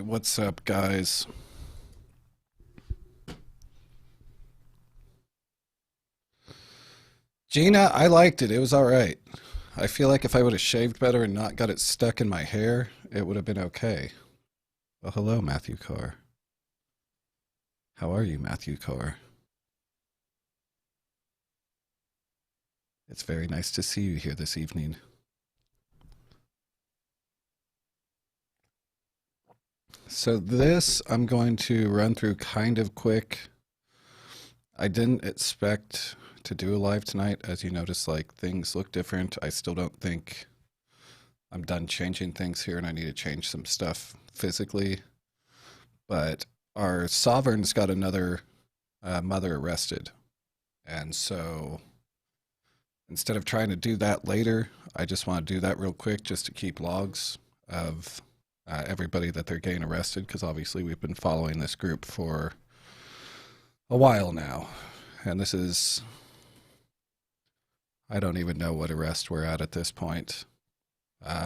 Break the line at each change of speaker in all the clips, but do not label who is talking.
What's up, guys? Gina, I liked it. It was all right. I feel like if I would have shaved better and not got it stuck in my hair, it would have been okay. Well, hello, Matthew Carr. How are you, Matthew Carr? It's very nice to see you here this evening. So this I'm going to run through kind of quick. I didn't expect to do a live tonight. As you notice, like things look different. I still don't think I'm done changing things here and I need to change some stuff physically. But our sovereign's got another mother arrested. And so instead of trying to do that later, I just want to do that real quick just to keep logs of everybody that they're getting arrested, because obviously we've been following this group for a while now. And this is, I don't even know what arrest we're at this point.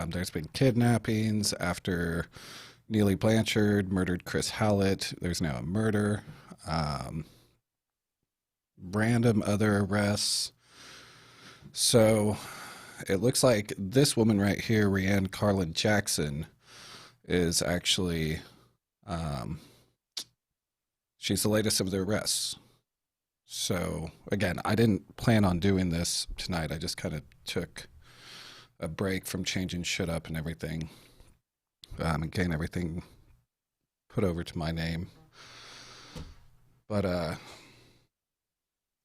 There's been kidnappings after Neely Blanchard murdered Chris Hallett. There's now a murder. Random other arrests. So it looks like this woman right here, ReAnn Karlan Jackson, is actually, she's the latest of the arrests. So again, I didn't plan on doing this tonight. I just kind of took a break from changing shit up and everything, and getting everything put over to my name. But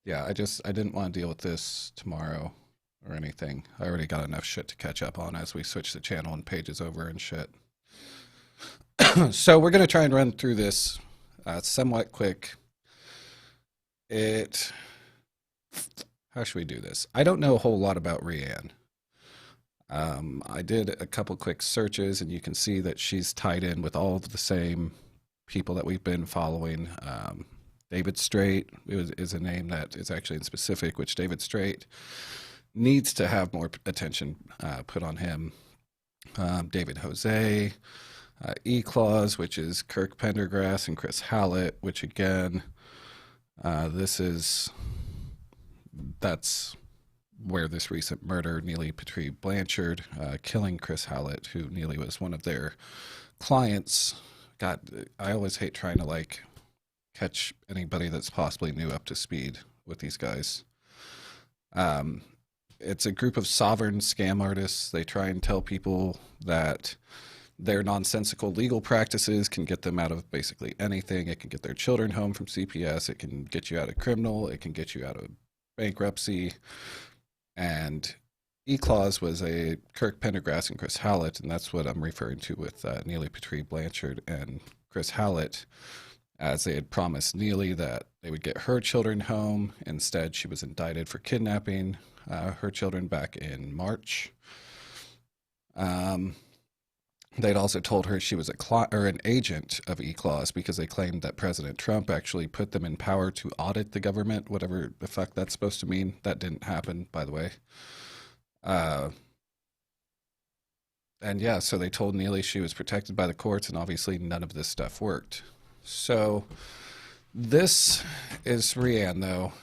yeah, I didn't want to deal with this tomorrow or anything. I already got enough shit to catch up on as we switch the channel and pages over and shit. So we're gonna try and run through this somewhat quick. How should we do this? I don't know a whole lot about ReAnn. I did a couple quick searches, and you can see that she's tied in with all of the same people that we've been following. David Straight is a name that is actually in specific, which David Straight needs to have more attention put on him. David Jose, eClause, which is Kirk Pendergrass and Chris Hallett, which again, that's where this recent murder, Neely Petrie-Blanchard, killing Chris Hallett, who Neely was one of their clients. God, I always hate trying to like catch anybody that's possibly new up to speed with these guys. It's a group of sovereign scam artists. They try and tell people that their nonsensical legal practices can get them out of basically anything. It can get their children home from CPS. It can get you out of criminal. It can get you out of bankruptcy. And eClause was a Kirk Pendergrass and Chris Hallett, and that's what I'm referring to with Neely Petrie-Blanchard and Chris Hallett, as they had promised Neely that they would get her children home. Instead, she was indicted for kidnapping her children back in March. They'd also told her she was an agent of eClause, because they claimed that President Trump actually put them in power to audit the government, whatever the fuck that's supposed to mean. That didn't happen, by the way. And yeah, so they told Neely she was protected by the courts, and obviously none of this stuff worked. So this is ReAnn, though.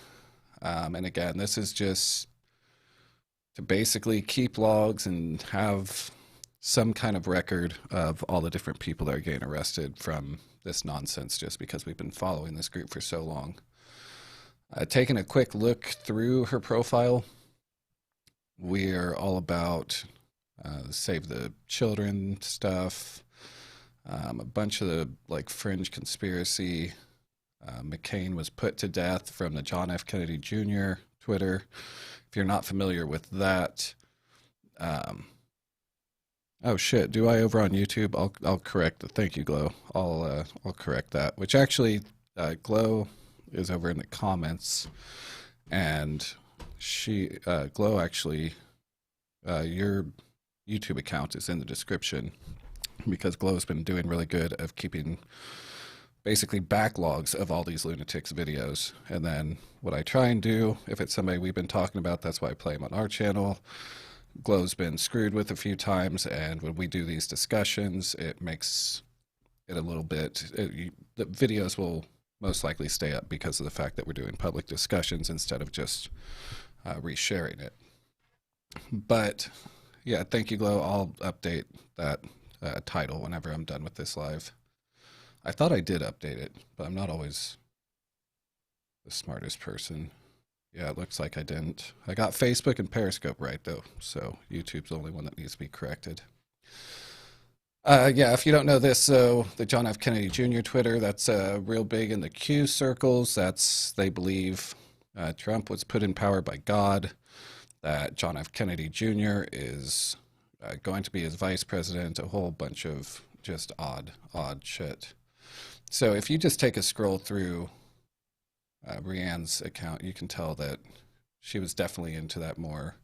And again, this is just to basically keep logs and have some kind of record of all the different people that are getting arrested from this nonsense, just because we've been following this group for so long. Taking a quick look through her profile, we're all about save the children stuff, a bunch of the like fringe conspiracy. McCain was put to death from the John F. Kennedy Jr. Twitter. If you're not familiar with that, oh shit! Do I over on YouTube? I'll correct the. Thank you, Glow. I'll correct that. Which actually, Glow is over in the comments, and Glow actually, your YouTube account is in the description, because Glow's been doing really good of keeping basically backlogs of all these lunatics videos. And then what I try and do, if it's somebody we've been talking about, that's why I play them on our channel. Glow's been screwed with a few times, and when we do these discussions, it makes it a little bit. The videos will most likely stay up because of the fact that we're doing public discussions instead of just resharing it. But yeah, thank you, Glow. I'll update that title whenever I'm done with this live. I thought I did update it, but I'm not always the smartest person. Yeah, it looks like I didn't. I got Facebook and Periscope right, though, so YouTube's the only one that needs to be corrected. Yeah, if you don't know this, so the John F. Kennedy Jr. Twitter, that's real big in the Q circles. They believe Trump was put in power by God, that John F. Kennedy Jr. is going to be his vice president, a whole bunch of just odd shit. So if you just take a scroll through ReAnn's account, you can tell that she was definitely into that more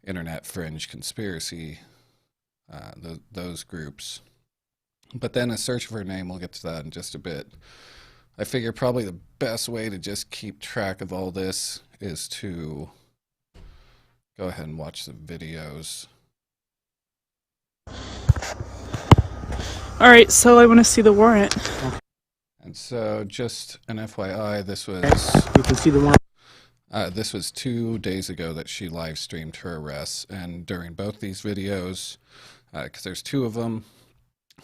internet fringe conspiracy, those groups. But then a search for her name, we'll get to that in just a bit. I figure probably the best way to just keep track of all this is to go ahead and watch the videos.
All right, so I want to see the warrant.
And so, just an FYI, this was
you can see the warrant.
This was 2 days ago that she live streamed her arrests, and during both these videos, because there's two of them,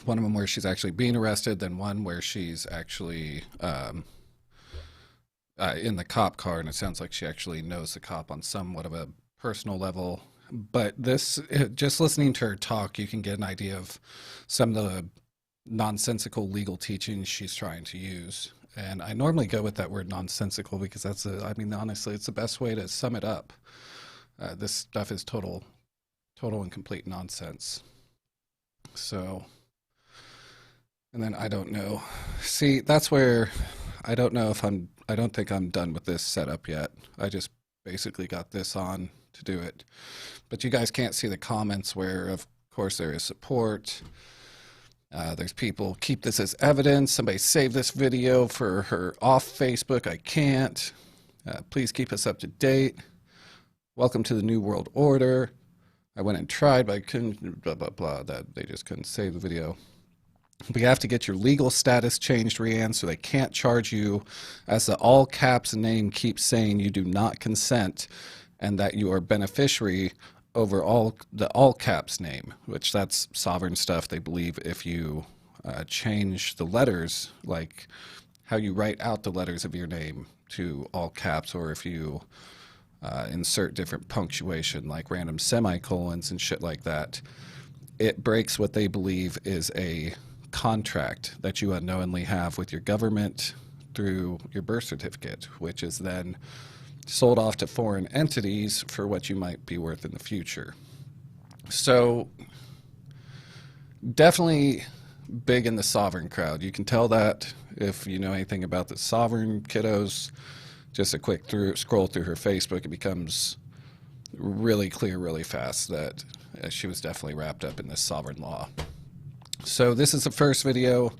one of them where she's actually being arrested, then one where she's actually in the cop car, and it sounds like she actually knows the cop on somewhat of a personal level. But this, just listening to her talk, you can get an idea of some of the nonsensical legal teachings she's trying to use. And I normally go with that word nonsensical because I mean, honestly, it's the best way to sum it up. This stuff is total and complete nonsense. So, and then I don't know. See, that's where I don't know if I don't think I'm done with this setup yet. I just basically got this on to do it. But you guys can't see the comments where, of course, there is support. There's people, keep this as evidence. Somebody save this video for her off Facebook. I can't. Please keep us up to date. Welcome to the New World Order. I went and tried, but I couldn't, blah, blah, blah. That they just couldn't save the video. But you have to get your legal status changed, ReAnn, so they can't charge you, as the all caps name keeps saying, you do not consent, and that you are beneficiary over the all caps name, which that's sovereign stuff. They believe if you change the letters, like how you write out the letters of your name to all caps, or if you insert different punctuation like random semicolons and shit like that, it breaks what they believe is a contract that you unknowingly have with your government through your birth certificate, which is then sold off to foreign entities for what you might be worth in the future. So definitely big in the sovereign crowd. You can tell that if you know anything about the sovereign kiddos. Just a quick scroll through her Facebook, it becomes really clear really fast that she was definitely wrapped up in this sovereign law. So this is the first video.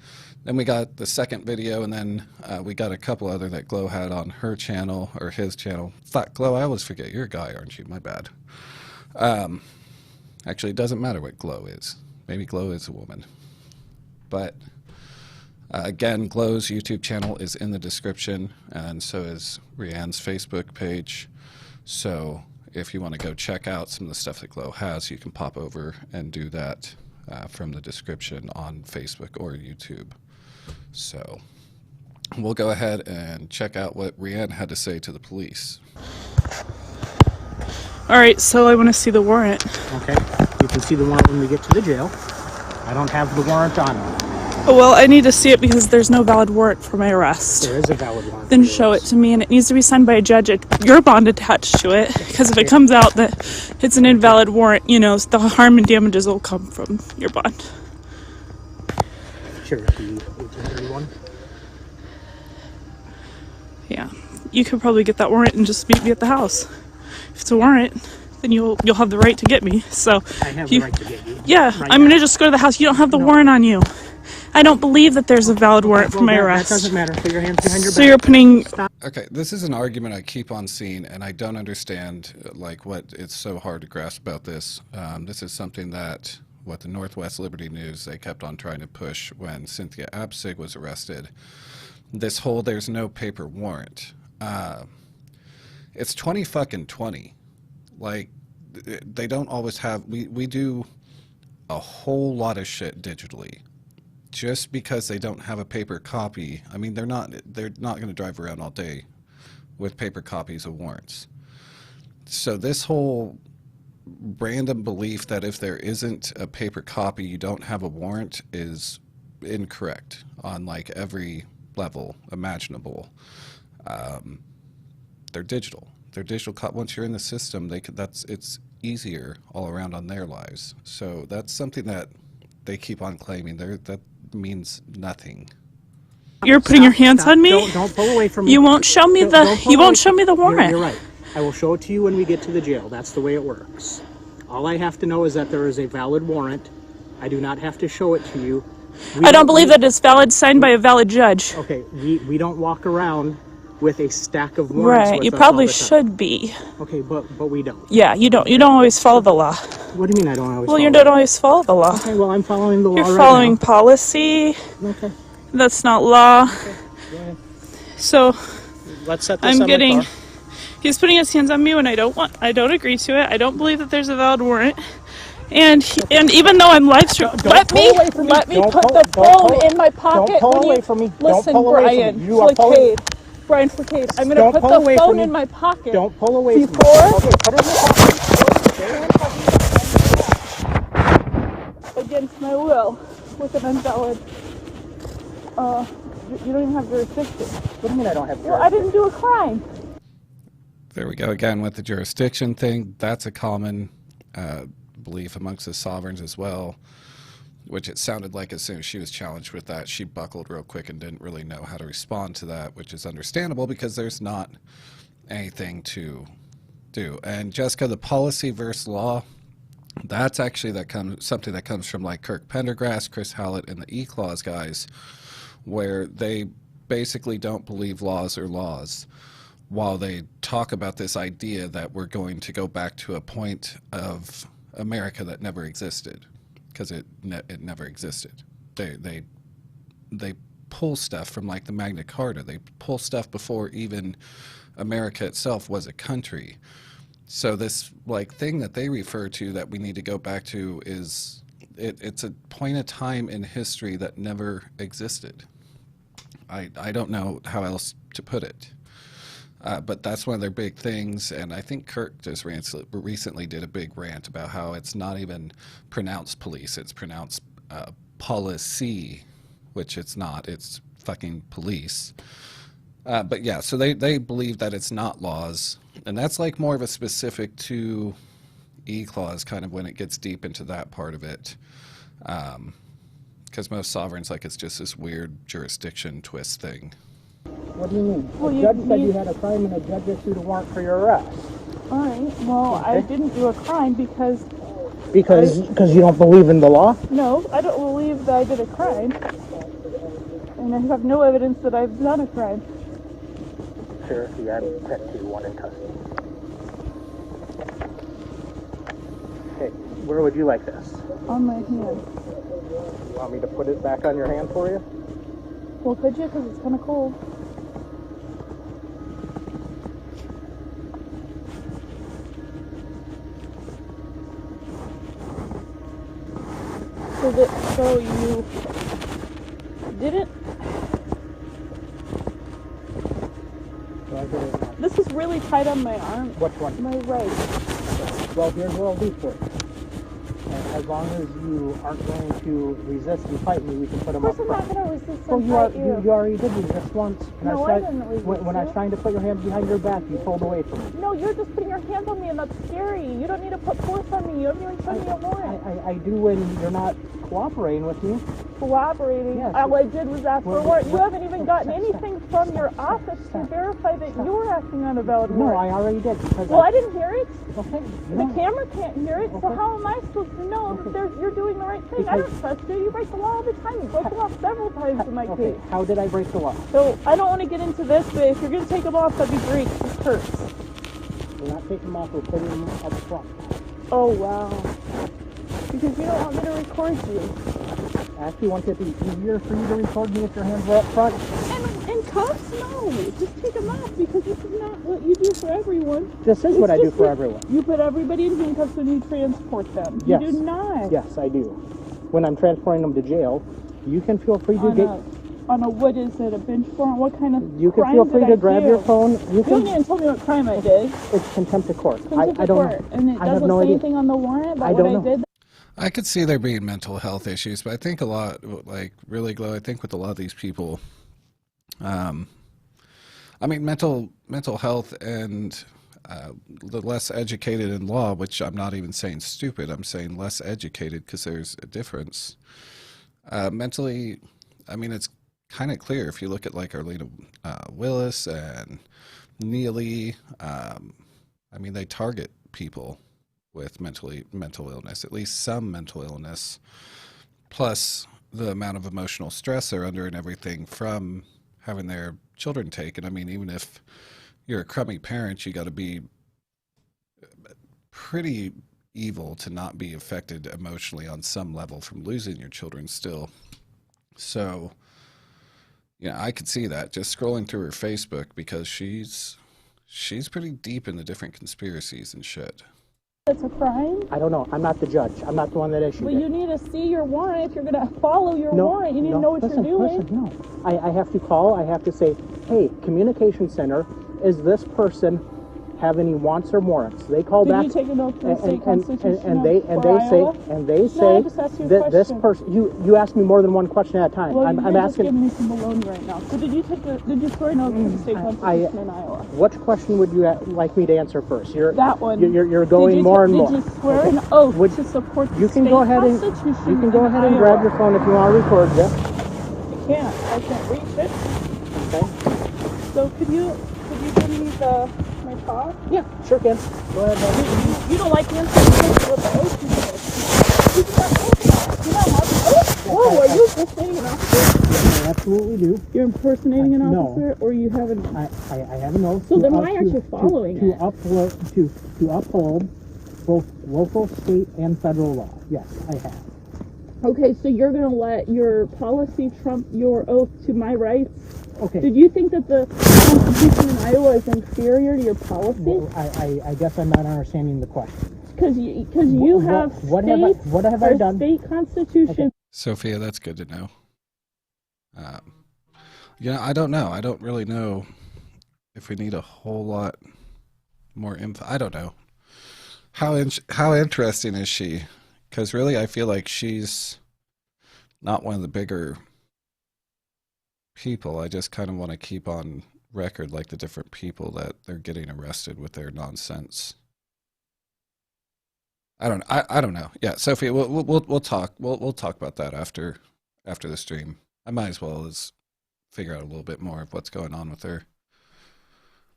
Then we got the second video, and then we got a couple other that Glow had on her channel, or his channel. Fuck, Glow, I always forget. You're a guy, aren't you? My bad. Actually, it doesn't matter what Glow is. Maybe Glow is a woman. But again, Glow's YouTube channel is in the description, and so is ReAnn's Facebook page. So if you want to go check out some of the stuff that Glow has, you can pop over and do that from the description on Facebook or YouTube. So we'll go ahead and check out what ReAnn had to say to the police.
All right, so I want to see the warrant.
Okay, you can see the warrant when we get to the jail. I don't have the warrant on me.
Well, I need to see it because there's no valid warrant for my arrest.
There is a valid warrant.
Then show it to me, and it needs to be signed by a judge. Your bond attached to it, because if it comes out that it's an invalid warrant, you know, the harm and damages will come from your bond.
Cherokee 1831.
Yeah, you could probably get that warrant and just meet me at the house. If it's a warrant, then you'll have the right to get me. So
I have the right to get you.
Yeah, right, I'm gonna just go to the house. You don't have the warrant on you. I don't believe that there's a valid warrant for my arrest.
That doesn't matter. Put your hands behind your back.
So you're putting...
Okay, this is an argument I keep on seeing, and I don't understand like what it's so hard to grasp about this. This is something that what the Northwest Liberty News, they kept on trying to push when Cynthia Absig was arrested. This whole there's no paper warrant. It's 2020. Like, they don't always have, we do a whole lot of shit digitally. Just because they don't have a paper copy, I mean, they're not going to drive around all day with paper copies of warrants. So this whole random belief that if there isn't a paper copy, you don't have a warrant is incorrect on like every level imaginable. They're digital. They're digital. Once you're in the system, it's easier all around on their lives. So that's something that they keep on claiming. That means nothing.
You're putting your hands on me.
Don't pull away from me.
You won't show me the warrant.
You're right. I will show it to you when we get to the jail. That's the way it works. All I have to know is that there is a valid warrant. I do not have to show it to you.
I don't believe that it's valid, signed by a valid judge.
Okay, we don't walk around with a stack of warrants.
Right,
with
you
us
probably
all the time.
should be.
Okay, but we don't.
Yeah, you don't always follow the law.
What do you mean I don't always?
Well, you
follow
don't
it?
always follow the law.
Okay, well I'm following the law.
You're
right
following
now.
policy.
Okay.
That's not law.
Yeah.
So
Let's set this
I'm
on
getting.
my car.
He's putting his hands on me when I don't agree to it. I don't believe that there's a valid warrant. And even though I'm live streaming, let me put the phone in my pocket.
Don't pull away from me.
Listen,
Don't pull away
Brian,
from me. You are pulling.
Brian Flicade, I'm going
Don't
to
pull
put
away
the
from
phone
me.
in my pocket.
Don't pull away from me.
Before-
Okay, put it in your pocket.
Against my will, with an invalid. You don't even have jurisdiction.
What do you mean I don't have jurisdiction?
Well, I didn't do a crime.
There we go again with the jurisdiction thing. That's a common belief amongst the sovereigns as well, which it sounded like as soon as she was challenged with that, she buckled real quick and didn't really know how to respond to that, which is understandable because there's not anything to do. And Jessica, the policy versus law, that's actually something that comes from like Kirk Pendergrass, Chris Hallett, and the eClause guys, where they basically don't believe laws are laws, while they talk about this idea that we're going to go back to a point of America that never existed, because it never existed. They pull stuff from like the Magna Carta. They pull stuff before even America itself was a country. So this like thing that they refer to that we need to go back to is it's a point of time in history that never existed. I don't know how else to put it. But that's one of their big things, and I think Kirk just recently did a big rant about how it's not even pronounced police, it's pronounced policy, which it's not, it's fucking police. But yeah, so they believe that it's not laws, and that's like more of a specific to eClause kind of when it gets deep into that part of it. Because most sovereigns, like, it's just this weird jurisdiction twist thing.
What do you mean?
Well,
The judge said you had a crime and a judge issued a warrant for your arrest.
All right. Well, I didn't do a crime because
you don't believe in the law?
no, I don't believe that I did a crime, and I have no evidence that I've done a crime.
Sheriff, you have Petrie-Blanchard in custody. Okay, where would you like this?
On my hand.
You want me to put it back on your hand for you?
Well, could you? Because it's kind of cold. So you didn't? This is really tight on my arm.
Which one?
My right.
Well, here's what I'll do for you. And as long as you aren't going to resist and fight me, we can put them up
Of course
front.
I'm not going to resist
Oh,
and
you
fight you.
already did resist once.
No, I didn't resist
when I
you.
was trying to put your hands behind your back, you pulled away from me.
No, you're just putting your hands on me, and that's scary. You don't need to put force on me. You haven't even shown me a warrant.
I do when you're not cooperating with me.
Cooperating.
Yes.
All I did was ask for a
Well,
warrant. You
well,
haven't even gotten anything from your office to verify that you were acting on a valid
No,
warrant.
I already did. Because
Well, I didn't hear it.
Okay.
The camera can't hear it, so
Okay.
how am I supposed to know that you're doing the right thing? I don't trust you. You break the law all the time. You broke the law several times in my
Okay,
case.
how did I break the law?
So I don't want to get into this, but if you're going to take them off, that'd be great. This hurts.
We're not taking them off, we're putting them up front.
Oh, wow. Because you don't want me to record you.
Actually, won't it be easier for you to record me if your hands were up front?
And cuffs? No. Just take them off because this is not what you do for everyone.
This is what I do for everyone.
You put everybody in handcuffs when you transport them.
Yes.
You do not.
Yes, I do. When I'm transporting them to jail, you can feel free to
on a, what is it, a bench warrant? What kind of
You can feel free to grab your phone. You
don't even tell me what crime I did.
It's contempt of court.
Contempt
I
of
don't
court.
know.
And it doesn't say anything on the warrant about what I did.
I could see there being mental health issues, but I think a lot, like really, Glow, I think with a lot of these people, I mean, mental health and the less educated in law, which I'm not even saying stupid, I'm saying less educated because there's a difference. Mentally, I mean, it's kind of clear if you look at like Arlena Willis and Neely. I mean, they target people with mental illness, at least some mental illness, plus the amount of emotional stress they're under and everything from having their children taken. I mean, even if you're a crummy parent, you got to be pretty evil to not be affected emotionally on some level from losing your children still. So, you know, I could see that just scrolling through her Facebook because she's pretty deep in the different conspiracies and shit.
It's a crime?
I don't know. I'm not the judge. I'm not the one that issued it.
Well, you need to see your warrant. If you're going to follow your warrant, you need to know what you're doing.
No. I have to call. I have to say, hey, communication center, is this person have any wants or warrants? They call back.
Did you take a note from the state constitution
and they say that this person. You ask me more than one question at a time.
Well,
I'm
you're just
asking.
giving me some baloney right now. So did you swear an oath to the state constitution in Iowa?
Which question would you like me to answer first?
That one.
You're going more and more.
Did you swear an oath to support the state constitution?
You can go ahead and grab your phone if you want to record this.
I can't reach it.
Okay.
So could you give me my top?
Yeah, sure can. Go ahead.
You don't like the answer with the oath. Whoa, are you impersonating an officer?
I absolutely do.
You're impersonating an
No.
officer, or you haven't?
I have an oath.
So then why aren't you following it?
To uphold both local, state, and federal law. Yes, I have.
Okay, so you're going to let your policy trump your oath to my rights?
Okay.
Did you think that the Constitution in Iowa is inferior to your policy?
Well, I guess I'm not understanding the question.
Because you have
what have I done?
State constitution.
Okay.
Sophia, that's good to know. I don't know. I don't really know if we need a whole lot more info. I don't know. How interesting is she? Because really, I feel like she's not one of the bigger people. I just kind of want to keep on record like the different people that they're getting arrested with their nonsense. I don't know. Yeah, Sophie, we'll talk. We'll talk about that after the stream. I might as well figure out a little bit more of what's going on with her.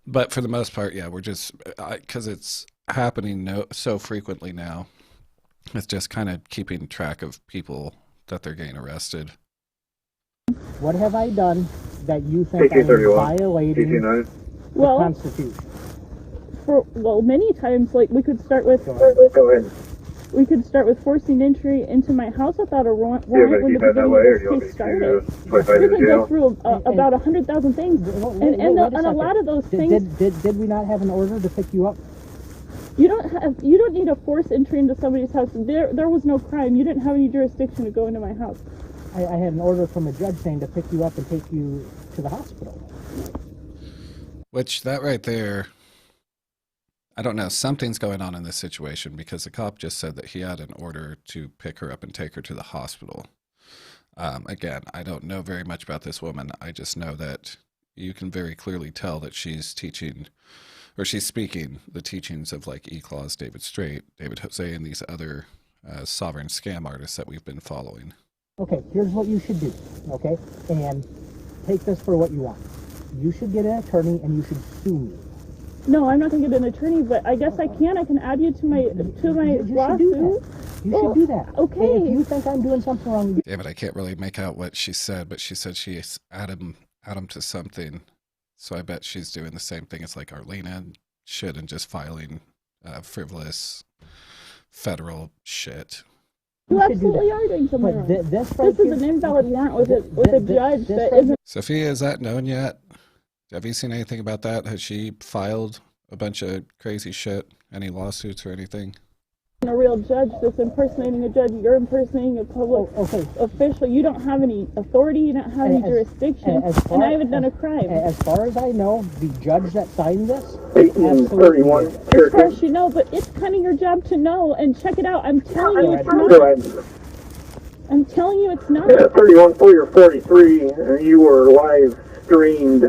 But for the most part, yeah, we're just because it's happening so frequently now. It's just kind of keeping track of people that they're getting arrested.
What have I done that you think I'm violating the Constitution?
Many times, like we could start with.
Go ahead.
We could start with forcing entry into my house without a warrant when the beginning of this case started. We can go through about 100,000 things, and a lot of those things.
Did we not have an order to pick you up?
You don't need to force entry into somebody's house. There was no crime. You didn't have any jurisdiction to go into my house.
I had an order from a judge saying to pick you up and take you to the hospital.
Which, that right there, I don't know, something's going on in this situation because the cop just said that he had an order to pick her up and take her to the hospital. Again, I don't know very much about this woman. I just know that you can very clearly tell that she's teaching, or she's speaking the teachings of like eClause, David Straight, David Jose, and these other sovereign scam artists that we've been following.
Okay, here's what you should do, okay? And take this for what you want. You should get an attorney and you should sue me.
No, I'm not going to get an attorney, but I guess I can. I can add you to my lawsuit.
You should do that.
Okay.
If you think I'm doing something wrong,
Yeah, but I can't really make out what she said, but she said she add him to something. So I bet she's doing the same thing as like Arlena should and just filing frivolous federal shit.
You absolutely are doing something wrong.
This right
This is an invalid warrant with a judge that isn't
Sophia, is that known yet? Have you seen anything about that? Has she filed a bunch of crazy shit? Any lawsuits or anything?
a real judge that's impersonating a judge. You're impersonating a public official. You don't have any authority. You don't have any jurisdiction. And I haven't done a crime.
As far as I know, the judge that signed this,
1831.
As far as you know, but it's kind of your job to know. And check it out. I'm telling you it's not. I'm telling you it's not.
Yeah, 31 for your 43. You were live streamed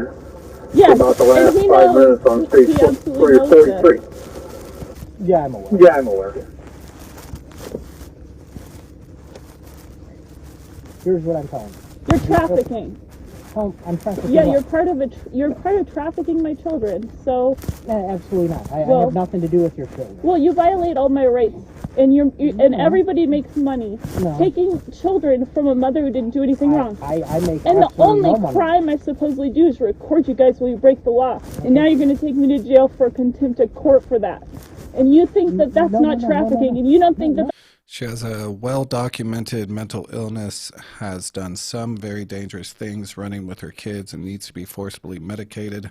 Yes.
for about the last
and he
5
knows,
minutes on
he
Facebook
absolutely
for your
knows
43.
Yeah, I'm aware.
Yeah, I'm aware.
Here's what I'm telling you.
You're trafficking.
I'm trafficking.
Yeah,
what?
you're part of trafficking my children. So.
Absolutely not. I have nothing to do with your children.
Well, you violate all my rights, and and everybody makes money taking children from a mother who didn't do anything wrong.
I make
and the only
no money.
crime I supposedly do is record you guys while you break the law. Okay. And now you're going to take me to jail for contempt of court for that. And you think that that's not trafficking, and you don't think that.
She has a well-documented mental illness, has done some very dangerous things running with her kids, and needs to be forcibly medicated.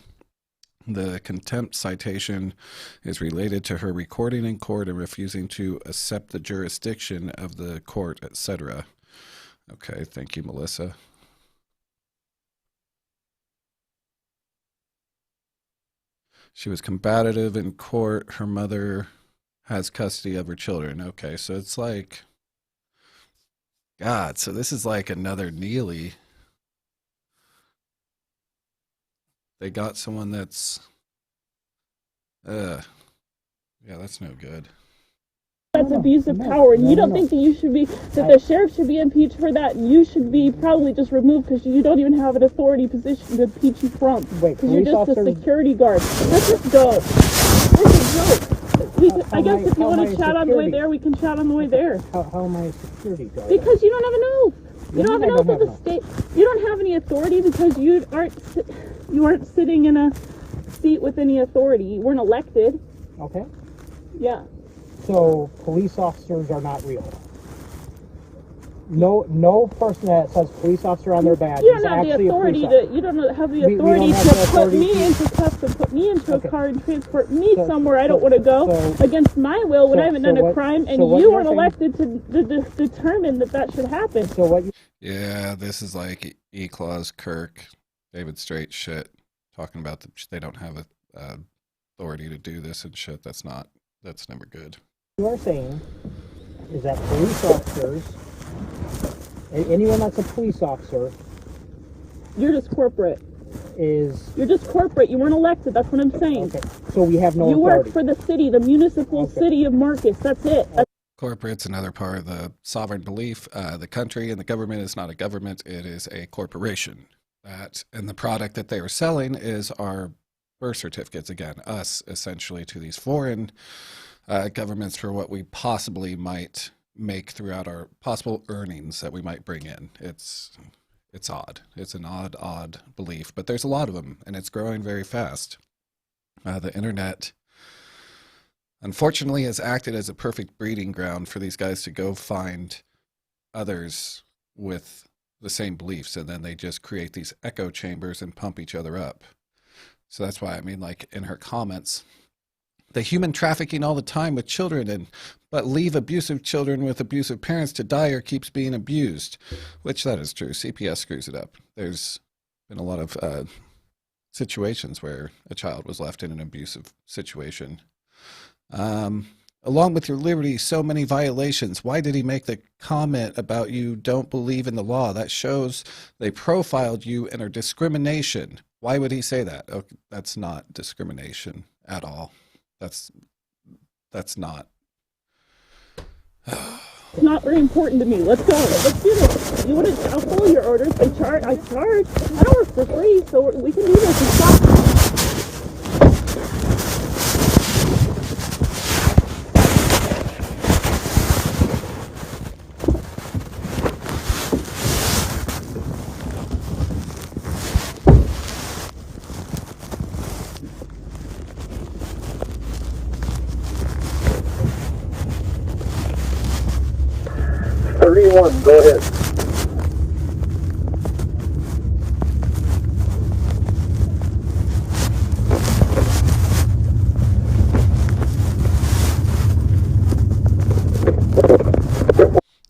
The contempt citation is related to her recording in court and refusing to accept the jurisdiction of the court, etc. Okay, thank you, Melissa. She was combative in court. Her mother has custody of her children. Okay, so it's like, God, so this is like another Neely. They got someone that's, yeah, that's no good.
That's abuse of power, and you don't think that you should be, that the sheriff should be impeached for that, and you should be probably just removed because you don't even have an authority position to impeach you from. Because you're just a security guard. Let's just go. This is joke. I guess if you want to chat on the way there, we can chat on the way there.
How am I a security guard?
Because you don't have an oath. You don't have an oath of the state. You don't have any authority because you aren't sitting in a seat with any authority. You weren't elected.
Okay.
Yeah.
So police officers are not real. No person that says police officer on their badge
you
is
don't have the
actually
authority
a police officer.
you don't have the authority to put me into cuffs and put me into a car and transport me somewhere I don't want to go against my will when I haven't done a crime, and you weren't elected to determine that should happen.
So what?
Yeah, this is like eClause, Kirk, David Straight shit, talking about they don't have authority to do this and shit. That's never good.
You are saying is that police officers, anyone that's a police officer,
You're just corporate.
You're
just corporate. You weren't elected. That's what I'm saying.
Okay. So we have no
You
authority.
work for the city, the municipal city of Marcus. That's it.
Corporate's another part of the sovereign belief. The country and the government is not a government. It is a corporation. And the product that they are selling is our birth certificates. Again, us, essentially, to these foreign governments for what we possibly might make throughout our possible earnings that we might bring in. It's odd. It's an odd belief, but there's a lot of them, and it's growing very fast. The internet, unfortunately, has acted as a perfect breeding ground for these guys to go find others with the same beliefs, and then they just create these echo chambers and pump each other up. So that's why, I mean, like in her comments, the human trafficking all the time with children, but leave abusive children with abusive parents to die or keeps being abused, which that is true. CPS screws it up. There's been a lot of situations where a child was left in an abusive situation. Along with your liberty, so many violations. Why did he make the comment about you don't believe in the law? That shows they profiled you and are discrimination. Why would he say that? Oh, that's not discrimination at all. That's not.
It's not very important to me. Let's go. Let's do this. You want to? I'll follow your orders. I charge. I don't work for free, so we can do this and stop.
31, go ahead.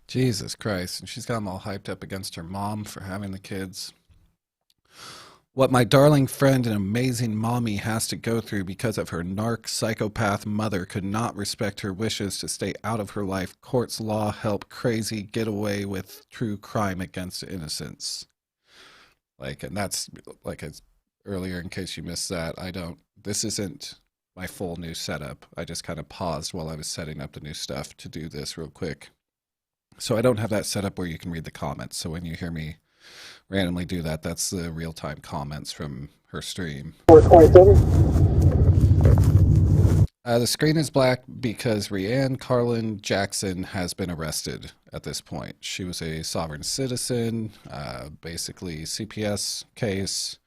Jesus Christ. And she's got them all hyped up against her mom for having the kids. What my darling friend and amazing mommy has to go through because of her narc psychopath mother could not respect her wishes to stay out of her life. Court's law help crazy get away with true crime against innocence. Like, and that's like as earlier, in case you missed that, this isn't my full new setup. I just kind of paused while I was setting up the new stuff to do this real quick. So I don't have that set up where you can read the comments. So when you hear me randomly do that, that's the real-time comments from her stream.
427.
The screen is black because ReAnn Karlan Jackson has been arrested at this point. She was a sovereign citizen, basically CPS case,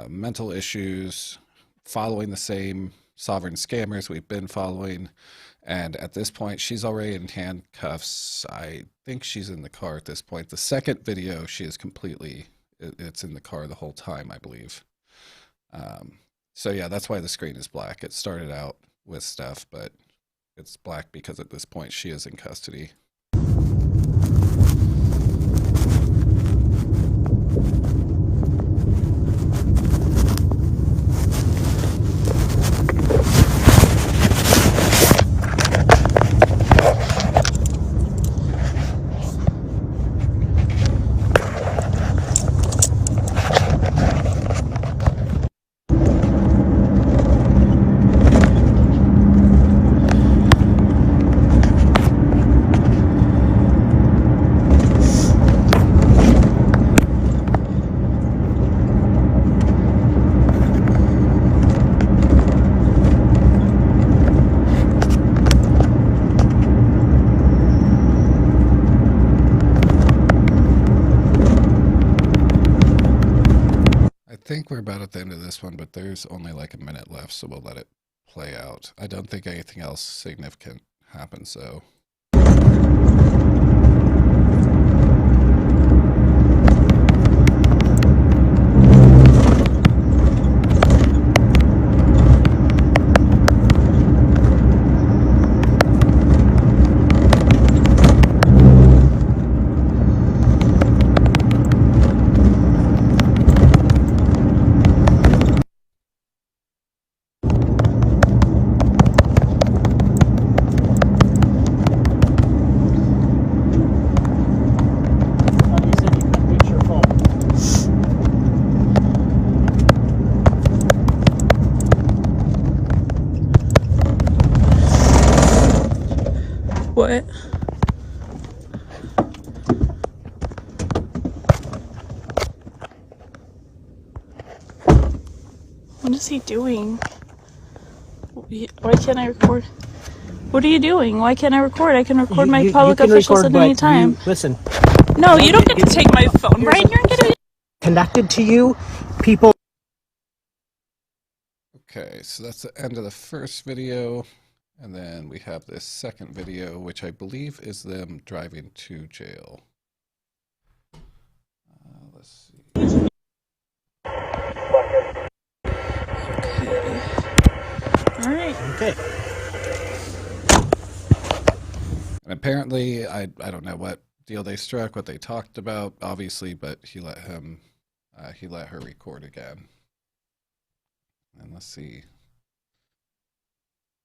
mental issues, following the same sovereign scammers we've been following. And at this point, she's already in handcuffs. I think she's in the car at this point. The second video, she is completely, it's in the car the whole time, I believe. So yeah, that's why the screen is black. It started out with stuff, but it's black because at this point she is in custody. I think we're about at the end of this one, but there's only like a minute left, so we'll let it play out. I don't think anything else significant happens, though.
What? What is he doing? Why can't I record? What are you doing? Why can't I record? I can record my public officials at any time.
Listen.
No, you don't get to take my phone, right? You're gonna
Connected to you, people.
Okay, so that's the end of the first video. And then we have this second video, which I believe is them driving to jail. Let's see.
All right.
Okay.
And apparently, I don't know what deal they struck, what they talked about, obviously, but he let her record again. And let's see.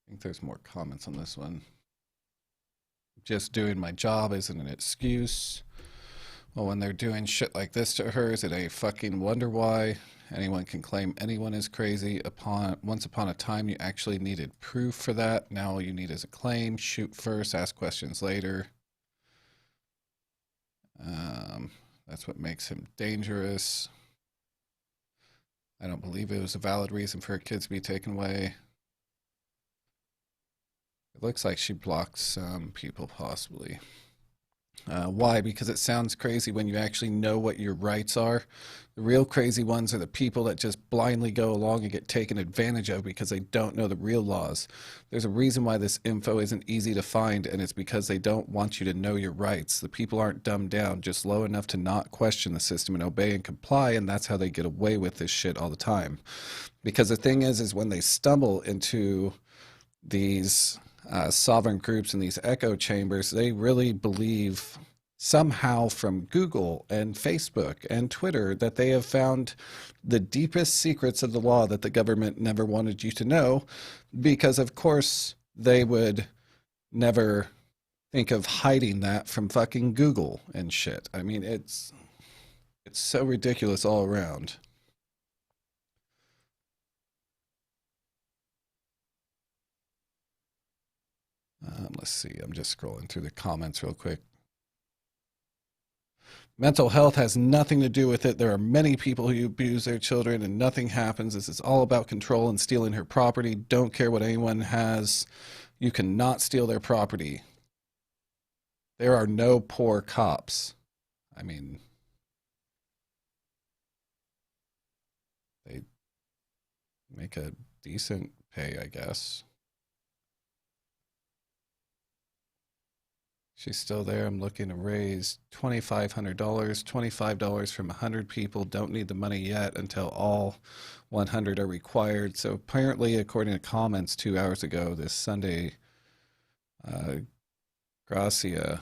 I think there's more comments on this one. Just doing my job isn't an excuse. Well, when they're doing shit like this to her, is it a fucking wonder why? Anyone can claim anyone is crazy. Once upon a time, you actually needed proof for that. Now all you need is a claim. Shoot first, ask questions later. That's what makes him dangerous. I don't believe it was a valid reason for her kids to be taken away. It looks like she blocked some people, possibly. Why? Because it sounds crazy when you actually know what your rights are. The real crazy ones are the people that just blindly go along and get taken advantage of because they don't know the real laws. There's a reason why this info isn't easy to find, and it's because they don't want you to know your rights. The people aren't dumbed down, just low enough to not question the system and obey and comply, and that's how they get away with this shit all the time. Because the thing is when they stumble into these sovereign groups and these echo chambers, they really believe somehow from Google and Facebook and Twitter that they have found the deepest secrets of the law that the government never wanted you to know, because of course they would never think of hiding that from fucking Google and shit. I mean, it's so ridiculous all around. Let's see, I'm just scrolling through the comments real quick. Mental health has nothing to do with it. There are many people who abuse their children and nothing happens. This is all about control and stealing her property. Don't care what anyone has. You cannot steal their property. There are no poor cops. I mean, they make a decent pay, I guess. She's still there. I'm looking to raise $2,500, $25 from 100 people. Don't need the money yet until all 100 are required. So apparently, according to comments 2 hours ago, this Sunday, Gracia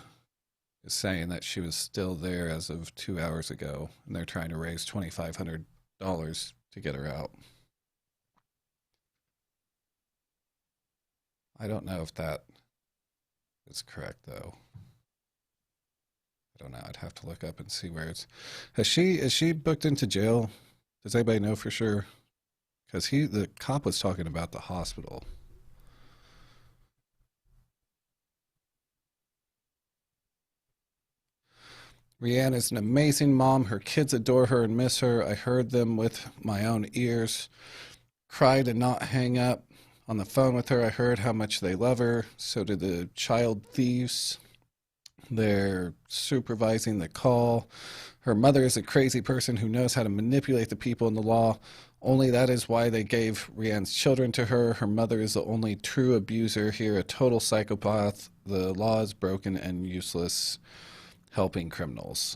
is saying that she was still there as of 2 hours ago, and they're trying to raise $2,500 to get her out. I don't know if that is correct, though. I don't know. I'd have to look up and see where it's. Is she booked into jail? Does anybody know for sure? Because the cop was talking about the hospital. ReAnn is an amazing mom. Her kids adore her and miss her. I heard them with my own ears. Cried and not hang up. On the phone with her, I heard how much they love her. So did the child thieves. They're supervising the call. Her mother is a crazy person who knows how to manipulate the people in the law. Only that is why they gave ReAnn's children to her. Her mother is the only true abuser here, a total psychopath. The law is broken and useless, helping criminals.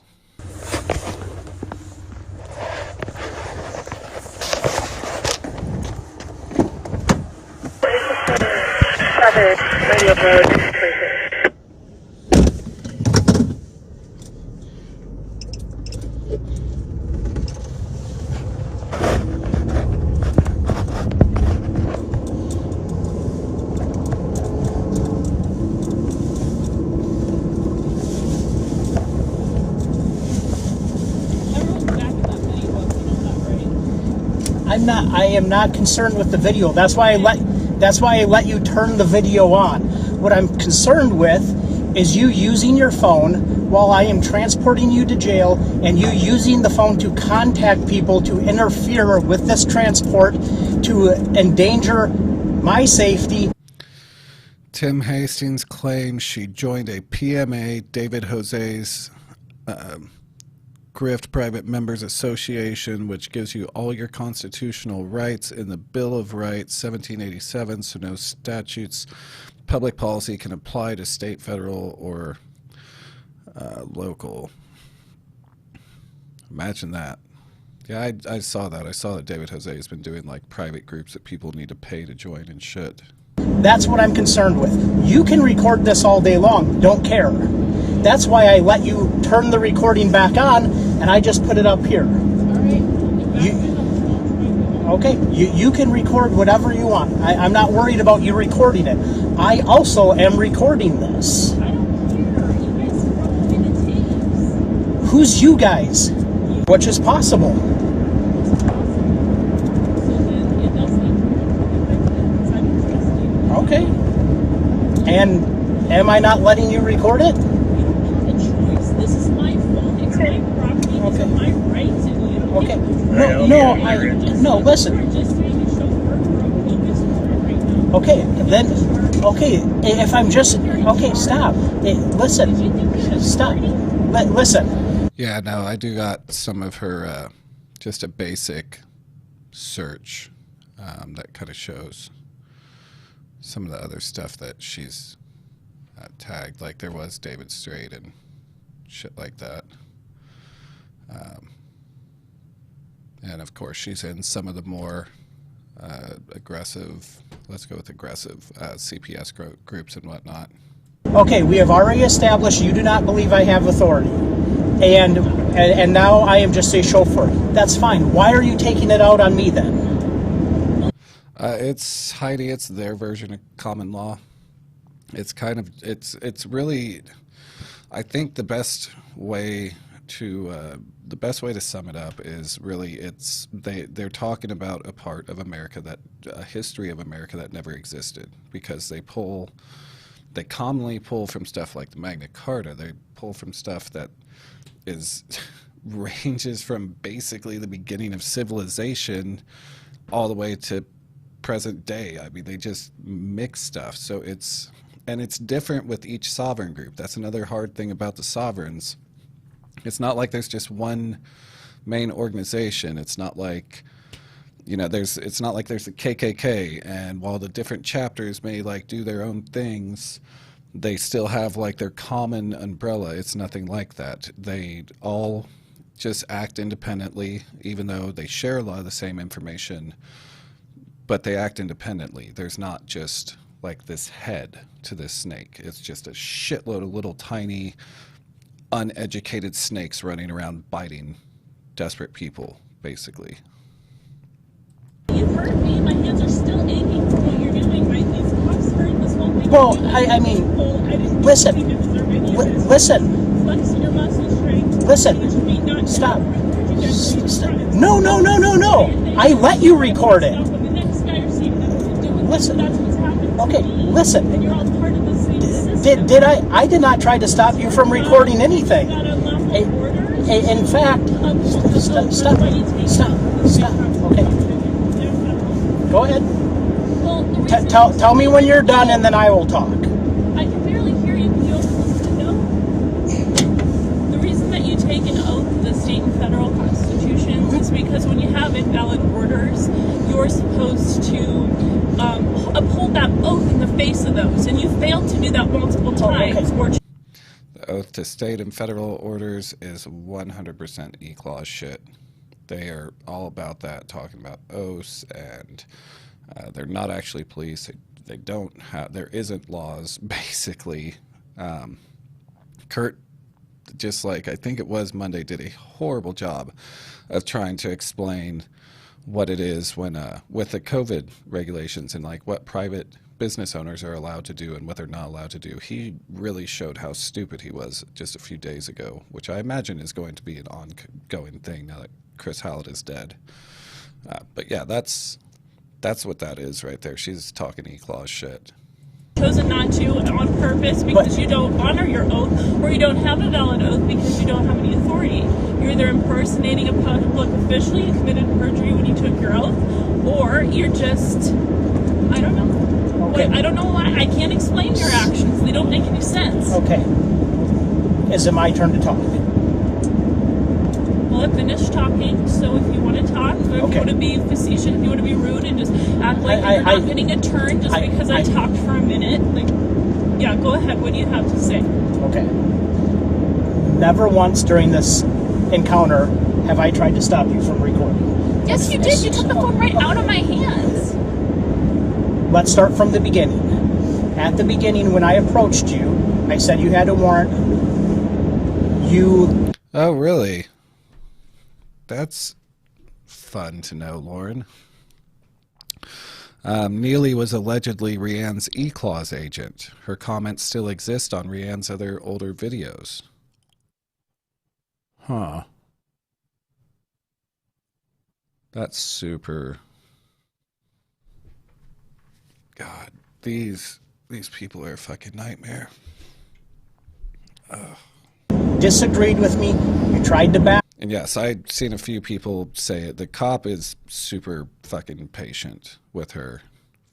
Radio code.
I am not concerned with the video. That's why I let you turn the video on. What I'm concerned with is you using your phone while I am transporting you to jail, and you using the phone to contact people to interfere with this transport to endanger my safety.
Tim Hastings claims she joined a PMA, David Jose's Grift Private Members Association, which gives you all your constitutional rights in the Bill of Rights, 1787, so no statutes, public policy can apply to state, federal, or local. Imagine that. Yeah, I saw that. I saw that David Jose has been doing like private groups that people need to pay to join and shit.
That's what I'm concerned with. You can record this all day long. Don't care. That's why I let you turn the recording back on, and I just put it up here. You can record whatever you want. I'm not worried about you recording it. I also am recording this. Who's you guys? Which is possible. Okay. And am I not letting you record it?
This is my phone. It's my property. It's my right to you.
Okay. No, listen. Okay, then, okay, if I'm just, okay, stop. Listen, stop. Listen.
Yeah, no, I do got some of her, just a basic search that kind of shows some of the other stuff that she's tagged. Like there was David Strait and shit like that. And of course, she's in some of the more aggressive, let's go with aggressive CPS groups and whatnot.
Okay, we have already established you do not believe I have authority. And now I am just a chauffeur. That's fine. Why are you taking it out on me then?
It's Heidi, it's their version of common law. It's kind of, it's really, I think the best way to sum it up is really they're talking about a part of America a history of America that never existed, because they commonly pull from stuff like the Magna Carta. They pull from stuff that ranges from basically the beginning of civilization all the way to present day. I mean, they just mix stuff. So it's different with each sovereign group. That's another hard thing about the sovereigns. It's not like there's just one main organization. It's not like, it's not like there's the KKK, and while the different chapters may like do their own things, they still have like their common umbrella. It's nothing like that. They all just act independently, even though they share a lot of the same information, but they act independently. There's not just like this head to this snake. It's just a shitload of little tiny uneducated snakes running around biting desperate people, basically.
You heard me. My hands are still aching from what you're doing, right? These cops heard this whole thing.
Well, I mean, listen.
Flex your muscle strength.
Listen. Stop. No. I let you record it. Listen. Okay, listen.
And you're all part of the same system.
Did I did not try to stop you from recording anything. In fact, stop. Okay. Go ahead.
Well,
tell me when you're done, and then I will talk.
I can barely hear you. Can you open this window? The reason that you take an oath to the state and federal constitutions is because when you have invalid orders, you're supposed to uphold that oath in the face of those, and you failed to do that multiple times.
Okay.
The oath to state and federal orders is 100% eClause shit. They are all about that, talking about oaths, and they're not actually police. They don't have, there isn't laws, basically. Kurt, just like I think it was Monday, did a horrible job of trying to explain what it is when with the COVID regulations and like what private business owners are allowed to do and what they're not allowed to do. He really showed how stupid he was just a few days ago, which I imagine is going to be an ongoing thing now that Chris Hallett is dead. But yeah, that's what that is right there. She's talking eClause shit.
Chosen not to on purpose because you don't honor your oath, or you don't have a valid oath because you don't have any authority. You're either impersonating a public official, you committed perjury when you took your oath, or you're just, I don't know.
Okay.
I don't know why. I can't explain your actions. They don't make any sense.
Okay. Is it my turn to talk?
Well, I finished talking, so if you want to talk, or if you want to be facetious, if you want to be rude and just act like you're not getting a turn just because I talked for a minute, like, yeah, go ahead. What do you have to say?
Okay. Never once during this encounter have I tried to stop you from recording.
Yes, you did. You took the phone right out of my hands.
Let's start from the beginning. At the beginning, when I approached you, I said you had a warrant. You...
Oh, really? That's fun to know, Lauren. Neely was allegedly ReAnn's eClause agent. Her comments still exist on ReAnn's other older videos. Huh. That's super... God, these people are a fucking nightmare. Ugh.
Disagreed with me. You tried to back.
And yes, I'd seen a few people say it. The cop is super fucking patient with her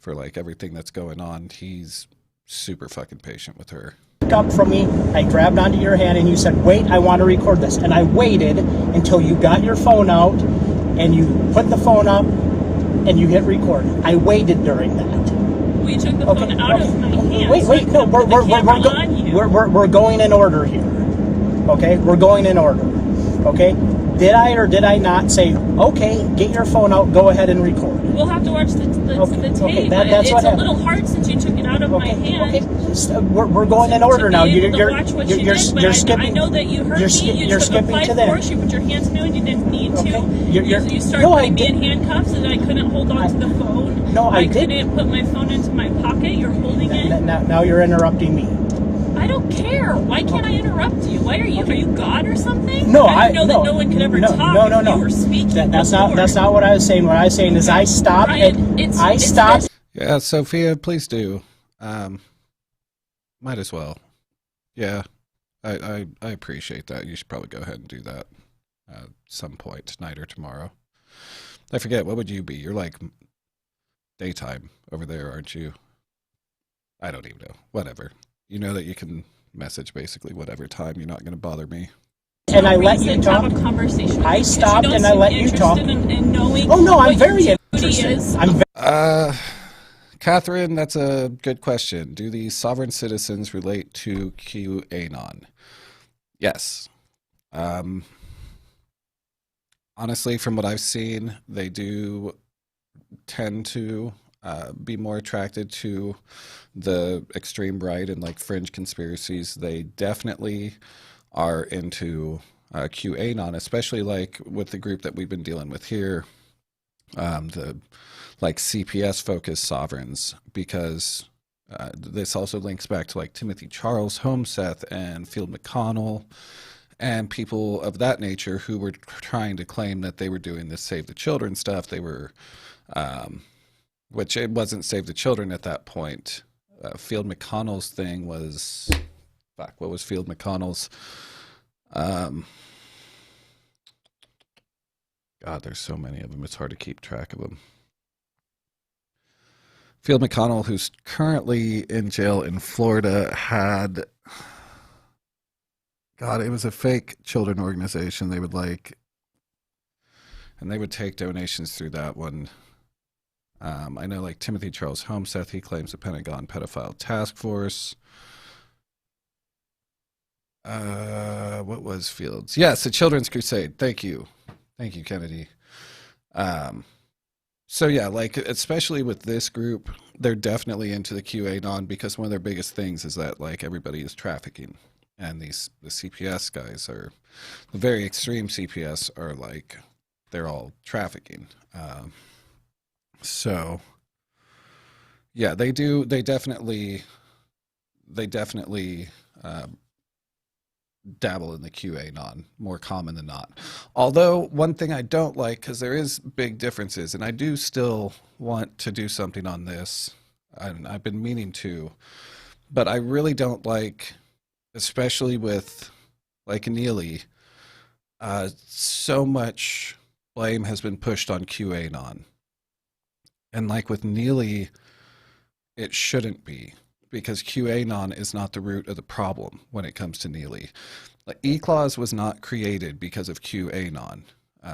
for like everything that's going on. He's super fucking patient with her.
Up from me, I grabbed onto your hand and you said, wait, I want to record this. And I waited until you got your phone out and you put the phone up and you hit record. I waited during that.
We took the phone out of my hand.
Wait, no, we're going in order here. Okay, we're going in order. Okay, did I or did I not say, okay, get your phone out, go ahead and record?
We'll have to watch the tape.
Okay, that's
it's
what
a little hard since you took it out of my hand.
Okay, we're going in order now. You're skipping.
I know that you heard me.
You're skipping to that.
You put your hands to me when you didn't need to.
Okay.
You started putting me in handcuffs and I couldn't hold on to the phone.
No, I
couldn't put my phone into my pocket. You're holding it.
Now you're interrupting me.
I don't care. Why can't I interrupt you? Why are you God or something?
No,
I know that no one could ever talk if you were speaking.
That's not what I was saying. What I was saying is I stopped. I stopped.
Yeah, Sophia, please do. Might as well. Yeah, I appreciate that. You should probably go ahead and do that at some point tonight or tomorrow. I forget, what would you be? You're like daytime over there, aren't you? I don't even know. Whatever. You know that you can message basically whatever time. You're not going to bother me.
And I let you talk.
Have a conversation.
I stopped and I let you talk.
In knowing
oh no, I'm very interested.
Catherine, that's a good question. Do the sovereign citizens relate to QAnon? Yes. Honestly, from what I've seen, they do tend to be more attracted to the extreme right and like fringe conspiracies. They definitely are into QAnon, especially like with the group that we've been dealing with here, the like CPS focused sovereigns, because this also links back to like Timothy Charles Homeseth and Field McConnell and people of that nature who were trying to claim that they were doing this Save the Children stuff. They were which it wasn't Save the Children at that point. Field McConnell's thing was, fuck, what was Field McConnell's? God, there's so many of them. It's hard to keep track of them. Field McConnell, who's currently in jail in Florida, had, God, it was a fake children organization. They would like, and they would take donations through that one. I know like Timothy Charles Homeseth, he claims the Pentagon Pedophile Task Force. What was Fields? Yes, the Children's Crusade. Thank you. Thank you, Kennedy. So yeah, like especially with this group, they're definitely into the QAnon because one of their biggest things is that like everybody is trafficking. And the CPS guys are, the very extreme CPS are like, they're all trafficking. So yeah, they definitely dabble in the QAnon, more common than not. Although one thing I don't like, because there is big differences, and I do still want to do something on this, and I've been meaning to, but I really don't like, especially with like Neely, so much blame has been pushed on QAnon. And like with Neely, it shouldn't be, because QAnon is not the root of the problem when it comes to Neely. Like, eClause was not created because of QAnon.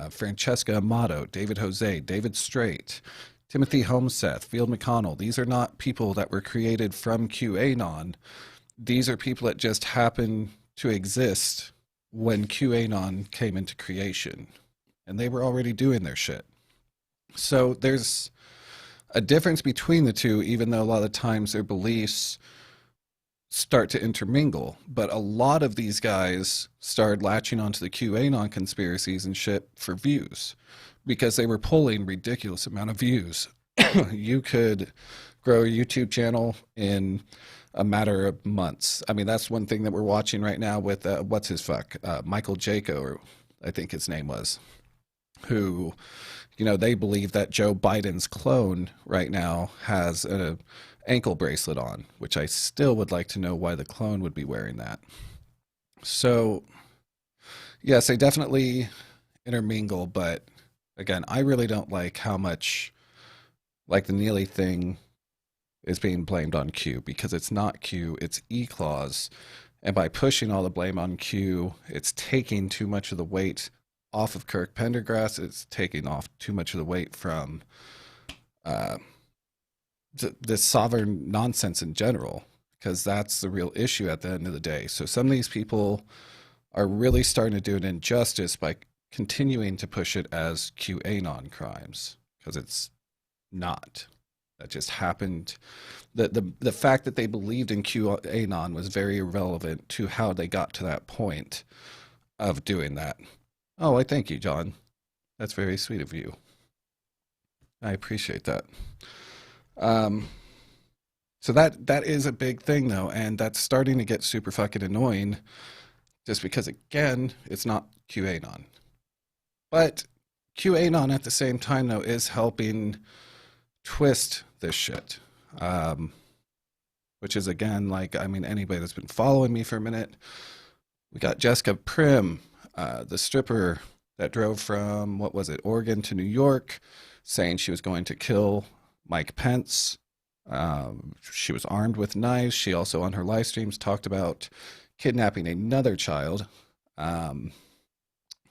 Francesca Amato, David Jose, David Straight, Timothy Homeseth, Field McConnell, these are not people that were created from QAnon. These are people that just happen to exist when QAnon came into creation. And they were already doing their shit. So there's a difference between the two, even though a lot of times their beliefs start to intermingle. But a lot of these guys started latching onto the QAnon conspiracies and shit for views because they were pulling ridiculous amount of views. You could grow a YouTube channel in a matter of months. I mean, that's one thing that we're watching right now with, what's his fuck? Michael Jaco, or I think his name was, who, you know, they believe that Joe Biden's clone right now has an ankle bracelet on, which I still would like to know why the clone would be wearing that. So, yes, they definitely intermingle, but again, I really don't like how much, like the Neely thing, is being blamed on Q, because it's not Q, it's eClause. And by pushing all the blame on Q, it's taking too much of the weight off of Kirk Pendergrass. It's taking off too much of the weight from this sovereign nonsense in general, because that's the real issue at the end of the day. So some of these people are really starting to do an injustice by continuing to push it as QAnon crimes, because it's not. That just happened. The fact that they believed in QAnon was very irrelevant to how they got to that point of doing that. Oh, I thank you, John. That's very sweet of you. I appreciate that. So that is a big thing, though, and that's starting to get super fucking annoying, just because, again, it's not QAnon. But QAnon at the same time, though, is helping twist this shit. Which is, again, like, I mean, anybody that's been following me for a minute, we got Jessica Prim, the stripper that drove from, what was it, Oregon to New York, saying she was going to kill Mike Pence. She was armed with knives. She also, on her live streams, talked about kidnapping another child.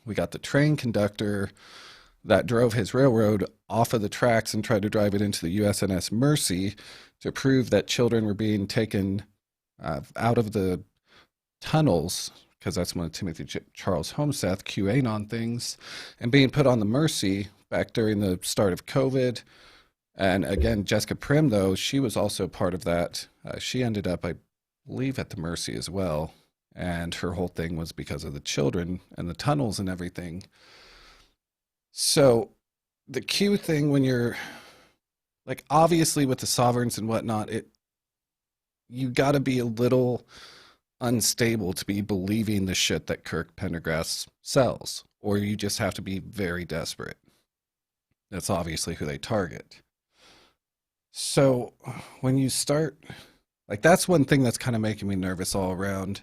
We got the train conductor that drove his railroad off of the tracks and tried to drive it into the USNS Mercy to prove that children were being taken out of the tunnels, because that's one of Timothy Charles Homeseth QAnon things, and being put on the Mercy back during the start of COVID. And again, Jessica Prim, though, she was also part of that. She ended up, I believe, at the Mercy as well. And her whole thing was because of the children and the tunnels and everything. So the Q thing, when you're, like, obviously with the sovereigns and whatnot, you got to be a little unstable to be believing the shit that Kirk Pendergrass sells, or you just have to be very desperate. That's obviously who they target. So when you start, like, that's one thing that's kind of making me nervous all around.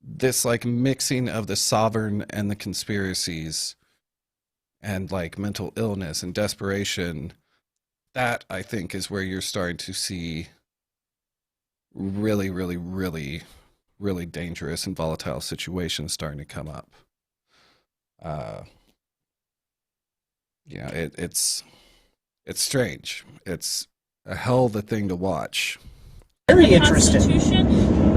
This, like, mixing of the sovereign and the conspiracies and, like, mental illness and desperation, that, I think, is where you're starting to see really, really, really, really dangerous and volatile situations starting to come up. Yeah, it's strange. It's a hell of a thing to watch.
Very interested.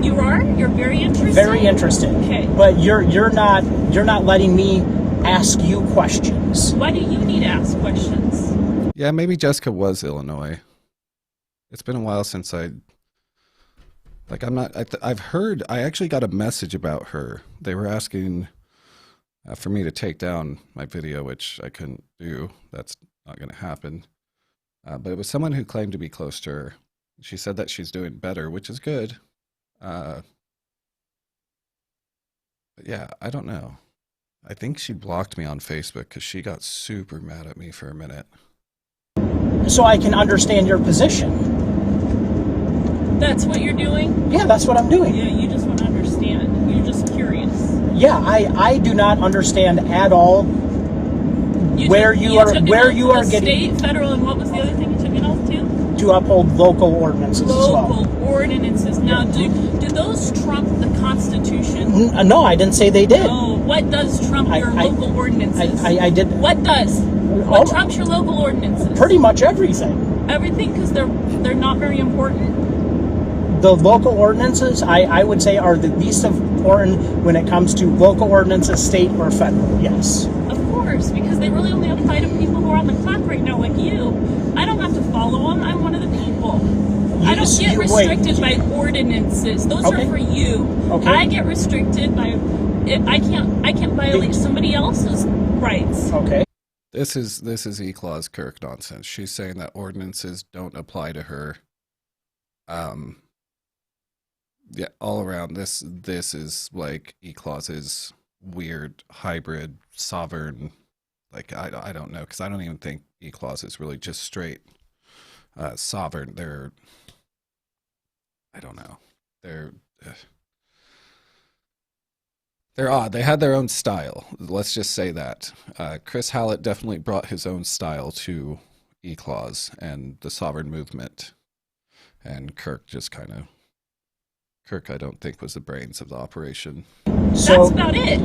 You're very interested.
Very interested.
Okay.
But you're not letting me ask you questions.
Why do you need to ask questions?
Yeah, maybe Jessica was Illinois. It's been a while since I've heard, I actually got a message about her. They were asking for me to take down my video, which I couldn't do. That's not going to happen. But it was someone who claimed to be close to her. She said that she's doing better, which is good. But yeah, I don't know. I think she blocked me on Facebook because she got super mad at me for a minute.
So I can understand your position.
That's what you're doing?
Yeah, that's what I'm doing.
Yeah, you just want to understand. You're just curious.
Yeah, I do not understand at all where you are getting
state, federal, and what was the other thing you took it off to?
To uphold local ordinances as well.
Local ordinances. Now, do those trump the Constitution?
No, I didn't say they did.
Oh, what does trump your local ordinances?
I did.
What does? What trumps your local ordinances?
Pretty much everything.
Everything, because they're not very important.
The local ordinances, I would say, are the least important when it comes to local ordinances, state or federal. Yes.
Of course, because they really only apply to people who are on the clock right now, like you. I don't have to follow them. I'm one of the people. I don't get restricted by ordinances. Those are for you.
Okay.
I get restricted by. I can't violate somebody else's rights.
Okay.
This is eClause Kirk nonsense. She's saying that ordinances don't apply to her. Yeah, all around this is like eClause's weird hybrid sovereign. Like, I don't know, because I don't even think eClause is really just straight sovereign. I don't know. They're odd. They had their own style. Let's just say that. Chris Hallett definitely brought his own style to eClause and the sovereign movement. And Kirk, I don't think was the brains of the operation.
So,
that's about it.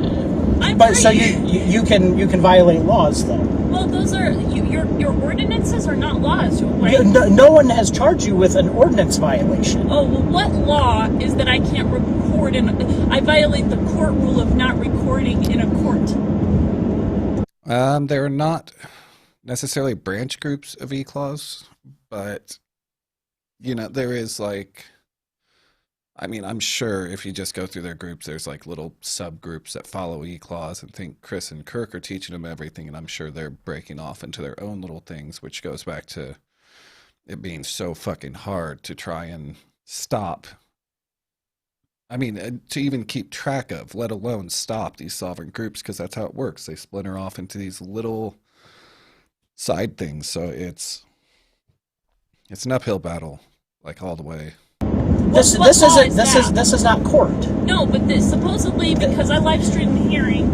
So you can violate laws though.
Well, those are your ordinances are not laws, right?
No one has charged you with an ordinance violation.
Oh, well, what law is that I can't record I violate the court rule of not recording in a court?
There are not necessarily branch groups of eClause, but there is I'm sure if you just go through their groups, there's little subgroups that follow eClause and think Chris and Kirk are teaching them everything, and I'm sure they're breaking off into their own little things, which goes back to it being so fucking hard to try and stop. To even keep track of, let alone stop these sovereign groups, because that's how it works. They splinter off into these little side things, so it's an uphill battle, all the way.
This is not court.
No, but supposedly because I live streamed the hearing,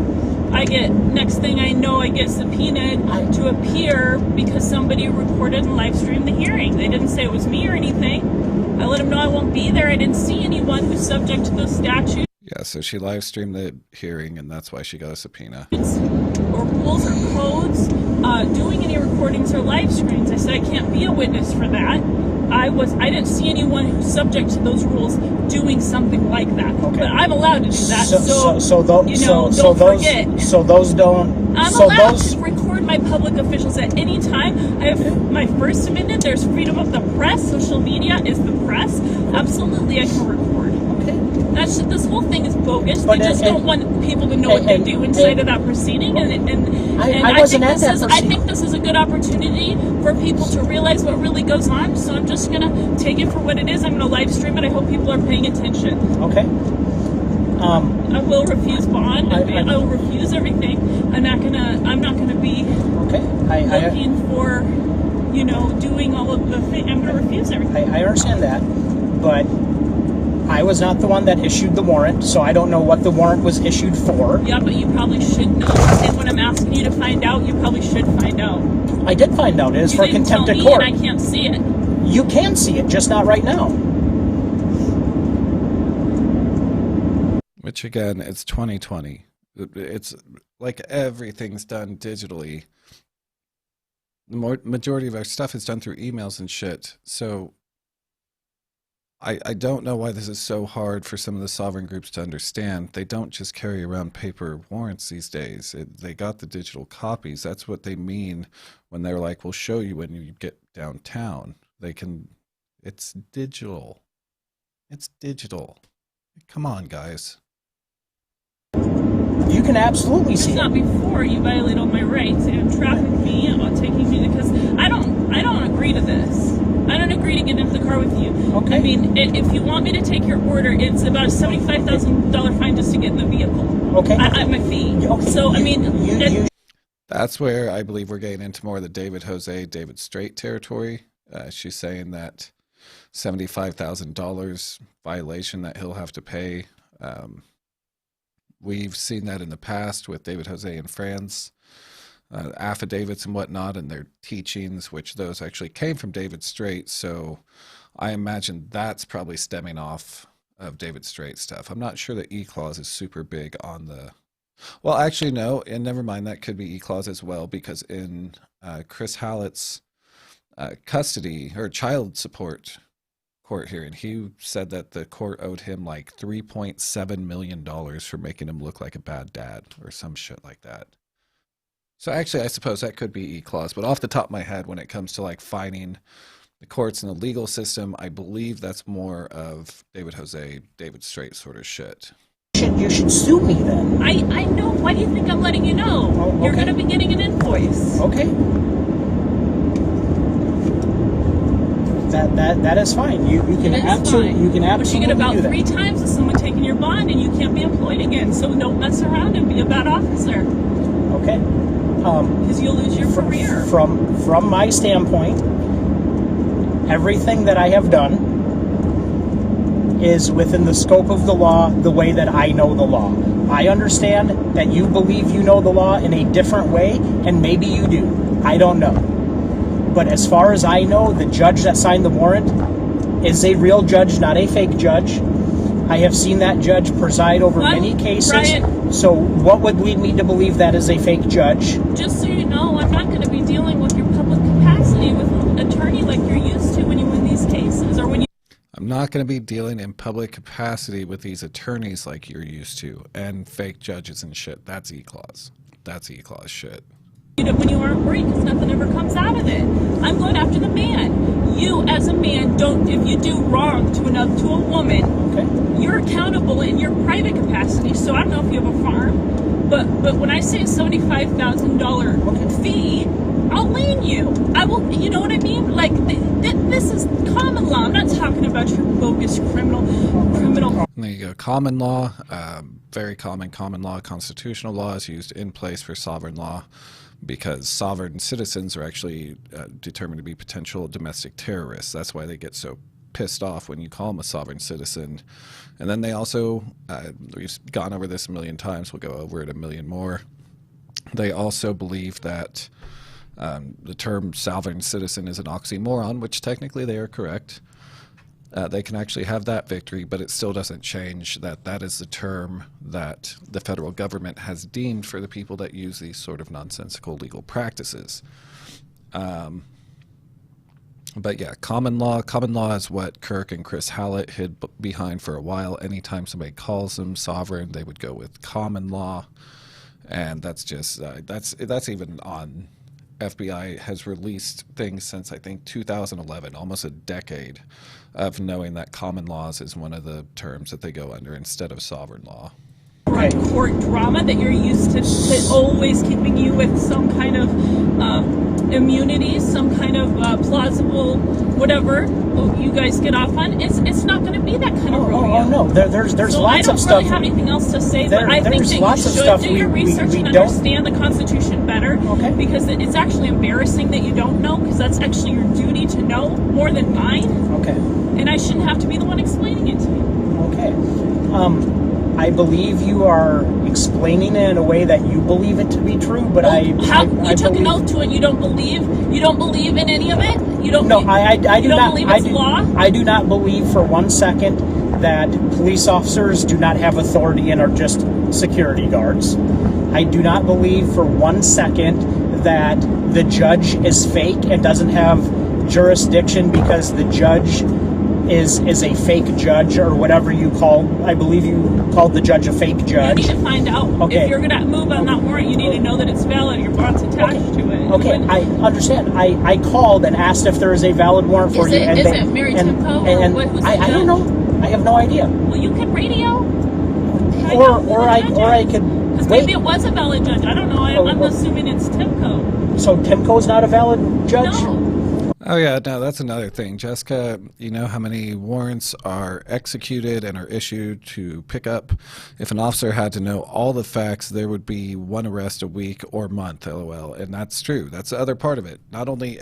next thing I know, I get subpoenaed to appear because somebody recorded and live streamed the hearing. They didn't say it was me or anything. I let them know I won't be there. I didn't see anyone who's subject to those statutes.
Yeah, so she live streamed the hearing, and that's why she got a subpoena.
Or rules or codes, doing any recordings or live streams. I said I can't be a witness for that. I didn't see anyone who's subject to those rules doing something like that. Okay. But I'm allowed to do that. Don't forget.
So those don't.
I'm allowed to record my public officials at any time. I have my First Amendment. There's freedom of the press. Social media is the press. Absolutely, I can record.
Okay.
This whole thing is bogus. They just don't want people to know what they do inside of that proceeding. I think this is a good opportunity for people to realize what really goes on. So I'm just gonna take it for what it is. I'm gonna live stream it. I hope people are paying attention.
Okay.
I will refuse bond. I will refuse everything. I'm not gonna be looking for, doing all of the things. I'm gonna refuse everything.
I understand that, but I was not the one that issued the warrant, so I don't know what the warrant was issued for.
Yeah, but you probably should know. And when I'm asking you to find out, you probably should find out.
I did find out. It is for contempt of court.
And I can't see it.
You can see it, just not right now.
Which again, it's 2020. It's like everything's done digitally. The majority of our stuff is done through emails and shit. So I don't know why this is so hard for some of the sovereign groups to understand. They don't just carry around paper warrants these days. They got the digital copies. That's what they mean when they're like, we'll show you when you get downtown. It's digital. It's digital. Come on, guys.
You can absolutely see it.
It's not before you violate all my rights and traffic me on taking me, because I don't agree to this. I don't agree to get into the car with you.
Okay.
If you want me to take your order, it's about a $75,000 fine just to get in the vehicle.
Okay.
My fee. Okay. So,
That's where I believe we're getting into more of the David Straight territory. She's saying that $75,000 violation that he'll have to pay. We've seen that in the past with David Jose and friends. Affidavits and whatnot and their teachings, which those actually came from David Straight. So I imagine that's probably stemming off of David Straight stuff. I'm not sure that eClause is super big on the... Well, actually, no, and never mind. That could be eClause as well, because in Chris Hallett's custody or child support court hearing, he said that the court owed him like $3.7 million for making him look like a bad dad or some shit like that. So actually, I suppose that could be eClause, but off the top of my head, when it comes to like fining the courts and the legal system, I believe that's more of David Jose, David Straight sort of shit.
You should sue me then.
I know. Why do you think I'm letting you know?
Oh, okay.
You're going to be getting an invoice.
Okay. That is fine. You can absolutely
But you get about
do that.
3 times as someone taking your bond, and you can't be employed again. So don't mess around and be a bad officer.
Okay.
Because you'll lose your career.
From my standpoint, everything that I have done is within the scope of the law, the way that I know the law. I understand that you believe you know the law in a different way, and maybe you do. I don't know. But as far as I know, the judge that signed the warrant is a real judge, not a fake judge. I have seen that judge preside over many cases.
Brian,
so what would lead me to believe that is a fake judge?
just so you know, I'm not going to be dealing with your public capacity with an attorney like you're used to when you win these cases, or when you...
I'm not going to be dealing in public capacity with these attorneys like you're used to, and fake judges and shit. That's eClause. That's eClause shit.
When you aren't worried, because nothing ever comes out of it. I'm going after the man. You, as a man, don't. If you do wrong to a woman,
Okay.
you're accountable in your private capacity. So I don't know if you have a farm, but when I say a $75,000 fee, I'll lien you. I will. You know what I mean? Like this is common law. I'm not talking about your bogus criminal.
And there you go. Common law, very common law, constitutional law is used in place for sovereign law, because sovereign citizens are actually determined to be potential domestic terrorists. That's why they get so pissed off when you call them a sovereign citizen. And then they also, we've gone over this a million times, we'll go over it a million more. They also believe that the term sovereign citizen is an oxymoron, which technically they are correct. They can actually have that victory, but it still doesn't change that that is the term that the federal government has deemed for the people that use these sort of nonsensical legal practices. But yeah, common law is what Kirk and Chris Hallett hid behind for a while. Anytime somebody calls them sovereign, they would go with common law. And that's just, that's even on, FBI has released things since I think 2011, almost a decade of knowing that common laws is one of the terms that they go under instead of sovereign law.
Right, court drama that you're used to always keeping you with some kind of immunity, some kind of plausible whatever you guys get off on. It's not going to be that kind of rodeo.
Oh no, there's
so
lots of stuff.
I don't really have anything else to say, but I think that you should do your research and understand the Constitution better.
Okay.
Because it's actually embarrassing that you don't know, because that's actually your duty to know more than mine.
Okay.
And I shouldn't have to be the one explaining it to you.
Okay. I believe you are explaining it in a way that you believe it to be true, but
you took an oath to it. You don't believe in any of it. You don't.
No, I do not
believe it's law.
I do not believe for 1 second that police officers do not have authority and are just security guards. I do not believe for 1 second that the judge is fake and doesn't have jurisdiction because the judge is a fake judge or whatever you call. I believe you called the judge a fake judge.
You need to find out.
Okay.
If you're going to move on that warrant, you need to know that it's valid. Your bond's attached to it.
Okay, I understand. I called and asked if there is a valid warrant for you.
Is it Mary Timko or who's
I don't know. I have no idea.
Well, you can radio.
Or I could.
Because maybe it was a valid judge. I don't know. I'm assuming it's Timko.
So Timko's not a valid judge?
No.
Oh yeah, no, that's another thing. Jessica, you know how many warrants are executed and are issued to pick up? If an officer had to know all the facts, there would be one arrest a week or month, LOL. And that's true. That's the other part of it. Not only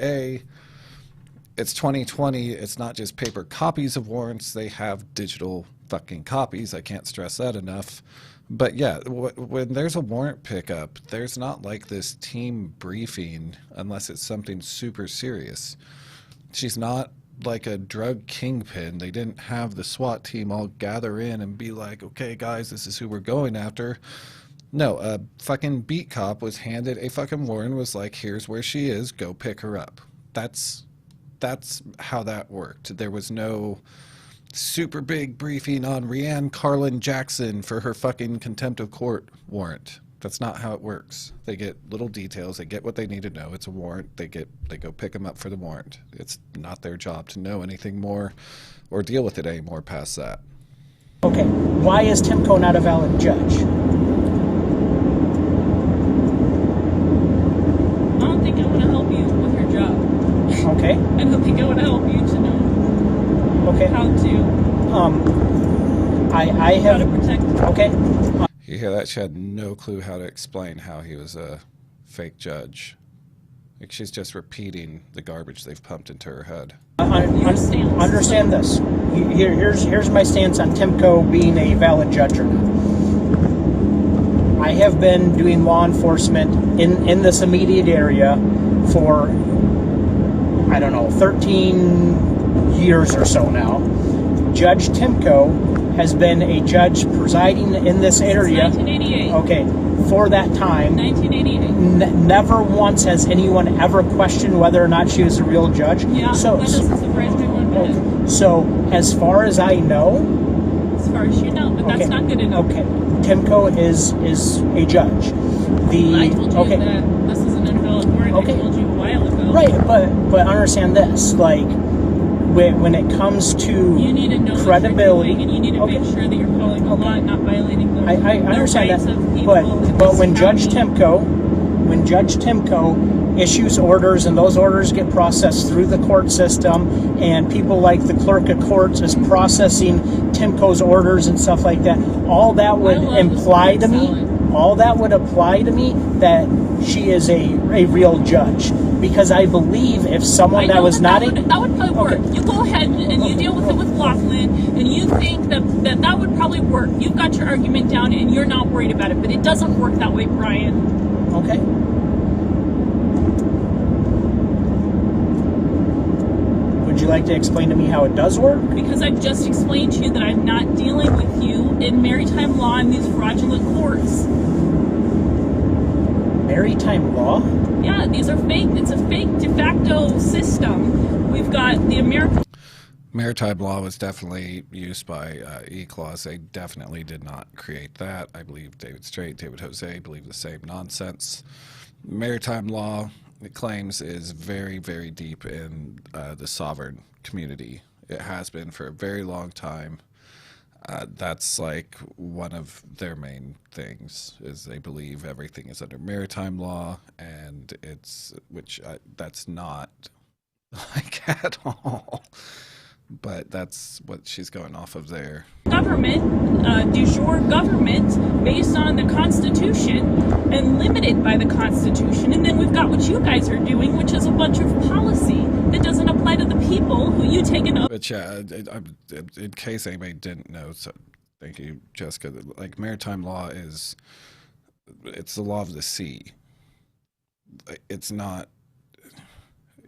it's 2020, it's not just paper copies of warrants, they have digital fucking copies. I can't stress that enough. But yeah, when there's a warrant pickup, there's not like this team briefing unless it's something super serious. She's not like a drug kingpin. They didn't have the SWAT team all gather in and be like, okay, guys, this is who we're going after. No, a fucking beat cop was handed a fucking warrant, was like, here's where she is, go pick her up. That's how that worked. There was no super big briefing on ReAnn Karlan Jackson for her fucking contempt of court warrant. That's not how it works. They get little details. They get what they need to know. It's a warrant. They go pick them up for the warrant. It's not their job to know anything more or deal with it anymore past that.
Okay, why is Timko not a valid judge?
I don't think I want to help you with your job.
Okay.
I don't think I want to help you to know how to protect.
Okay.
You hear that? She had no clue how to explain how he was a fake judge. Like, she's just repeating the garbage they've pumped into her head.
Understand this. Here's my stance on Timko being a valid judge or not. I have been doing law enforcement in this immediate area for I don't know, 13 years or so now. Judge Timko has been a judge presiding in this area.
1988.
Okay, for that time.
1988.
Never once has anyone ever questioned whether or not she was a real judge.
Yeah,
so,
that doesn't surprise me one bit.
So, as far as I know...
As far as you know, but that's not good enough.
Okay, Timko is a judge.
I told you that this is an invalid warrant. I told you a while ago.
Right, but understand this, like, when it comes to
you need to know
credibility,
and you need to make sure that you're following the law and not violating the
I understand
rights
that,
of people.
but when Judge Timko issues orders and those orders get processed through the court system, and people like the clerk of courts is processing Timko's orders and stuff like that, all that would imply to me that she is a real judge, because I believe if someone that was not
that would probably work. You go ahead and you deal with it with Laughlin, and you think that would probably work. You've got your argument down and you're not worried about it, but it doesn't work that way, Brian.
Okay. Would you like to explain to me how it does work?
Because I've just explained to you that I'm not dealing with you in maritime law in these fraudulent courts.
Maritime law?
Yeah, these are fake. It's a fake de facto system. We've got the American...
Maritime law was definitely used by eClause. They definitely did not create that. I believe David Straight, David Jose believe the same nonsense. Maritime law, it claims, is very, very deep in the sovereign community. It has been for a very long time. That's like one of their main things, is they believe everything is under maritime law, and that's not like at all. But that's what she's going off of there.
Government, du jour government, based on the Constitution and limited by the Constitution. And then we've got what you guys are doing, which is a bunch of policy that doesn't apply to the people who you take an oath.
But yeah, in case anybody didn't know, so thank you, Jessica. Like, maritime law it's the law of the sea. It's not.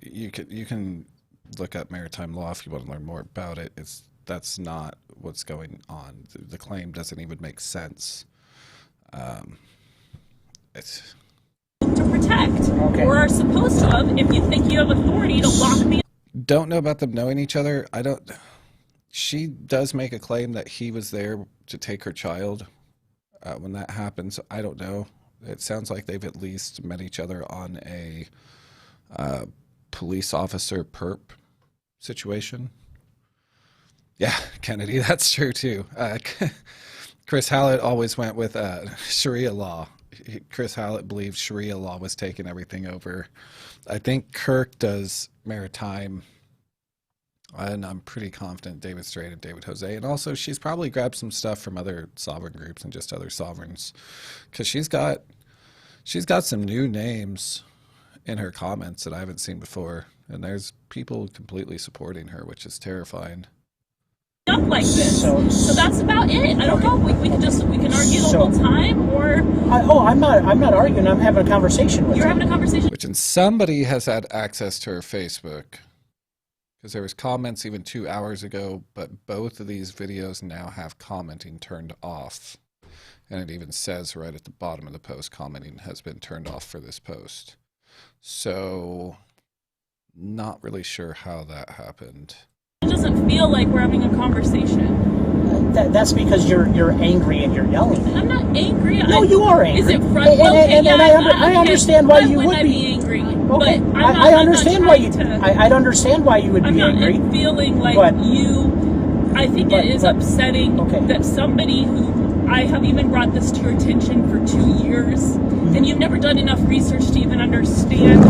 You can look up maritime law if you want to learn more about it. That's not what's going on. The claim doesn't even make sense. It's
to protect, or are supposed to have, if you think you have authority to lock me.
Don't know about them knowing each other. She does make a claim that he was there to take her child when that happened. So I don't know. It sounds like they've at least met each other on a police officer perp situation. Yeah, Kennedy, that's true too. Chris Hallett always went with Sharia law. Chris Hallett believed Sharia law was taking everything over. I think Kirk does maritime, and I'm pretty confident David Straight and David Jose. And also, she's probably grabbed some stuff from other sovereign groups and just other sovereigns, because she's got some new names in her comments that I haven't seen before, and there's people completely supporting her, which is terrifying.
Up like this, so that's about it. I don't know. We can argue the whole time, or
I'm not arguing. I'm having a conversation with you.
You're having a conversation.
Which, and somebody has had access to her Facebook, because there was comments even 2 hours ago, but both of these videos now have commenting turned off. And it even says right at the bottom of the post, commenting has been turned off for this post. So, not really sure how that happened.
It doesn't feel like we're having a conversation.
That's because you're angry and you're yelling.
I'm not angry.
No, you are angry.
Is it frustrating?
I understand why you would
be angry.
Okay,
But
I understand why you. I'd understand why you would be angry.
I'm feeling like I think it is upsetting that somebody who I have even brought this to your attention for 2 years, and you've never done enough research to even understand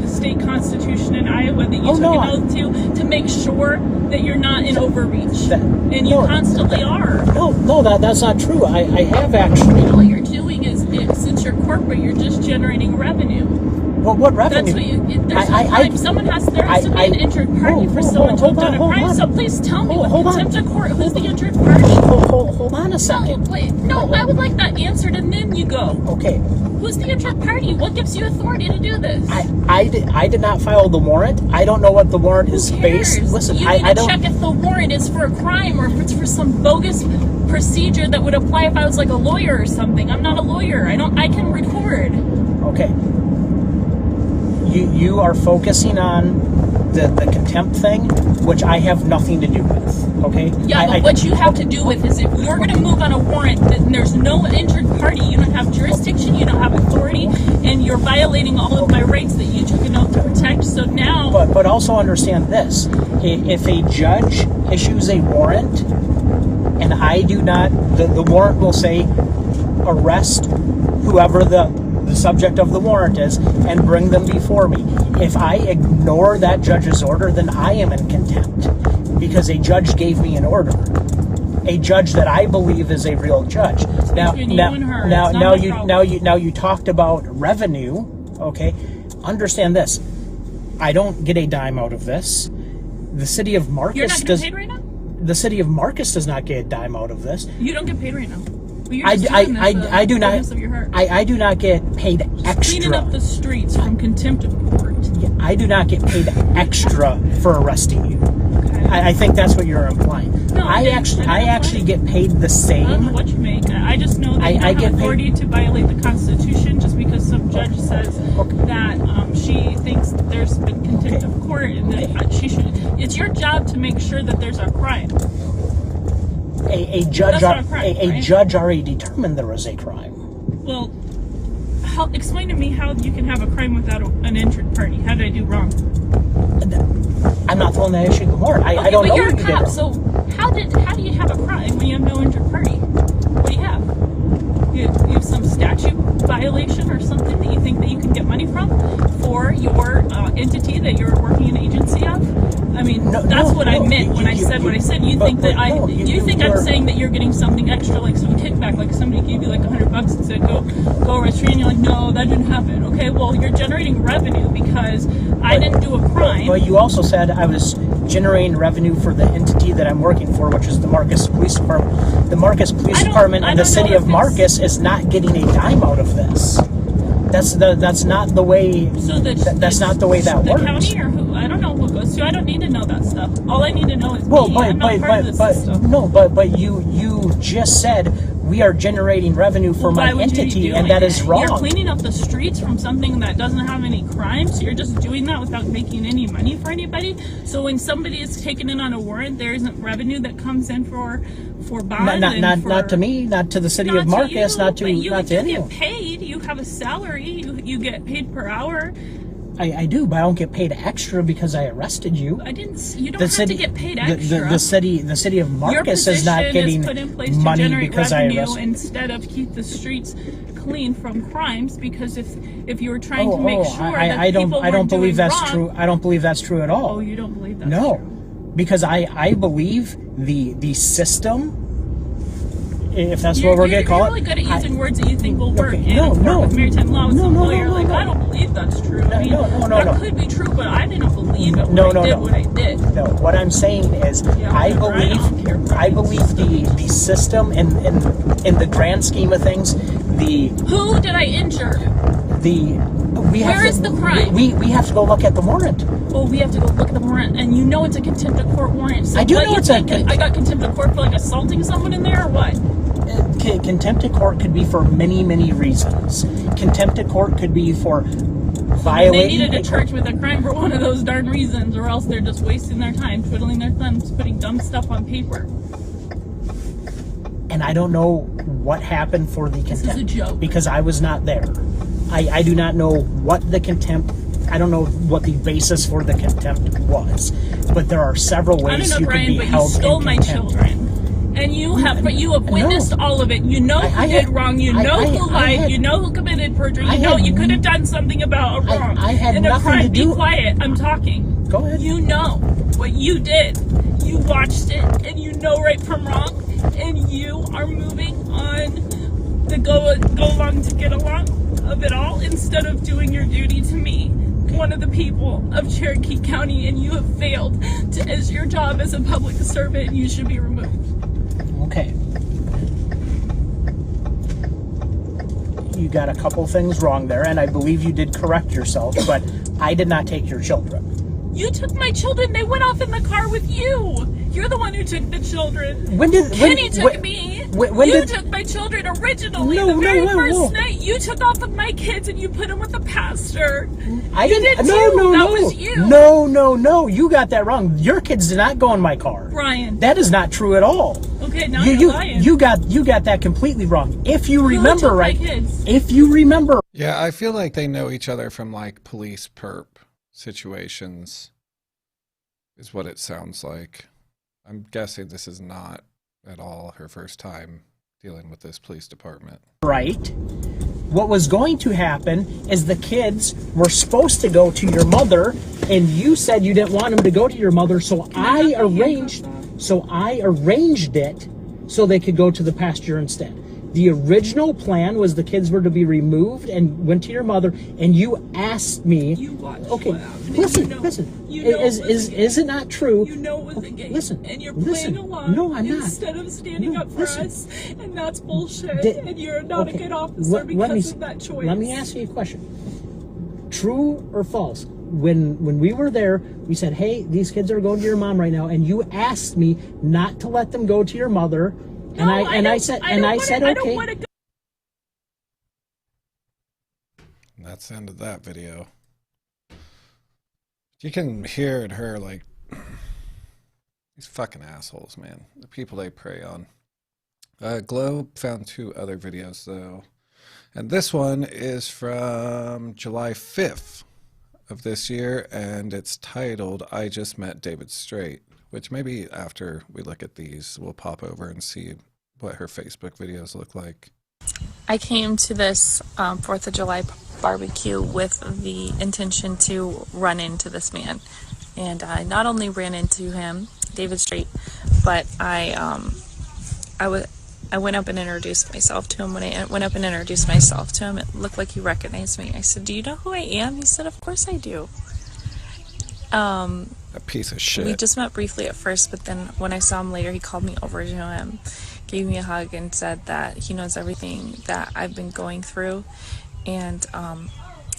the state constitution in Iowa that you took an oath to make sure that you're not in overreach, and you constantly are.
No, that's not true. I have actually.
All you're doing is, since you're corporate, you're just generating revenue.
What revenue?
That's what you. There's a crime. Someone has. There has to be an injured party for someone to have done a crime. So please tell me, with contempt of court, who's the injured party?
Hold on a second.
No, wait. No, I would like that answered, and then you go.
Okay.
Who's the injured party? What gives you authority to do this?
I did not file the warrant. I don't know what the warrant is based. Listen,
you
I
need
don't.
to check if the warrant is for a crime or if it's for some bogus procedure that would apply if I was like a lawyer or something. I'm not a lawyer. I can record.
Okay. You are focusing on the contempt thing, which I have nothing to do with. Okay.
Yeah, but what you have to do with is if you're going to move on a warrant, then there's no injured party. You don't have jurisdiction. You don't have authority, and you're violating all of my rights that you took an oath to protect. So now.
But also understand this: if a judge issues a warrant, and I do not, the warrant will say arrest whoever the subject of the warrant is and bring them before me. If I ignore that judge's order, then I am in contempt because a judge gave me an order. A judge that I believe is a real judge. Now you talked about revenue. Okay, understand this. I don't get a dime out of this. The city of Marcus
You're not getting paid right now?
The city of Marcus does not get a dime out of this.
You don't get paid right now.
I do not get paid extra.
Cleaning up the streets from contempt of court.
I do not get paid extra for arresting you. Okay. I think that's what you're implying.
No,
I actually get paid the same.
I don't know what you make. I just know that you don't have authority to violate the Constitution just because some judge says that she thinks that there's been contempt of court and that she should. It's your job to make sure that there's a crime.
A judge already determined there was a crime.
Well, explain to me how you can have a crime without an injured party. How did I do wrong?
I'm not the one that issued the warrant. I don't know.
But you're a cop, so how do you have a crime when you have no injured party? What do you have? You have some statute violation or something that you think that you can get money from for your entity that you're working an agency of? I mean, that's what I meant when I said what I said. You think that I'm saying that you're getting something extra, like some kickback, like somebody gave you like $100 and said go arrest me, and you're like, no, that didn't happen. Okay, well, you're generating revenue because I didn't do a crime.
But you also said I was generating revenue for the entity that I'm working for, which is the Marcus Police Department. The Marcus Police Department and the city of Marcus is not getting a dime out of this. That's not the way. That's not the way that works.
The county or who? I don't know who goes to. I don't need to know that stuff. All I need to know is I'm not part of this system.
No, but you just said we are generating revenue for my entity, and that is wrong.
You're cleaning up the streets from something that doesn't have any crimes. You're just doing that without making any money for anybody. So when somebody is taken in on a warrant, there isn't revenue that comes in for bond.
Not to me, not to the city of Marcus, not to anyone.
You get paid. You have a salary. You get paid per hour.
I do, but I don't get paid extra because I arrested you.
I didn't. You don't have to get paid extra.
The city of Marcus is not getting money because I arrested you.
Instead of keep the streets clean from crimes, because if you were trying to make sure
I don't believe that's true. I don't believe that's true at all.
Oh, you don't believe that's true?
No, because I believe the system. If that's what we're going to call it.
You're really good at using words that you think will work.
Okay,
with maritime law with some lawyer. I don't believe that's true. That could be true, but I didn't believe it when I did what I did.
No, what I'm saying is I believe the system in the grand scheme of things,
who did I injure? Where is the crime?
We have to go look at the warrant.
Well, we have to go look at the warrant, and you know it's a contempt of court warrant. So
I do know it's a
I got contempt of court for like assaulting someone in there, or what?
Contempt of court could be for many, many reasons. Contempt of court could be for violating.
They needed to charge with a crime for one of those darn reasons, or else they're just wasting their time, twiddling their thumbs, putting dumb stuff on paper.
And I don't know what happened for the contempt.
This is a joke.
Because I was not there. I do not know what the contempt. I don't know what the basis for the contempt was. But there are several ways you could be held in contempt.
You stole my children. And you have witnessed all of it. You know who did wrong. You know who lied. You know who committed perjury. You know you could have done something about a wrong.
I had nothing to do.
Be quiet. I'm talking.
Go ahead.
You know what you did. You watched it, and you know right from wrong, and you are moving on to go along to get along. of it all instead of doing your duty to me, one of the people of Cherokee County, and you have failed to, as your job as a public servant, you should be removed.
Okay. You got a couple things wrong there, and I believe you did correct yourself, but I did not take your children.
You took my children. They went off in the car with you. You're the one who took the children. Kenny took me. You took my children originally. The very first night, you took off with my kids and you put them with the pastor.
I didn't. That was you. No. You got that wrong. Your kids did not go in my car.
Ryan.
That is not true at all.
Okay, now you're lying.
You got that completely wrong. If you remember right. If you remember.
Yeah, I feel like they know each other from like police perp situations, is what it sounds like. I'm guessing this is not at all her first time dealing with this police department.
Right. What was going to happen is the kids were supposed to go to your mother, and you said you didn't want them to go to your mother, so I arranged it so they could go to the pasture instead. The original plan was the kids were to be removed and went to your mother, and you asked me.
You watched.
Okay, listen. Is it not true?
You know it was a game.
Listen.
And you're playing along.
No, I'm not.
Instead of standing up for us, and that's bullshit. And you're not a good officer because of that choice.
Let me ask you a question. True or false? When we were there, we said, "Hey, these kids are going to your mom right now," and you asked me not to let them go to your mother. And I said, okay.
And that's the end of that video. You can hear in her, like, these fucking assholes, man. The people they prey on. Globe found 2 other videos, though. And this one is from July 5th of this year, and it's titled, I Just Met David Straight, which maybe after we look at these, we'll pop over and see what her Facebook videos look like.
I came to this 4th of July barbecue with the intention to run into this man. And I not only ran into him, David Straight, but I went up and introduced myself to him. When I went up and introduced myself to him, it looked like he recognized me. I said, "Do you know who I am?" He said, "Of course I do."
A piece of shit.
We just met briefly at first, but then when I saw him later, he called me over to him, gave me a hug, and said that he knows everything that I've been going through. And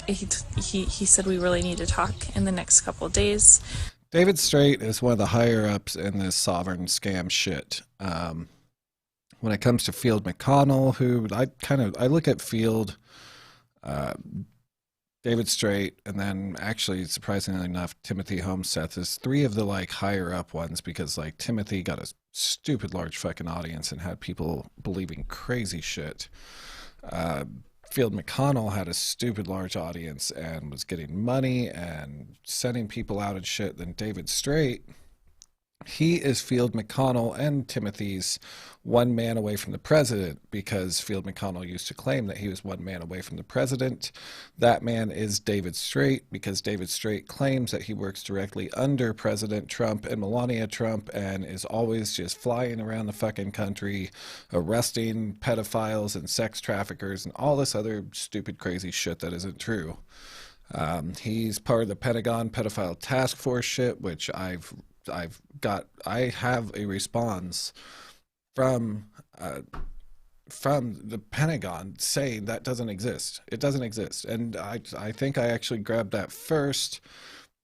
he said we really need to talk in the next couple of days.
David Straight is one of the higher ups in this sovereign scam shit. When it comes to Field McConnell, who I look at Field, David Straight, and then actually, surprisingly enough, Timothy Homeseth is 3 of the like higher up ones, because like Timothy got a stupid large fucking audience and had people believing crazy shit. Field McConnell had a stupid large audience and was getting money and sending people out and shit. Then David Straight, he is Field McConnell and Timothy's one man away from the president, because Field McConnell used to claim that he was one man away from the president. That man is David Straight, because David Straight claims that he works directly under President Trump and Melania Trump and is always just flying around the fucking country, arresting pedophiles and sex traffickers and all this other stupid, crazy shit that isn't true. He's part of the Pentagon pedophile task force shit, which I have a response from the Pentagon saying that doesn't exist. It doesn't exist. And I think I actually grabbed that first.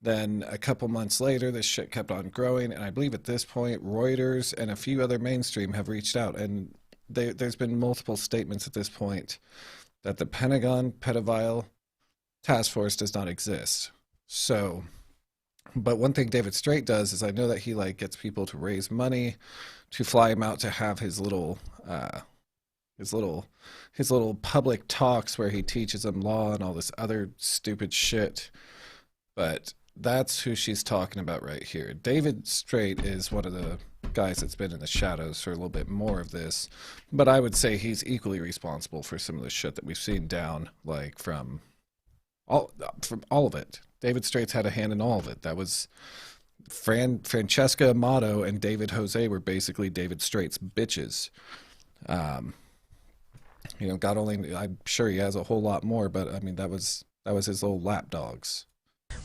Then a couple months later, this shit kept on growing. And I believe at this point, Reuters and a few other mainstream have reached out. And there's been multiple statements at this point that the Pentagon pedophile task force does not exist. So... But one thing David Straight does is, I know that he like gets people to raise money to fly him out to have his little public talks where he teaches them law and all this other stupid shit. But that's who she's talking about right here. David Straight is one of the guys that's been in the shadows for a little bit more of this, but I would say he's equally responsible for some of the shit that we've seen down, like from all of it. David Straight's had a hand in all of it. That was Francesca Amato and David Jose were basically David Straight's bitches. You know, God only, I'm sure he has a whole lot more, but I mean, that was his little lap dogs.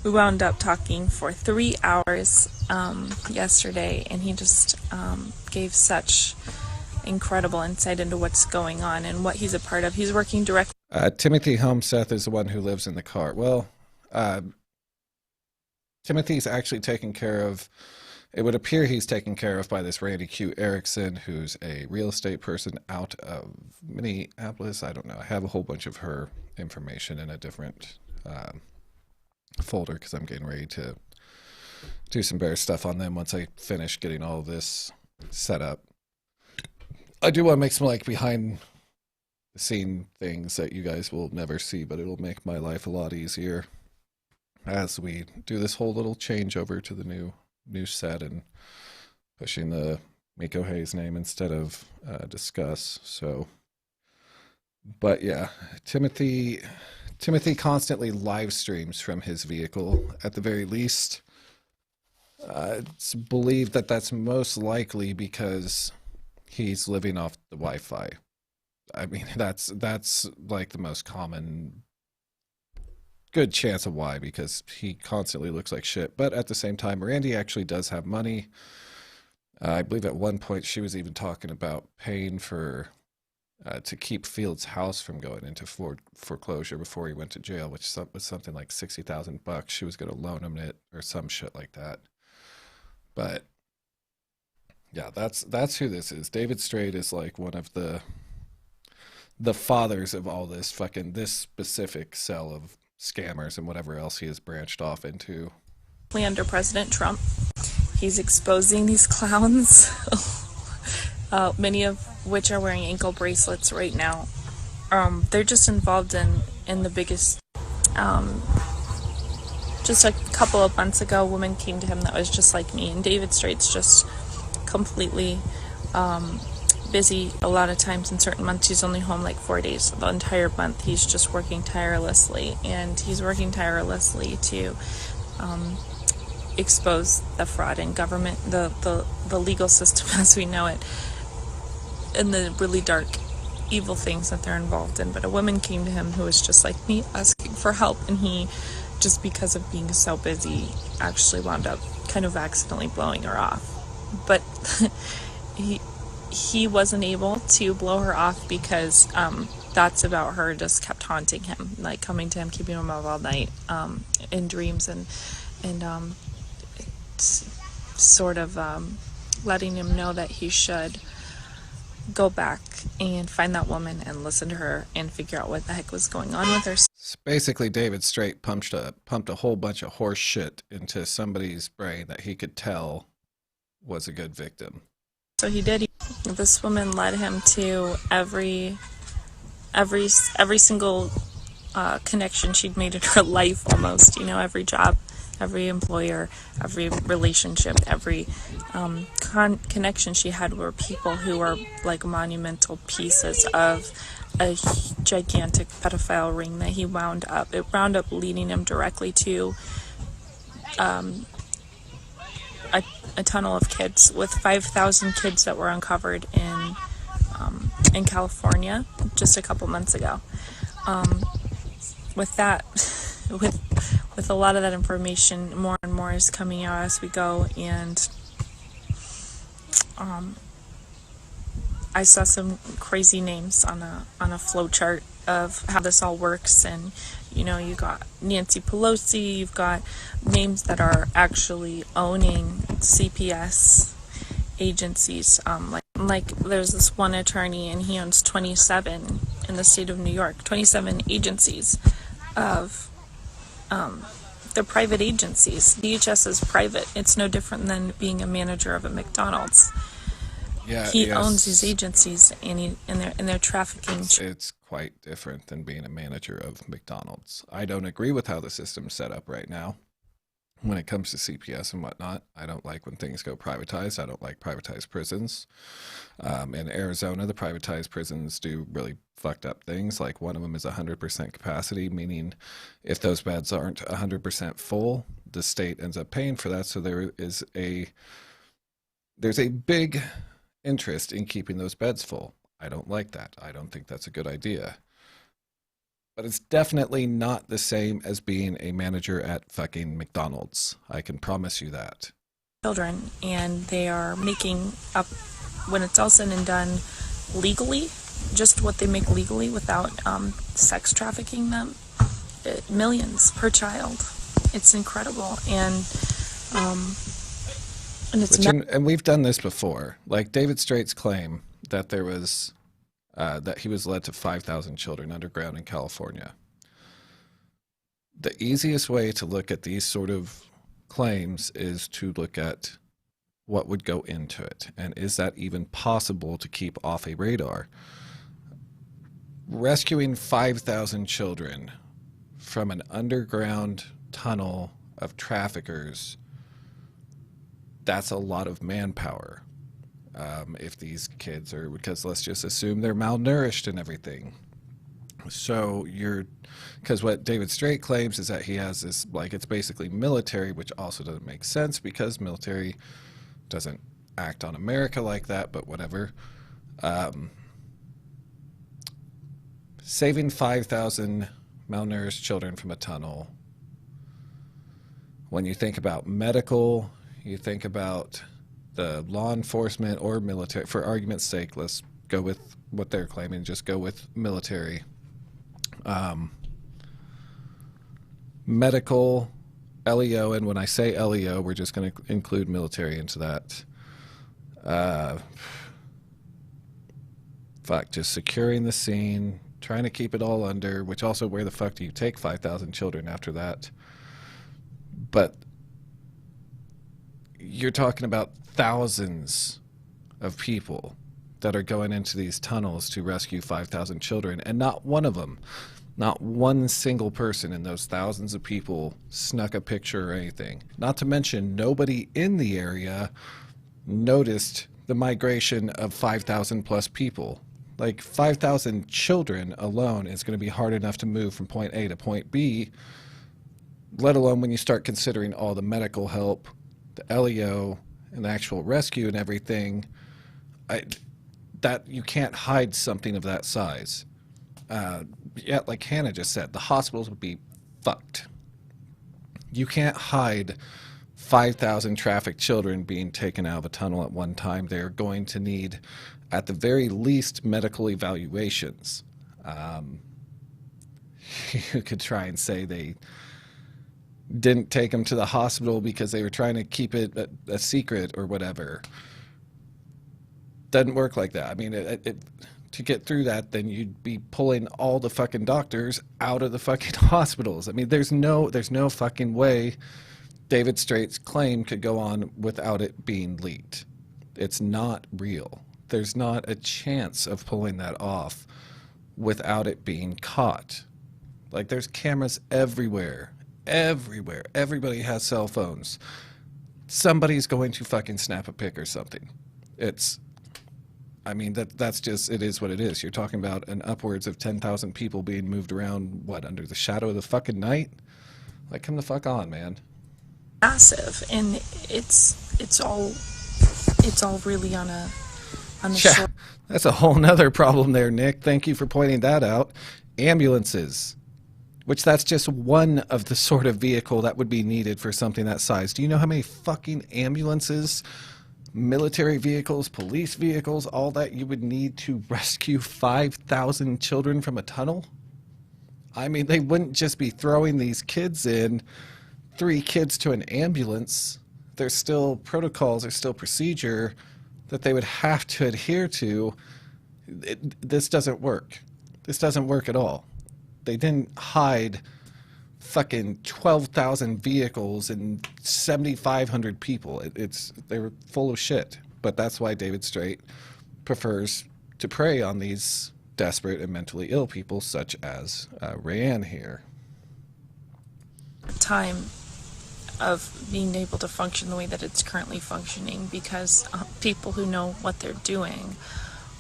We wound up talking for 3 hours yesterday, and he just gave such incredible insight into what's going on and what he's a part of. He's working directly.
Timothy Homeseth is the one who lives in the car. Well, Timothy's actually taken care of, it would appear he's taken care of by this Randy Q. Erickson, who's a real estate person out of Minneapolis. I don't know. I have a whole bunch of her information in a different folder because I'm getting ready to do some bear stuff on them once I finish getting all of this set up. I do want to make some like behind the scene things that you guys will never see, but it'll make my life a lot easier as we do this whole little change over to the new set and pushing the MekoHaze name instead of Discuss. So, but yeah, Timothy constantly live streams from his vehicle. At the very least, it's believed that that's most likely because he's living off the Wi-Fi. I mean, that's like the most common good chance of why, because he constantly looks like shit. But at the same time, Randy actually does have money. I believe at one point she was even talking about paying for to keep Fields' house from going into foreclosure before he went to jail, which was something like $60,000. She was going to loan him it or some shit like that. But yeah, that's who this is. David Straight is like one of the fathers of all this this specific cell of scammers and whatever else he has branched off into.
Under President Trump, he's exposing these clowns, many of which are wearing ankle bracelets right now. They're just involved in the biggest. Just a couple of months ago, a woman came to him that was just like me, and David Straight's just completely busy. A lot of times in certain months he's only home like 4 days. The entire month he's just working tirelessly, and he's working tirelessly to expose the fraud in government, the legal system as we know it, and the really dark, evil things that they're involved in. But a woman came to him who was just like me, asking for help, and he, just because of being so busy, actually wound up kind of accidentally blowing her off. But he wasn't able to blow her off because thoughts about her just kept haunting him, like coming to him, keeping him up all night in dreams, and sort of letting him know that he should go back and find that woman and listen to her and figure out what the heck was going on with her.
Basically, David Straight pumped a whole bunch of horse shit into somebody's brain that he could tell was a good victim.
So he did. This woman led him to every single connection she'd made in her life, almost. You know, every job, every employer, every relationship, every connection she had were people who were like monumental pieces of a gigantic pedophile ring that he wound up. It wound up leading him directly to a tunnel of kids, with 5,000 kids that were uncovered in California just a couple months ago. With that, with a lot of that information, more and more is coming out as we go, and I saw some crazy names on a flow chart of how this all works. And you know, you got Nancy Pelosi, you've got names that are actually owning CPS agencies. Like there's this one attorney, and he owns 27 in the state of New York, 27 agencies of they're private agencies. DHS is private. It's no different than being a manager of a McDonald's.
Yeah,
he owns these agencies, and they're trafficking.
It's quite different than being a manager of McDonald's. I don't agree with how the system's set up right now when it comes to CPS and whatnot. I don't like when things go privatized. I don't like privatized prisons. In Arizona, the privatized prisons do really fucked up things. Like one of them is 100% capacity, meaning if those beds aren't 100% full, the state ends up paying for that. So there's a big interest in keeping those beds full. I don't like that. I don't think that's a good idea. But it's definitely not the same as being a manager at fucking McDonald's. I can promise you that.
Children, and they are making up, when it's all said and done, legally, just what they make legally without sex trafficking them, millions per child. It's incredible, and it's
and we've done this before. Like David Straight's claim that there was that he was led to 5,000 children underground in California. The easiest way to look at these sort of claims is to look at what would go into it, and is that even possible to keep off a radar? Rescuing 5,000 children from an underground tunnel of traffickers, that's a lot of manpower. If these kids are, because let's just assume they're malnourished and everything. So because what David Straight claims is that he has this, like, it's basically military, which also doesn't make sense because military doesn't act on America like that, but whatever. Saving 5,000 malnourished children from a tunnel. When you think about medical, you think about the law enforcement or military. For argument's sake, let's go with what they're claiming, just go with military. Medical, LEO, and when I say LEO, we're just going to include military into that. Just securing the scene, trying to keep it all under, which also, where the fuck do you take 5,000 children after that? But you're talking about thousands of people that are going into these tunnels to rescue 5,000 children, and not one of them, not one single person in those thousands of people snuck a picture or anything. Not to mention, nobody in the area noticed the migration of 5,000 plus people. Like 5,000 children alone is going to be hard enough to move from point A to point B, let alone when you start considering all the medical help, the LEO, and the actual rescue and everything. That you can't hide something of that size. Yeah, like Hannah just said, the hospitals would be fucked. You can't hide 5,000 trafficked children being taken out of a tunnel at one time. They're going to need, at the very least, medical evaluations. You could try and say they didn't take them to the hospital because they were trying to keep it a secret or whatever. Doesn't work like that. I mean, to get through that, then you'd be pulling all the fucking doctors out of the fucking hospitals. I mean, there's no fucking way David Straight's claim could go on without it being leaked. It's not real. There's not a chance of pulling that off without it being caught. Like, there's cameras everywhere. Everywhere. Everybody has cell phones. Somebody's going to fucking snap a pic or something. That's just, it is what it is. You're talking about an upwards of 10,000 people being moved around, under the shadow of the fucking night? Like, come the fuck on, man.
Massive, and it's all really on a short.
That's a whole nother problem there, Nick. Thank you for pointing that out. Ambulances. Which that's just one of the sort of vehicle that would be needed for something that size. Do you know how many fucking ambulances, military vehicles, police vehicles, all that you would need to rescue 5,000 children from a tunnel? I mean, they wouldn't just be throwing these kids in, 3 kids to an ambulance. There's still protocols, there's still procedure that they would have to adhere to. This doesn't work. This doesn't work at all. They didn't hide fucking 12,000 vehicles and 7,500 people. They were full of shit. But that's why David Straight prefers to prey on these desperate and mentally ill people, such as ReAnn here.
Time of being able to function the way that it's currently functioning, because people who know what they're doing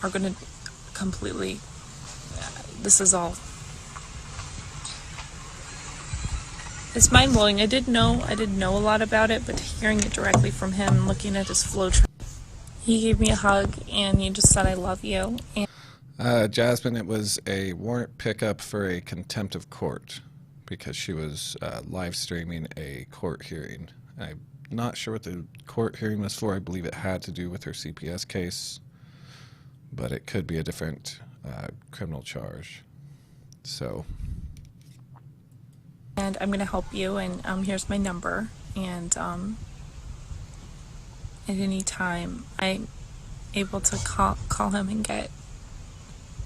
are going to completely. This is all. It's mind-blowing. I didn't know a lot about it, but hearing it directly from him, looking at his flow chart, he gave me a hug and he just said, "I love you." And
Jasmine, it was a warrant pickup for a contempt of court because she was live streaming a court hearing. I'm not sure what the court hearing was for. I believe it had to do with her CPS case, but it could be a different criminal charge. So.
And I'm going to help you, and here's my number. And at any time, I'm able to call him and get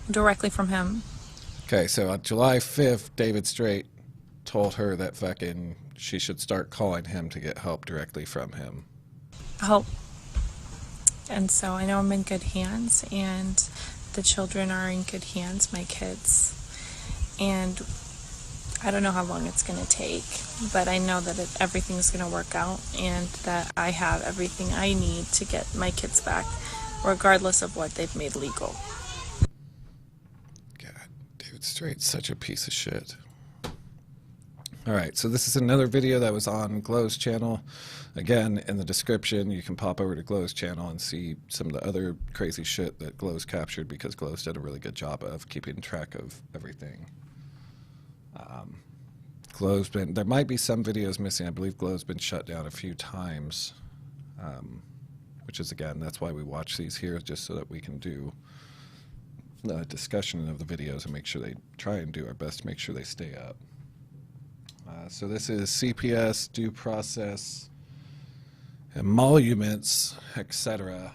directly from him.
Okay, so on July 5th, David Straight told her that fucking she should start calling him to get help directly from him.
Help. And so I know I'm in good hands, and the children are in good hands, my kids. And I don't know how long it's going to take, but I know that everything's going to work out, and that I have everything I need to get my kids back, regardless of what they've made legal.
God, David Straight's such a piece of shit. Alright, so this is another video that was on Glow's channel. Again, in the description, you can pop over to Glow's channel and see some of the other crazy shit that Glow's captured, because Glow's did a really good job of keeping track of everything. Glow's been, there might be some videos missing. I believe Glow's been shut down a few times, which is, again, that's why we watch these here, just so that we can do a discussion of the videos and make sure they try and do our best to make sure they stay up. So this is CPS, due process, emoluments, etc.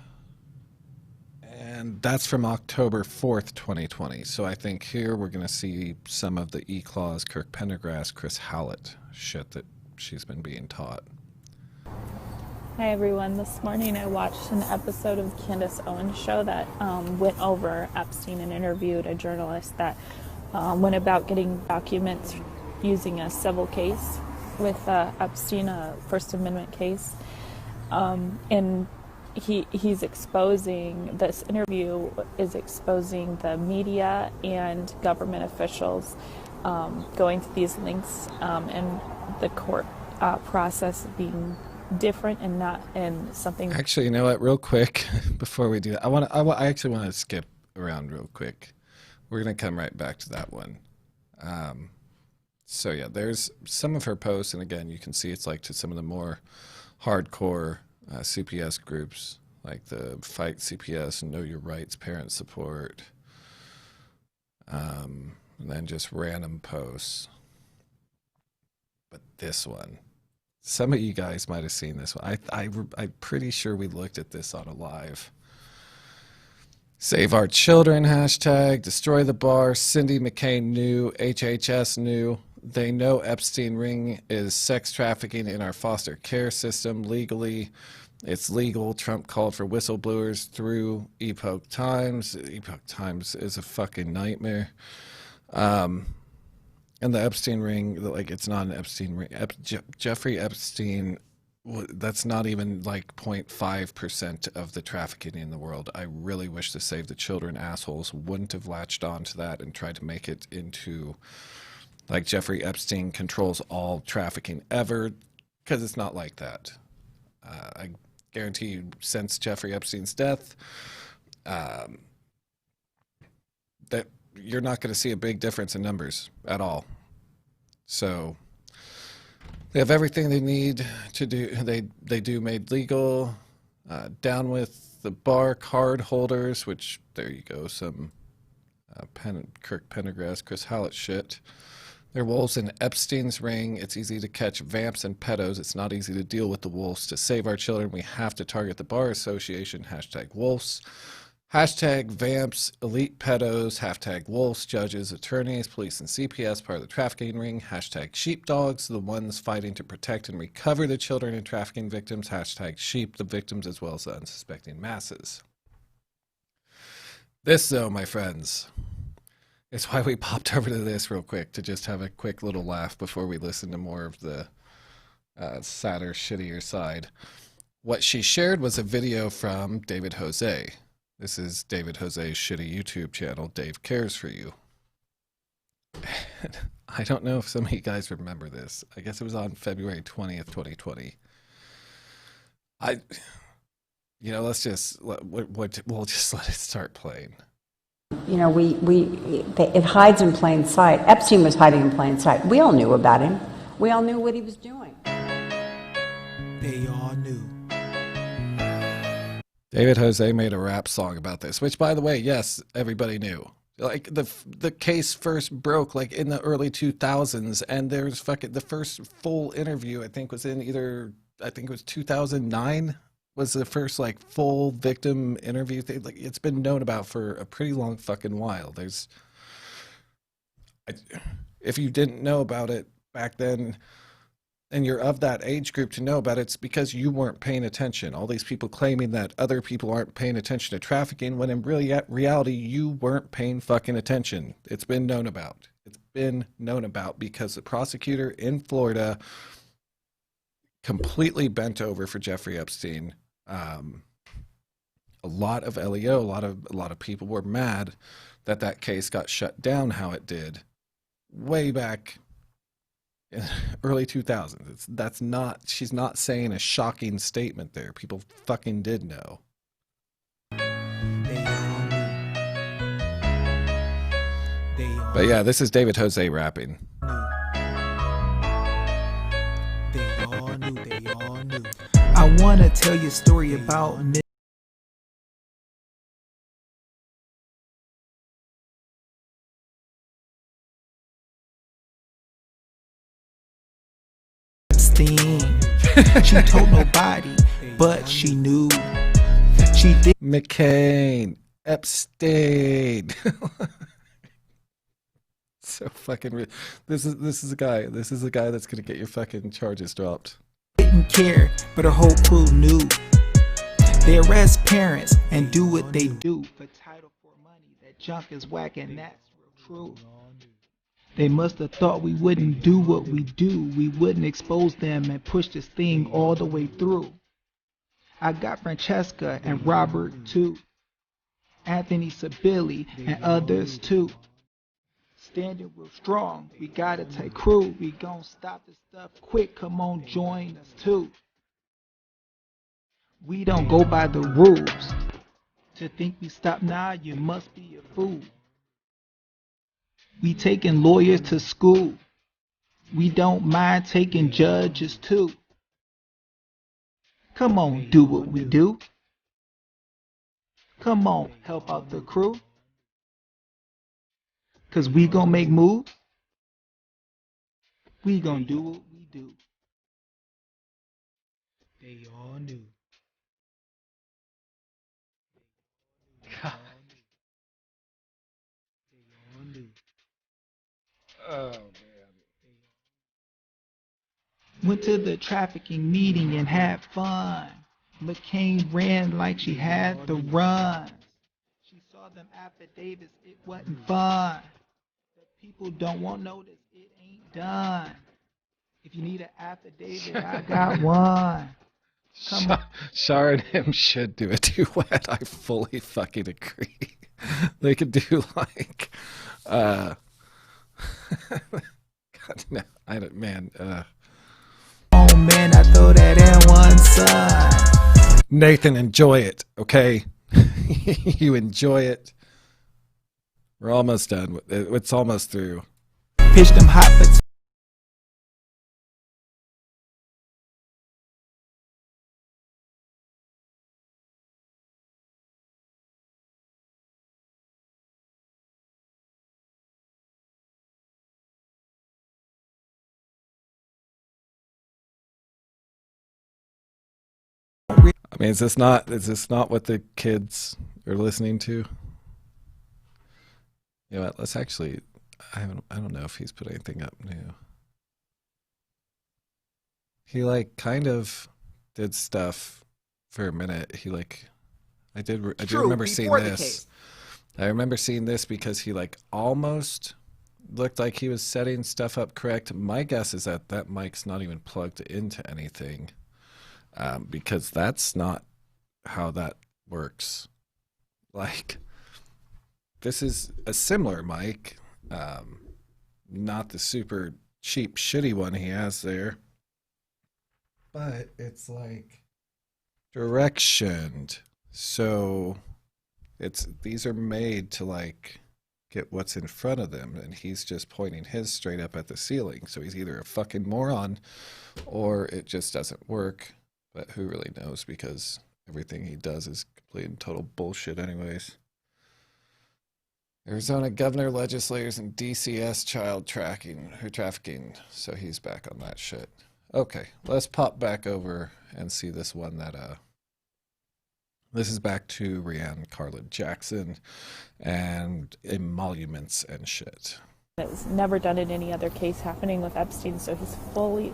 And that's from October 4th, 2020. So I think here we're going to see some of the eClause, Kirk Pendergrass, Chris Hallett shit that she's been being taught.
Hi everyone. This morning I watched an episode of the Candace Owens show that went over Epstein and interviewed a journalist that went about getting documents using a civil case with Epstein, a First Amendment case. And he's exposing, this interview is exposing the media and government officials going to these links, and the court process being different and not in something.
Actually, you know what, real quick, before we do that, I actually want to skip around real quick. We're going to come right back to that one. So yeah, there's some of her posts, and again, you can see it's like to some of the more hardcore CPS groups, like the Fight CPS and Know Your Rights Parent Support, and then just random posts. But this one, some of you guys might have seen this one. I'm pretty sure we looked at this on a live. Save Our Children hashtag, destroy the bar, Cindy McCain knew, HHS knew. They know Epstein ring is sex trafficking in our foster care system legally. It's legal. Trump called for whistleblowers through Epoch Times. Epoch Times is a fucking nightmare. And the Epstein ring, like, it's not an Epstein ring. Jeffrey Epstein, that's not even like 0.5% of the trafficking in the world. I really wish the Save the Children assholes wouldn't have latched onto that and tried to make it into like Jeffrey Epstein controls all trafficking ever, because it's not like that. I guarantee you, since Jeffrey Epstein's death, that you're not going to see a big difference in numbers at all. So they have everything they need to do. They do made legal. Down with the bar card holders, which there you go, some Kirk Pendergrass, Chris Hallett shit. They're wolves in Epstein's ring. It's easy to catch vamps and pedos. It's not easy to deal with the wolves. To save our children, we have to target the bar association. Hashtag wolves. Hashtag vamps, elite pedos. Hashtag wolves, judges, attorneys, police, and CPS, part of the trafficking ring. Hashtag sheepdogs, the ones fighting to protect and recover the children and trafficking victims. Hashtag sheep, the victims, as well as the unsuspecting masses. This, though, my friends, it's why we popped over to this real quick, to just have a quick little laugh before we listen to more of the sadder, shittier side. What she shared was a video from David Jose. This is David Jose's shitty YouTube channel, Dave Cares For You. I don't know if some of you guys remember this. I guess it was on February 20th, 2020. Let's just, we'll just let it start playing.
You know, it hides in plain sight. Epstein was hiding in plain sight. We all knew about him. We all knew what he was doing.
They all knew.
David Jose made a rap song about this, which, by the way, yes, everybody knew. Like, the case first broke, like, in the early 2000s, and there's the first full interview, I think, was in I think it was 2009, was the first, like, full victim interview thing. Like, it's been known about for a pretty long fucking while. If you didn't know about it back then, and you're of that age group to know about it, it's because you weren't paying attention. All these people claiming that other people aren't paying attention to trafficking, when in reality, you weren't paying fucking attention. It's been known about. It's been known about because the prosecutor in Florida completely bent over for Jeffrey Epstein. A lot of LEO, a lot of people were mad that case got shut down how it did way back in early 2000s. She's not saying a shocking statement there. People fucking did know. But yeah, this is David Jose rapping.
They all knew. I want to tell you a story about She told nobody, but she knew. She did.
McCain, Epstein. So fucking. This is a guy. This is a guy that's gonna get your fucking charges dropped.
Didn't care, but her whole crew knew. They arrest parents and do what they do for title for money. That junk is whack, and that's real true. They must have thought we wouldn't do what we do. We wouldn't expose them and push this thing all the way through. I got Francesca and Robert too. Anthony Sabili and others too. Standing real strong, we got a tight crew. We gon' stop this stuff quick, come on join us too. We don't go by the rules. To think we stop now, you must be a fool. We taking lawyers to school. We don't mind taking judges too. Come on, do what we do. Come on, help out the crew. 'Cause we gon' make moves. We gon' do what we do. They all knew. God. They all knew.
Oh man.
Went to the trafficking meeting and had fun. McCain ran like she had the runs. She saw them affidavits, it wasn't fun. The people don't want notice, it ain't done. If you need an affidavit, I got one. Come on.
Shar and him should do a duet. I fully fucking agree. They could do like God, no, I don't, man.
Oh man, I throw that in one side.
Nathan, enjoy it, okay? You enjoy it. We're almost done. It's almost through.
Pitch them hot potatoes.
I mean, is this not what the kids are listening to? You know what? Let's actually. I don't know if he's put anything up new. He like kind of did stuff for a minute. He like, I do remember seeing this. I remember seeing this because he like almost looked like he was setting stuff up correct. My guess is that mic's not even plugged into anything. Because that's not how that works. Like, this is a similar mic, not the super cheap, shitty one he has there, but it's like directioned. So These are made to like get what's in front of them, and he's just pointing his straight up at the ceiling. So he's either a fucking moron or it just doesn't work. But who really knows, because everything he does is complete and total bullshit anyways. Arizona governor, legislators, and DCS child trafficking. So he's back on that shit. Okay, let's pop back over and see this one that, this is back to ReAnn Karlan Jackson and emoluments and shit.
Has never done in any other case happening with Epstein, so he's fully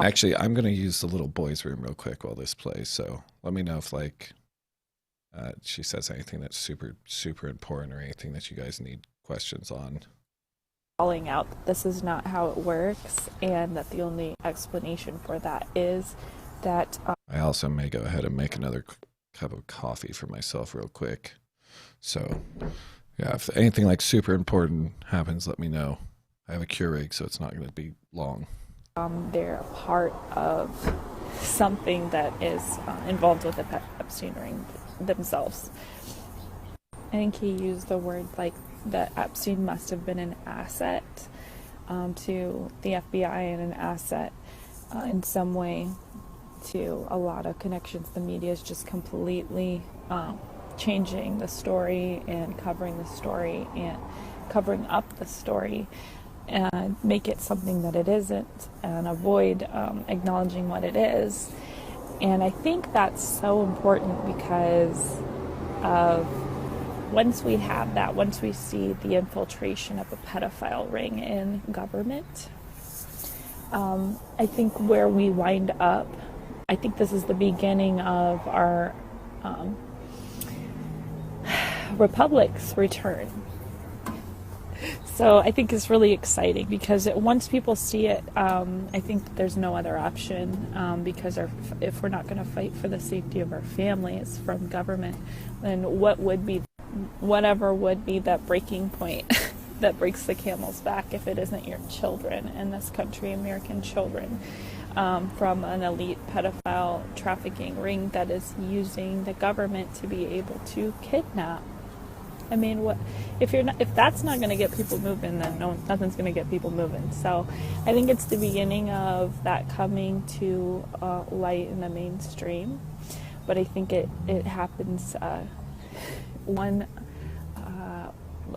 Actually, I'm going to use the little boys' room real quick while this plays, so let me know if, like, she says anything that's super, super important or anything that you guys need questions on.
calling out that this is not how it works, and that the only explanation for that is that
I also may go ahead and make another cup of coffee for myself real quick. So, yeah, if anything like super important happens, let me know. I have a Keurig, so it's not going to be long.
they're a part of something that is involved with the Epstein ring themselves. I think he used the word like that Epstein must have been an asset to the FBI and an asset in some way to a lot of connections. The media is just completely changing the story and covering the story and covering up the story and make it something that it isn't and avoid acknowledging what it is. And I think that's so important because of once we have that, once we see the infiltration of a pedophile ring in government, I think where we wind up, I think this is the beginning of our republic's return. So I think it's really exciting because once people see it, I think there's no other option because if we're not going to fight for the safety of our families from government, then whatever would be that breaking point that breaks the camel's back if it isn't your children in this country, American children, from an elite pedophile trafficking ring that is using the government to be able to kidnap. I mean, what if that's not going to get people moving, then nothing's going to get people moving. So I think it's the beginning of that coming to light in the mainstream. But I think it happens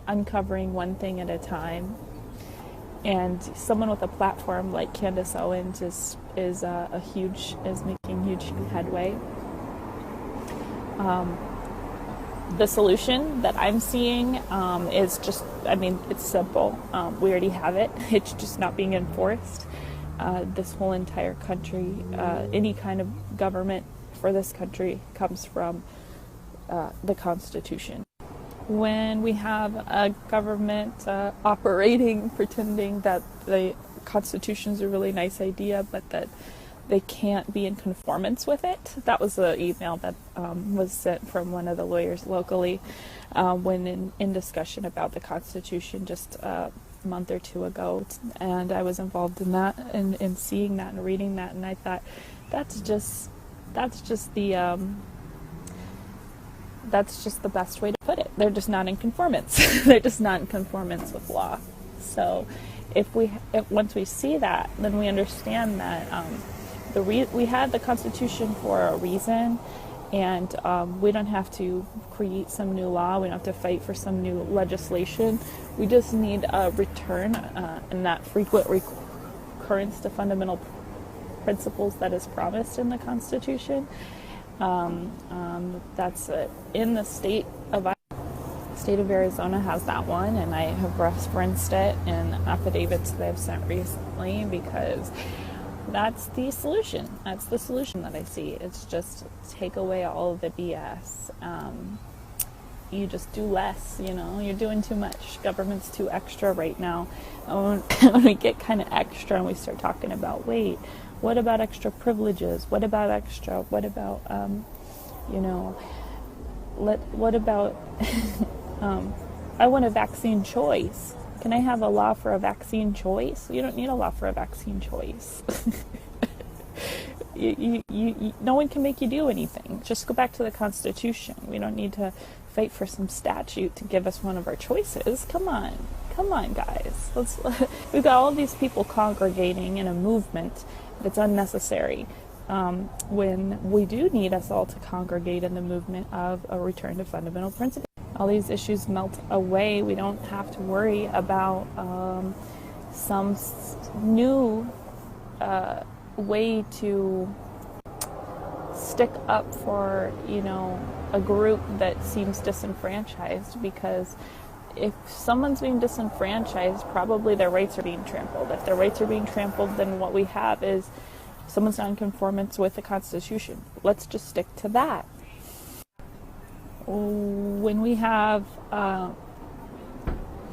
uncovering one thing at a time. And someone with a platform like Candace Owens is making huge headway. The solution that I'm seeing is just, it's simple. We already have it. It's just not being enforced. This whole entire country, any kind of government for this country comes from the Constitution. When we have a government operating, pretending that the Constitution is a really nice idea, but that they can't be in conformance with it. That was the email that was sent from one of the lawyers locally when in discussion about the Constitution just a month or two ago. And I was involved in that and seeing that and reading that, and I thought that's just the best way to put it. They're just not in conformance. They're just not in conformance with law. So if once we see that, then we understand that we had the Constitution for a reason, and we don't have to create some new law. We don't have to fight for some new legislation. We just need a return and that frequent recurrence to fundamental principles that is promised in the Constitution. That's in the state of Arizona has that one, and I have referenced it in affidavits that I've sent recently because that's the solution. That's the solution that I see. It's just take away all of the BS. You just do less, you're doing too much. Government's too extra right now. When we get kind of extra and we start talking about, wait, what about extra privileges? What about I want a vaccine choice. Can I have a law for a vaccine choice? You don't need a law for a vaccine choice. No one can make you do anything. Just go back to the Constitution. We don't need to
fight for some statute to give us one of our choices. Come on, guys. We've got all these people congregating in a movement that's unnecessary, when we do need us all to congregate in the movement of a return to fundamental principles. All these issues melt away. We don't have to worry about some new way to stick up for, a group that seems disenfranchised, because if someone's being disenfranchised, probably their rights are being trampled. If their rights are being trampled, then what we have is someone's non-conformance with the Constitution. Let's just stick to that. When we have a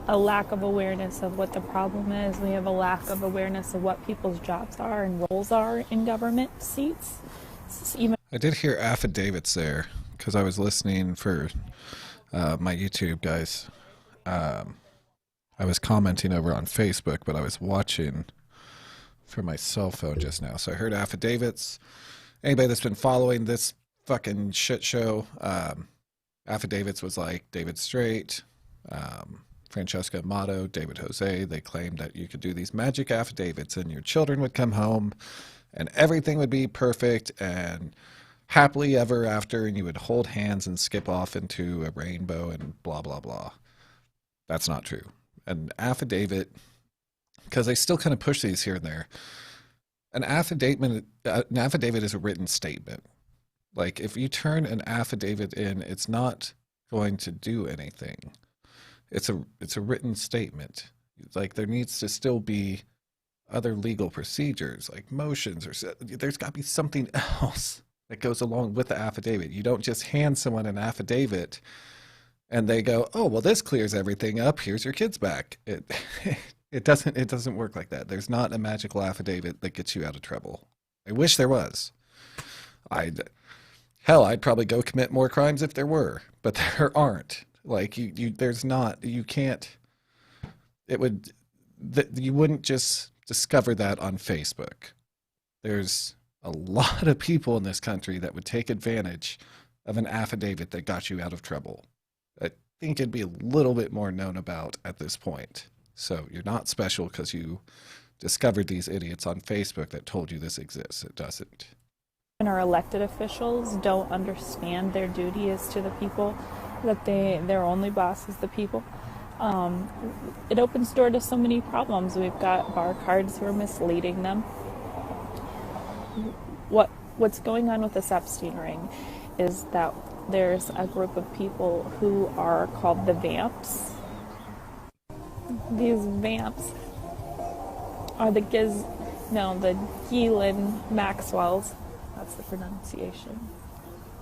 lack of awareness of what the problem is, we have a lack of awareness of what people's jobs are and roles are in government seats.
I did hear affidavits there, because I was listening for my YouTube guys. I was commenting over on Facebook, but I was watching from my cell phone just now. So I heard affidavits. Anybody that's been following this fucking shit show, affidavits was like David Straight, Francesca Amato, David Jose. They claimed that you could do these magic affidavits and your children would come home and everything would be perfect and happily ever after, and you would hold hands and skip off into a rainbow and blah, blah, blah. That's not true. An affidavit, because they still kind of push these here and there. An affidavit is a written statement. Like, if you turn an affidavit in, it's not going to do anything. It's a written statement. Like, there needs to still be other legal procedures, like motions, or there's got to be something else that goes along with the affidavit. You don't just hand someone an affidavit and they go, oh, well, this clears everything up. Here's your kids back. It doesn't work like that. There's not a magical affidavit that gets you out of trouble. I wish there was. I'd probably go commit more crimes if there were, but there aren't. Like, you wouldn't just discover that on Facebook. There's a lot of people in this country that would take advantage of an affidavit that got you out of trouble. I think it'd be a little bit more known about at this point. So you're not special because you discovered these idiots on Facebook that told you this exists. It doesn't.
And our elected officials don't understand their duty is to the people, that their only boss is the people. It opens door to so many problems. We've got bar cards who are misleading them. What's going on with this Epstein ring is that there's a group of people who are called the vamps. These vamps are the Ghislaine Maxwells. That's the pronunciation.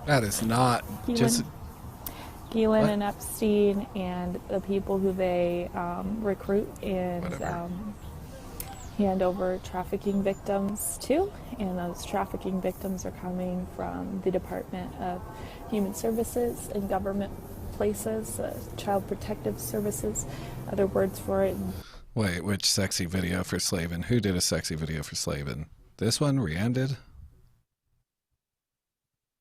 That is not
Ghislaine and Epstein and the people who they recruit and hand over trafficking victims to. And those trafficking victims are coming from the Department of Human Services and government places, Child Protective Services, other words for it.
Wait, which sexy video for slaving? Who did a sexy video for slaving? This one, ReAnn did?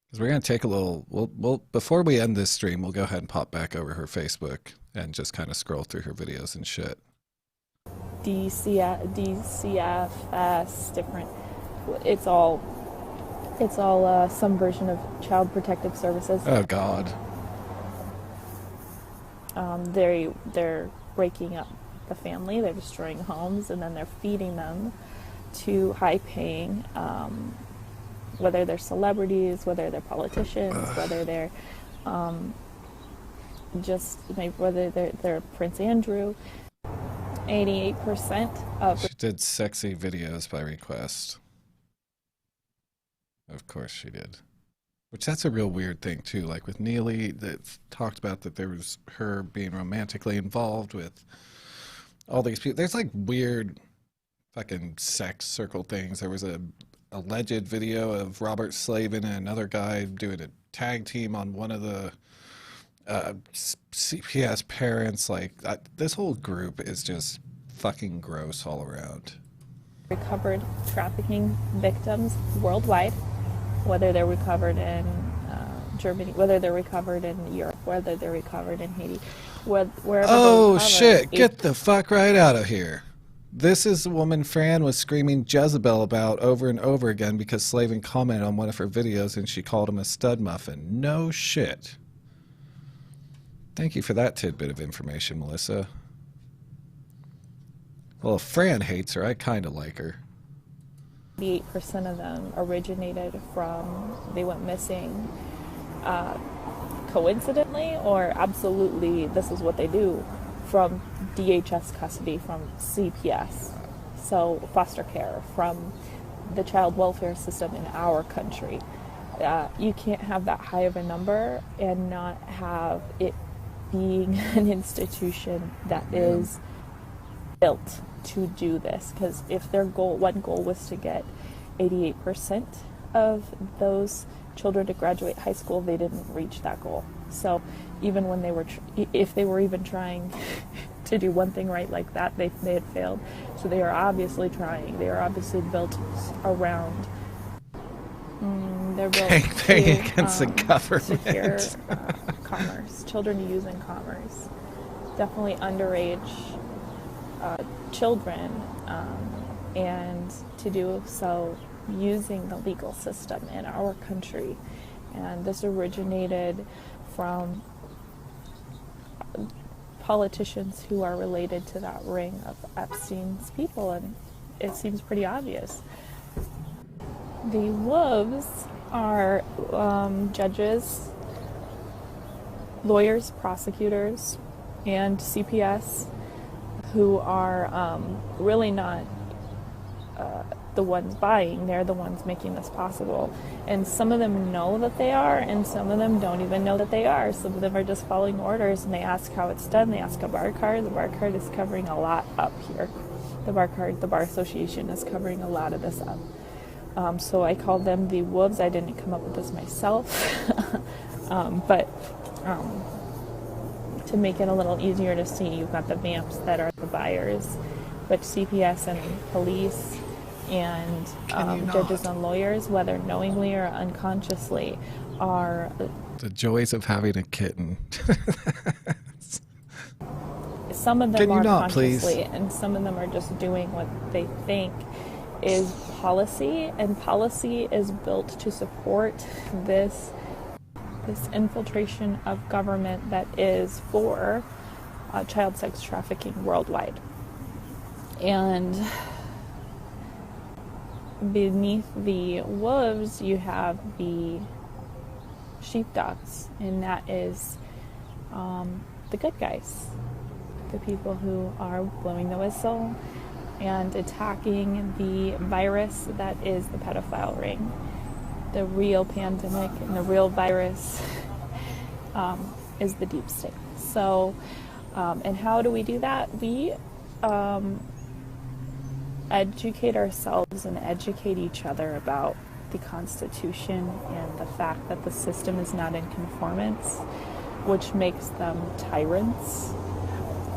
Because we're going to take a little, we'll before we end this stream, we'll go ahead and pop back over her Facebook and just kind of scroll through her videos and shit.
DCFS, different. It's all some version of Child Protective Services.
Oh God.
They're breaking up the family. They're destroying homes, and then they're feeding them to high-paying, whether they're celebrities, whether they're politicians, whether they're whether they're Prince Andrew. 88% of...
She did sexy videos by request. Of course she did. Which that's a real weird thing too. Like with Neely, that talked about that there was her being romantically involved with all these people. There's like weird fucking sex circle things. There was a alleged video of Robert Slavin and another guy doing a tag team on one of the CPS parents. Like this whole group is just fucking gross all around.
Recovered trafficking victims worldwide, whether they're recovered in Germany, whether they're recovered in Europe,
whether they're recovered in Haiti, wherever
Oh,
they're recovered,
shit. Get the fuck right out of here. This is the woman Fran was screaming Jezebel about over and over again because Slavin commented on one of her videos and she called him a stud muffin. No shit. Thank you for that tidbit of information, Melissa. Well, if Fran hates her, I kind of like her.
88% of them originated from, they went missing coincidentally or absolutely this is what they do, from DHS custody, from CPS, so foster care, from the child welfare system in our country. You can't have that high of a number and not have it being an institution that is built to do this, because if their one goal was to get 88% of those children to graduate high school, they didn't reach that goal. So even when they were, if they were even trying to do one thing right like that, they had failed. So they are obviously trying. They are obviously built around. They're built
against the government.
Secure commerce, children to use in commerce. Definitely underage children, and to do so using the legal system in our country. And this originated from politicians who are related to that ring of Epstein's people, and it seems pretty obvious. The wolves are judges, lawyers, prosecutors, and CPS who are really not the ones buying, they're the ones making this possible. And some of them know that they are, and some of them don't even know that they are. Some of them are just following orders, and they ask how it's done. They ask a bar card. The bar card is covering a lot up here. The bar card, the Bar Association is covering a lot of this up. So I call them the wolves. I didn't come up with this myself, but to make it a little easier to see, you've got the vamps that are the buyers, but CPS and police and judges and lawyers, whether knowingly or unconsciously, are
the joys of having a kitten.
some of them are
not,
consciously,
please?
and some of them are just doing what they think is policy, and policy is built to support this infiltration of government that is for child sex trafficking worldwide. And beneath the wolves, you have the sheepdogs, and that is the good guys, the people who are blowing the whistle and attacking the virus that is the pedophile ring. The real pandemic and the real virus is the deep state. So, and how do we do that? We educate ourselves and educate each other about the Constitution and the fact that the system is not in conformance, which makes them tyrants,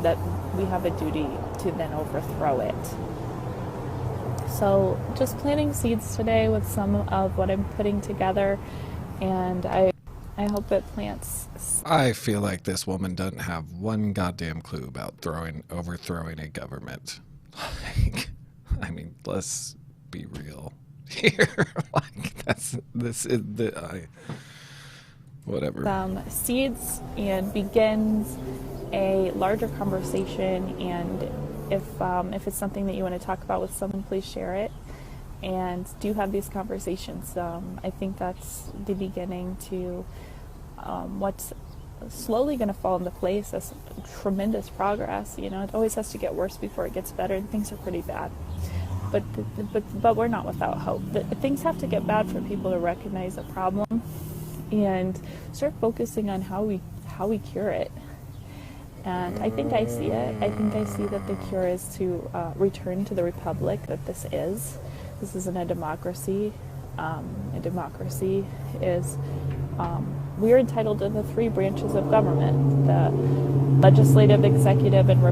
that we have a duty to then overthrow it. So just planting seeds today with some of what I'm putting together, and I hope it plants.
I feel like this woman doesn't have one goddamn clue about overthrowing a government. Like, I mean, let's be real here. Like, whatever.
Some seeds and begins a larger conversation, and if it's something that you want to talk about with someone, please share it, and do have these conversations. I think that's the beginning to what's slowly going to fall into place as tremendous progress. You know, it always has to get worse before it gets better, and things are pretty bad. But we're not without hope. Things have to get bad for people to recognize a problem and start focusing on how we cure it. And I think I see it. I think I see that the cure is to return to the republic that this is. This isn't a democracy. A democracy is, we are entitled to the three branches of government: the legislative, executive, and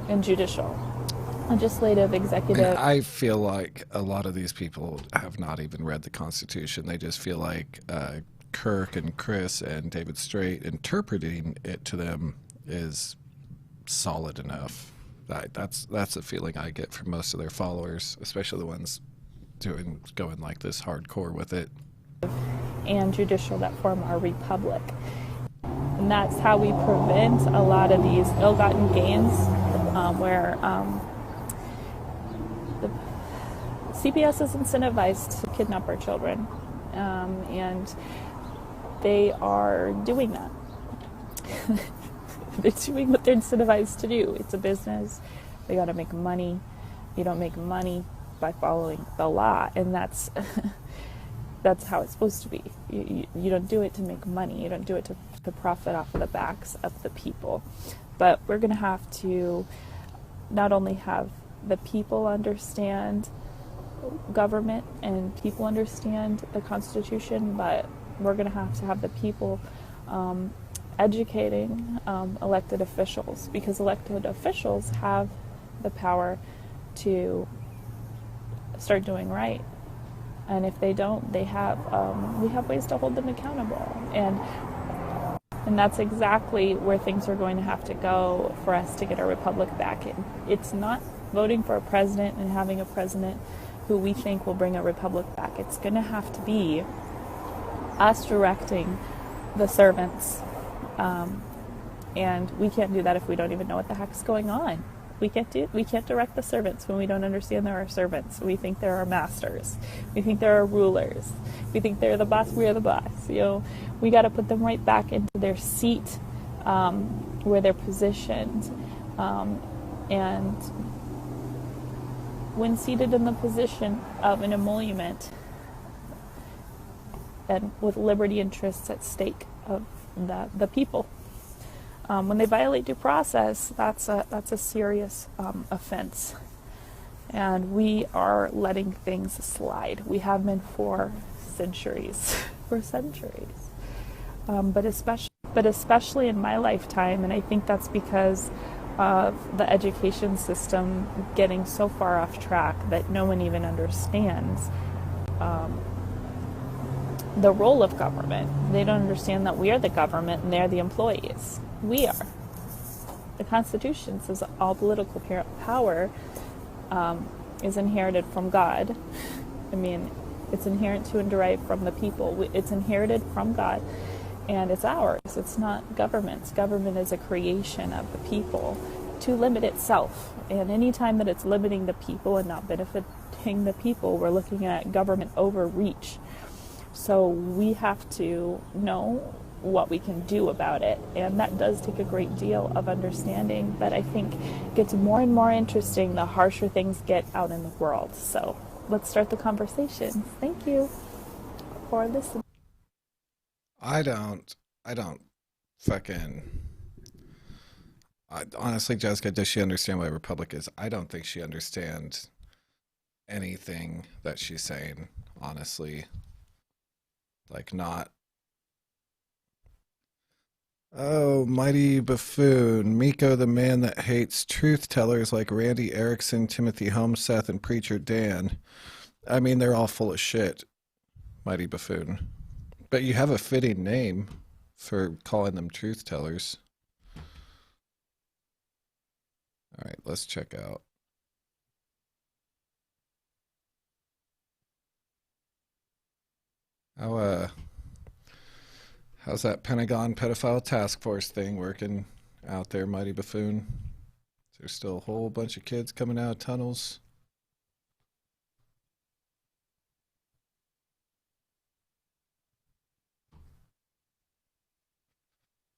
and judicial. Legislative, executive.
I feel like a lot of these people have not even read the Constitution. They just feel like Kirk and Chris and David Straight, interpreting it to them is solid enough. That's the feeling I get from most of their followers, especially the ones going like this hardcore with it.
And judicial that form our republic. And that's how we prevent a lot of these ill-gotten gains where the CPS is incentivized to kidnap our children, and they are doing that. They're doing what they're incentivized to do. It's a business. They got to make money. You don't make money by following the law, and that's that's how it's supposed to be. You don't do it to make money. You don't do it to profit off of the backs of the people. But we're going to have to not only have the people understand government and people understand the Constitution, but we're going to have the people educating elected officials, because elected officials have the power to start doing right. And if they don't, we have ways to hold them accountable. And that's exactly where things are going to have to go for us to get our republic back in. It's not voting for a president and having a president who we think will bring a republic back. It's going to have to be us directing the servants. And we can't do that if we don't even know what the heck's going on. We can't direct the servants when we don't understand there are servants. We think there are masters. We think there are rulers. We think they're the boss. We are the boss. We got to put them right back into their seat, where they're positioned, and when seated in the position of an emolument, and with liberty interests at stake of the people. When they violate due process, that's a serious offense, and we are letting things slide. We have been for centuries, but especially in my lifetime, and I think that's because of the education system getting so far off track that no one even understands the role of government. They don't understand that we are the government and they're the employees. We are. The Constitution says all political power is inherited from God. I mean, it's inherent to and derived from the people. It's inherited from God, and it's ours. It's not government's. Government is a creation of the people to limit itself. And any time that it's limiting the people and not benefiting the people, we're looking at government overreach. So we have to know what we can do about it, and that does take a great deal of understanding, but I think it gets more and more interesting the harsher things get out in the world. So let's start the conversation. Thank you for listening.
I don't honestly, Jessica, does she understand what a republic is? I don't think she understands anything that she's saying, honestly. Like, not. Oh, mighty buffoon. Meko, the man that hates truth tellers like Randy Erickson, Timothy Homeseth, and Preacher Dan. I mean, they're all full of shit. Mighty buffoon. But you have a fitting name for calling them truth tellers. All right, let's check out. How's that Pentagon pedophile task force thing working out there, mighty buffoon? Is there still a whole bunch of kids coming out of tunnels?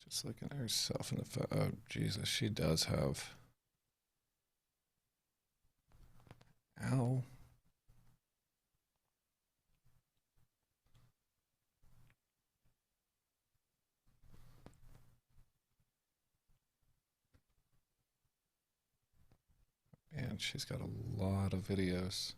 Just looking at herself in the oh Jesus, she does have. Ow. And she's got a lot of videos.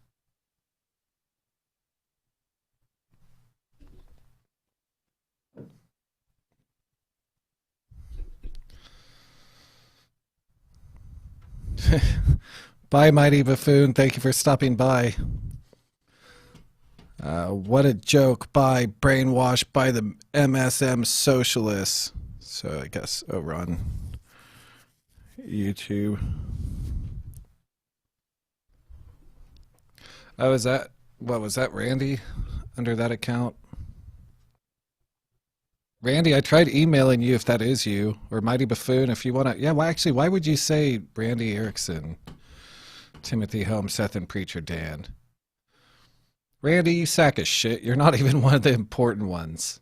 Bye, mighty buffoon. Thank you for stopping by. What a joke by brainwashed by the MSM socialists. So I guess over on YouTube. Oh, is that, what was that, Randy? Under that account? Randy, I tried emailing you if that is you, or Mighty Buffoon if you want to. Yeah, well, actually, why would you say Randy Erickson, Timothy Holmes, Seth, and Preacher Dan? Randy, you sack of shit. You're not even one of the important ones.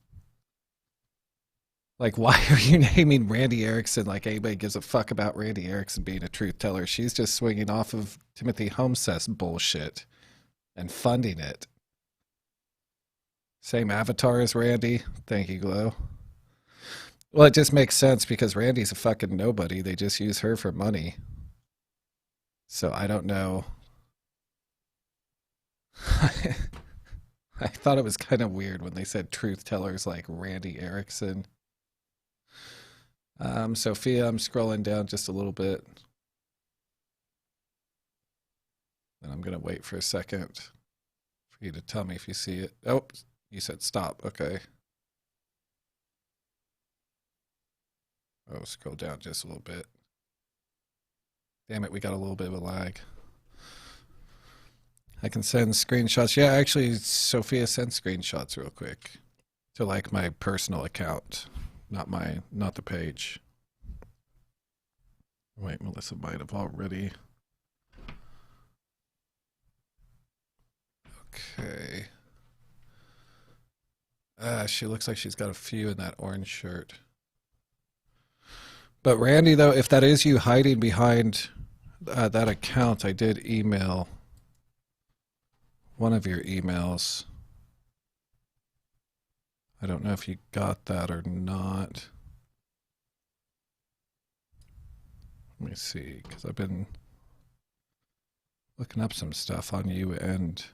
Like, why are you naming Randy Erickson like anybody gives a fuck about Randy Erickson being a truth teller? She's just swinging off of Timothy Holmes' bullshit and funding it. Same avatar as Randy. Thank you, Glow. Well, it just makes sense because Randy's a fucking nobody. They just use her for money. So I don't know. I thought it was kind of weird when they said truth tellers like Randy Erickson. Sophia, I'm scrolling down just a little bit. And I'm going to wait for a second for you to tell me if you see it. Oh, you said stop. Okay. Oh, scroll down just a little bit. Damn it, we got a little bit of a lag. I can send screenshots. Yeah, actually, Sophia, sent screenshots real quick to like my personal account, not the page. Wait, Melissa might have already. Okay. She looks like she's got a few in that orange shirt. But Randy, though, if that is you hiding behind that account, I did email one of your emails. I don't know if you got that or not. Let me see, because I've been looking up some stuff on you and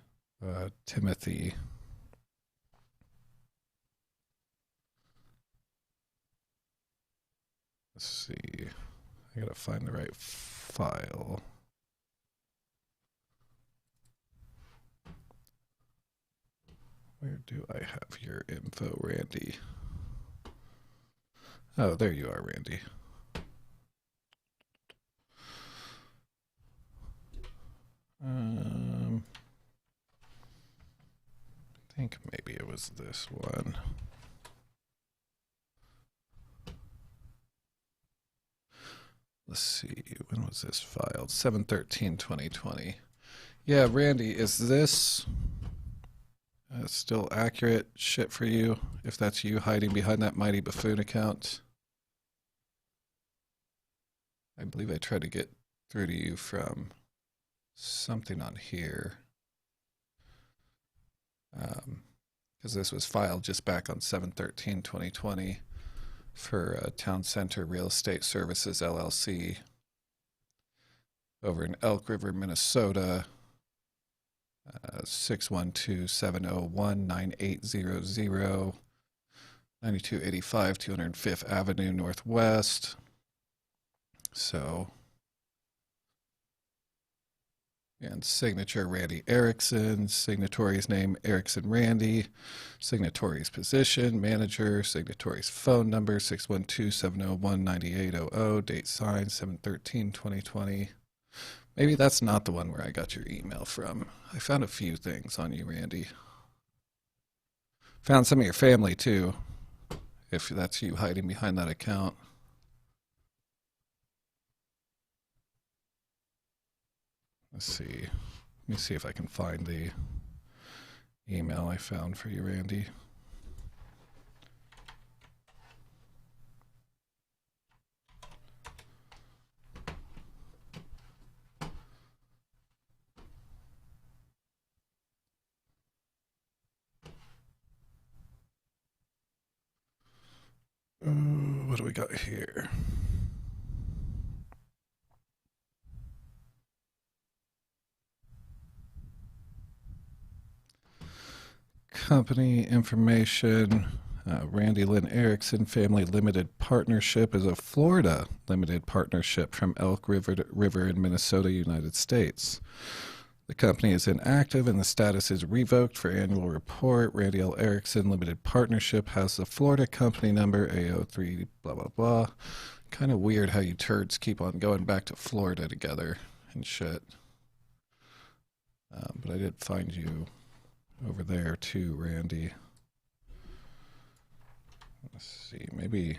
Timothy. Let's see. I gotta find the right file. Where do I have your info, Randy? Oh, there you are, Randy. I think maybe it was this one. Let's see, when was this filed? 7/13/2020. Yeah, Randy, is this still accurate shit for you? If that's you hiding behind that Mighty Buffoon account? I believe I tried to get through to you from something on here. Because this was filed just back on 7/13/2020 for Town Center Real Estate Services, LLC, over in Elk River, Minnesota, 612-701-9800, 9285 205th Avenue Northwest. So, and signature Randy Erickson, signatory's name Erickson Randy, signatory's position, manager, signatory's phone number 612-701-9800, date signed 7/13/2020. Maybe that's not the one where I got your email from. I found a few things on you, Randy. Found some of your family too, if that's you hiding behind that account. Let's see. Let me see if I can find the email I found for you, Randy. What do we got here? Company information. Randy Lynn Erickson Family Limited Partnership is a Florida limited partnership from Elk River in Minnesota, United States. The company is inactive and the status is revoked for annual report. Randy L. Erickson Limited Partnership has the Florida company number A03 blah, blah, blah. Kind of weird how you turds keep on going back to Florida together and shit. But I did find you over there too, Randy. Let's see, maybe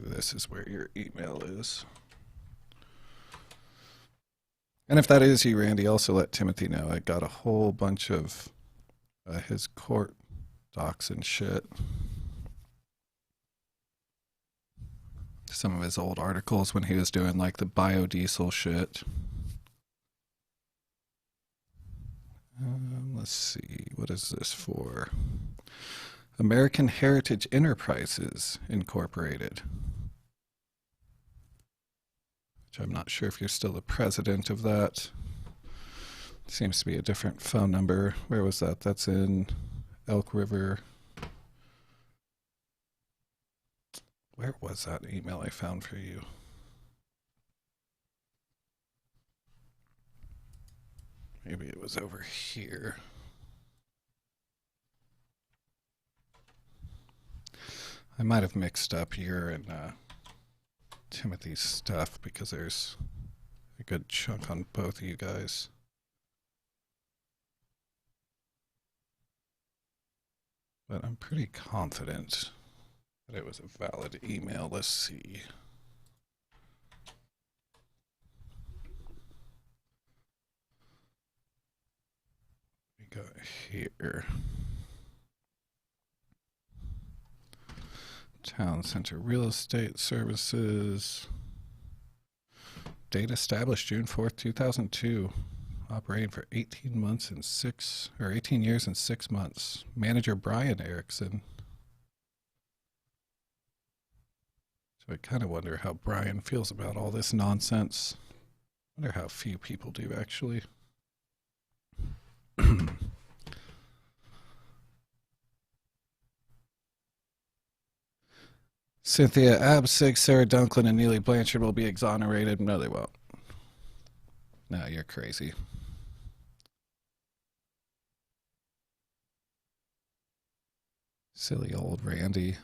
this is where your email is. And if that is you, Randy, also let Timothy know. I got a whole bunch of his court docs and shit. Some of his old articles when he was doing like the biodiesel shit. Let's see, what is this for? American Heritage Enterprises Incorporated. Which I'm not sure if you're still the president of that. Seems to be a different phone number. Where was that? That's in Elk River. Where was that email I found for you? Maybe it was over here. I might have mixed up your and Timothy's stuff because there's a good chunk on both of you guys. But I'm pretty confident that it was a valid email. Let's see. We got here. Town Center Real Estate Services. Date established June 4th, 2002. Operating for 18 months and 18 years and 6 months. Manager Brian Erickson. So I kind of wonder how Brian feels about all this nonsense. I wonder how few people do actually. Cynthia Absig, Sarah Dunklin, and Neely Blanchard will be exonerated. No, they won't. No, you're crazy. Silly old Randy.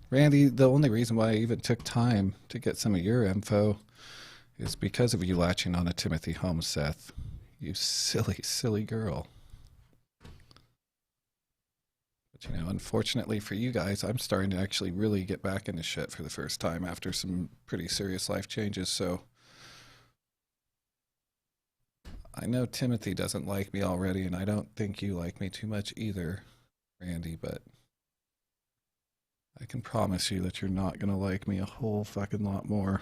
Randy, the only reason why I even took time to get some of your info is because of you latching on to Timothy Homeseth. You silly, silly girl. But, you know, unfortunately for you guys, I'm starting to actually really get back into shit for the first time after some pretty serious life changes, so I know Timothy doesn't like me already, and I don't think you like me too much either, Randy, but I can promise you that you're not going to like me a whole fucking lot more.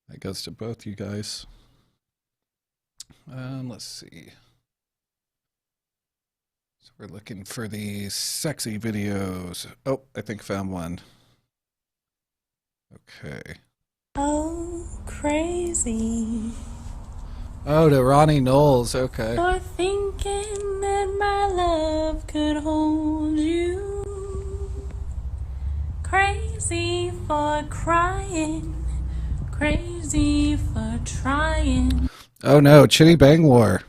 That goes to both you guys. Let's see. So we're looking for the sexy videos. Oh, I think I found one. Okay.
Oh, crazy.
Oh, to Ronnie Knowles. Okay.
For thinking that my love could hold you. Crazy for crying. Crazy for trying.
Oh no, Chitty Bang War,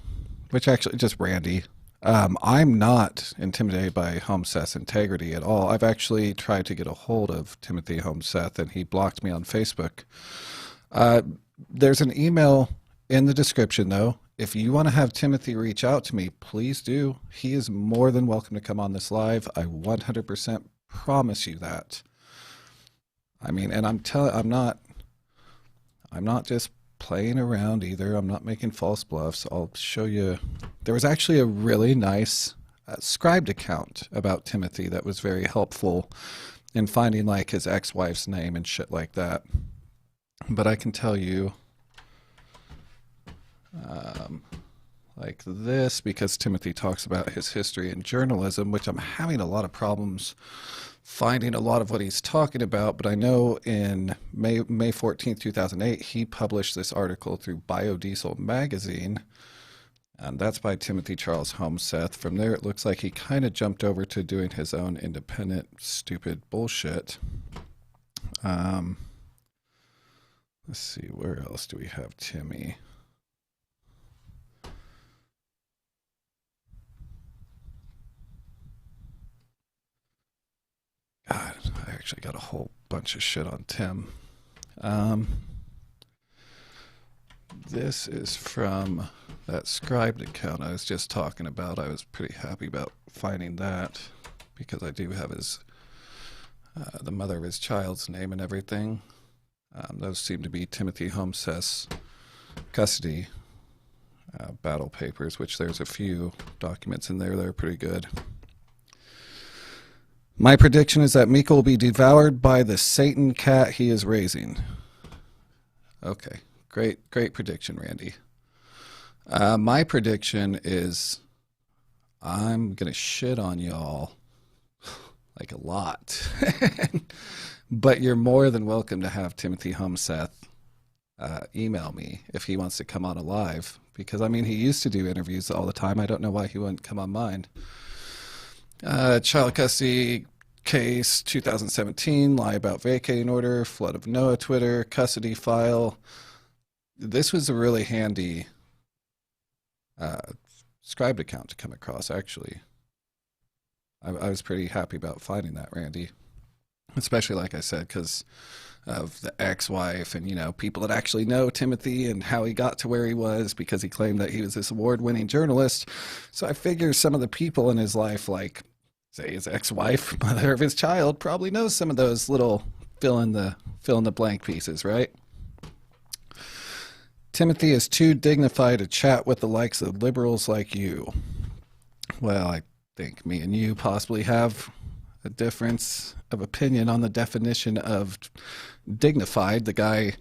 which actually just Randy. I'm not intimidated by Homeseth's integrity at all. I've actually tried to get a hold of Timothy Homeseth, and he blocked me on Facebook. There's an email in the description, though. If you want to have Timothy reach out to me, please do. He is more than welcome to come on this live. I 100% promise you that. I mean, and I'm not just playing around either. I'm not making false bluffs. I'll show you. There was actually a really nice scribed account about Timothy that was very helpful in finding like his ex-wife's name and shit like that. But I can tell you like this, because Timothy talks about his history in journalism, which I'm having a lot of problems finding a lot of what he's talking about, but I know in May 14th, 2008, he published this article through Biodiesel magazine. That's by Timothy Charles Homeseth. From there, it looks like he kind of jumped over to doing his own independent, stupid bullshit. Let's see, where else do we have Timmy? God, I actually got a whole bunch of shit on Tim. This is from that scribed account I was just talking about. I was pretty happy about finding that because I do have his the mother of his child's name and everything. Those seem to be Timothy Homeseth's custody battle papers, which there's a few documents in there that are pretty good. My prediction is that Meko will be devoured by the Satan cat he is raising. Okay, great prediction, Randy. My prediction is I'm going to shit on y'all like a lot. But you're more than welcome to have Timothy Homeseth email me if he wants to come on a live. Because, I mean, he used to do interviews all the time. I don't know why he wouldn't come on mine. Child custody case 2017, lie about vacating order, flood of Noah Twitter, custody file. This was a really handy scribed account to come across, actually. I was pretty happy about finding that, Randy. Especially, like I said, because of the ex-wife and, you know, people that actually know Timothy and how he got to where he was because he claimed that he was this award-winning journalist. So I figure some of the people in his life, like, say, his ex-wife, mother of his child, probably knows some of those little fill in the blank pieces, right? Timothy is too dignified to chat with the likes of liberals like you. Well, I think me and you possibly have a difference of opinion on the definition of dignified. The guy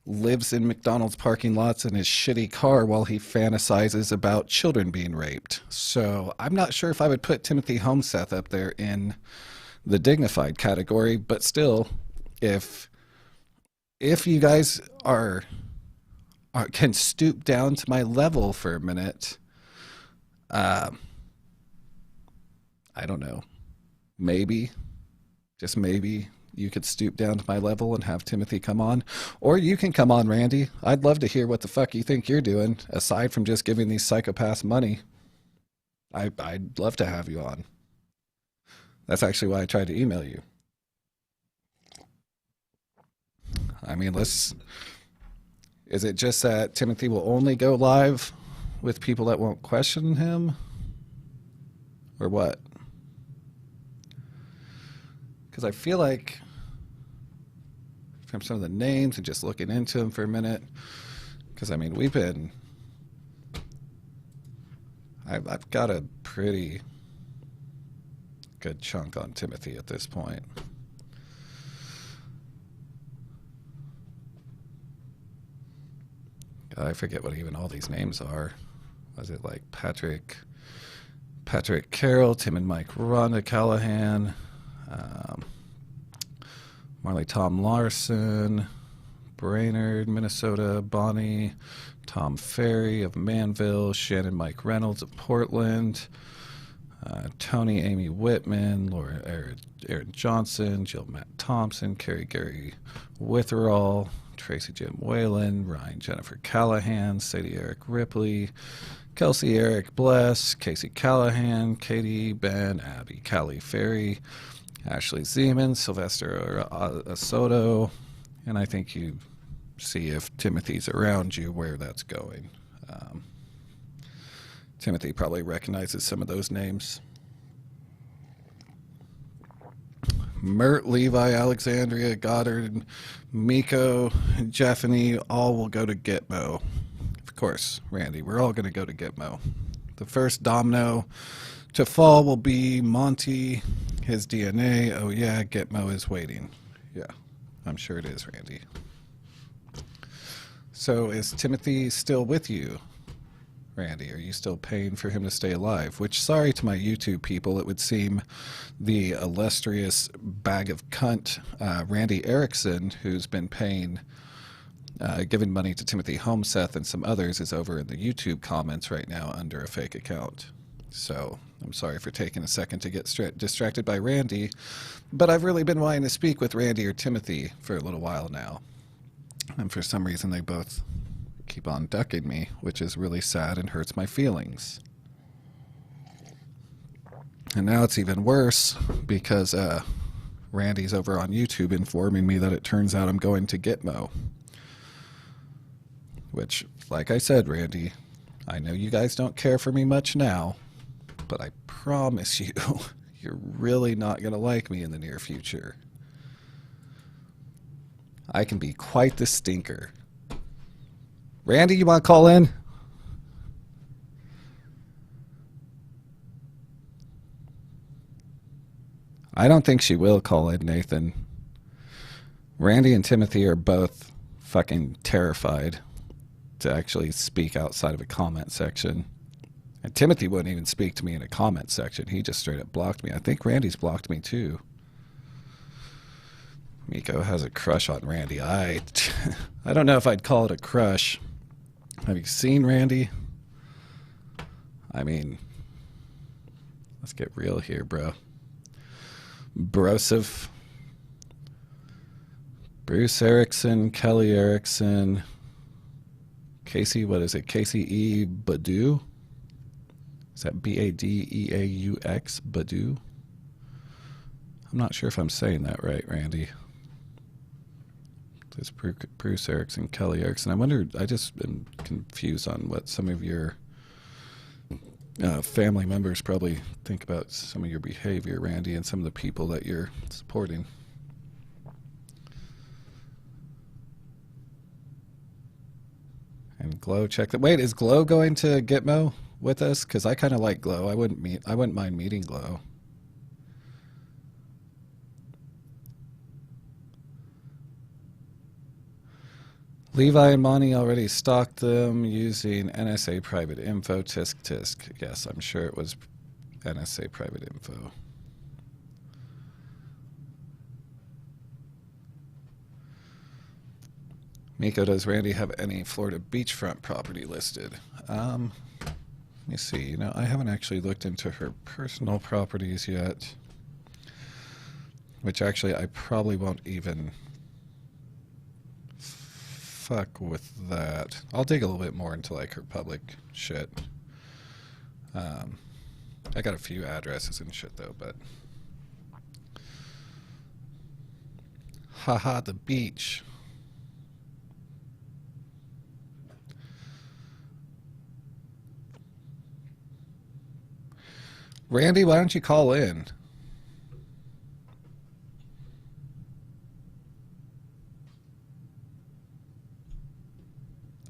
lives in McDonald's parking lots in his shitty car while he fantasizes about children being raped. So I'm not sure if I would put Timothy Homeseth up there in the dignified category, but still, if you guys can stoop down to my level for a minute, I don't know, maybe, just maybe, you could stoop down to my level and have Timothy come on. Or you can come on, Randy. I'd love to hear what the fuck you think you're doing, aside from just giving these psychopaths money. I'd love to have you on. That's actually why I tried to email you. I mean, is it just that Timothy will only go live with people that won't question him? Or what? Because I feel like, from some of the names and just looking into them for a minute, because, I mean, I've got a pretty good chunk on Timothy at this point. I forget what even all these names are. Was it like Patrick Carroll, Tim and Mike Rhonda Callahan, Marley Tom Larson, Brainerd, Minnesota, Bonnie, Tom Ferry of Manville, Shannon Mike Reynolds of Portland, Tony Amy Whitman, Laura Aaron Johnson, Jill Matt Thompson, Carrie Gary Witherall, Tracy Jim Whalen, Ryan Jennifer Callahan, Sadie Eric Ripley, Kelsey Eric Bless, Casey Callahan, Katie Ben, Abby Callie Ferry, Ashley Zeman, Sylvester Soto, and I think you see if Timothy's around you where that's going. Timothy probably recognizes some of those names. Mert, Levi, Alexandria, Goddard, Meko, Jeffany, all will go to Gitmo. Of course, Randy, we're all going to go to Gitmo. The first domino to fall will be Monty, his DNA. Oh yeah, Gitmo is waiting. Yeah, I'm sure it is, Randy. So is Timothy still with you, Randy? Are you still paying for him to stay alive? Which, sorry to my YouTube people, it would seem the illustrious bag of cunt Randy Erickson, who's been paying giving money to Timothy Homeseth and some others is over in the YouTube comments right now under a fake account. So I'm sorry for taking a second to get distracted by Randy, but I've really been wanting to speak with Randy or Timothy for a little while now. And for some reason they both keep on ducking me, which is really sad and hurts my feelings. And now it's even worse because Randy's over on YouTube informing me that it turns out I'm going to Gitmo. Which, like I said, Randy, I know you guys don't care for me much now, but I promise you, you're really not going to like me in the near future. I can be quite the stinker. Randy, you want to call in? I don't think she will call in, Nathan. Randy and Timothy are both fucking terrified to actually speak outside of a comment section. And Timothy wouldn't even speak to me in a comment section. He just straight up blocked me. I think Randy's blocked me too. Meko has a crush on Randy. I don't know if I'd call it a crush. Have you seen Randy? I mean, let's get real here, bro. Broseph, Bruce Erickson, Kelly Erickson, Casey, what is it? Casey E. Badu? Is that B-A-D-E-A-U-X? Badu? I'm not sure if I'm saying that right, Randy. There's Bruce Erickson, Kelly Erickson. I wonder, I just am confused on what some of your family members probably think about some of your behavior, Randy, and some of the people that you're supporting. And Glow, check that. Wait, is Glow going to Gitmo with us? Because I kind of like Glow. I wouldn't mind meeting Glow. Levi and Monty already stalked them using NSA private info. Tisk tisk. Yes, I'm sure it was NSA private info. Meko, does Randy have any Florida beachfront property listed? Let me see. You know, I haven't actually looked into her personal properties yet. Which actually I probably won't even fuck with that. I'll dig a little bit more into like her public shit. I got a few addresses and shit though, but haha, the beach. Randy, why don't you call in?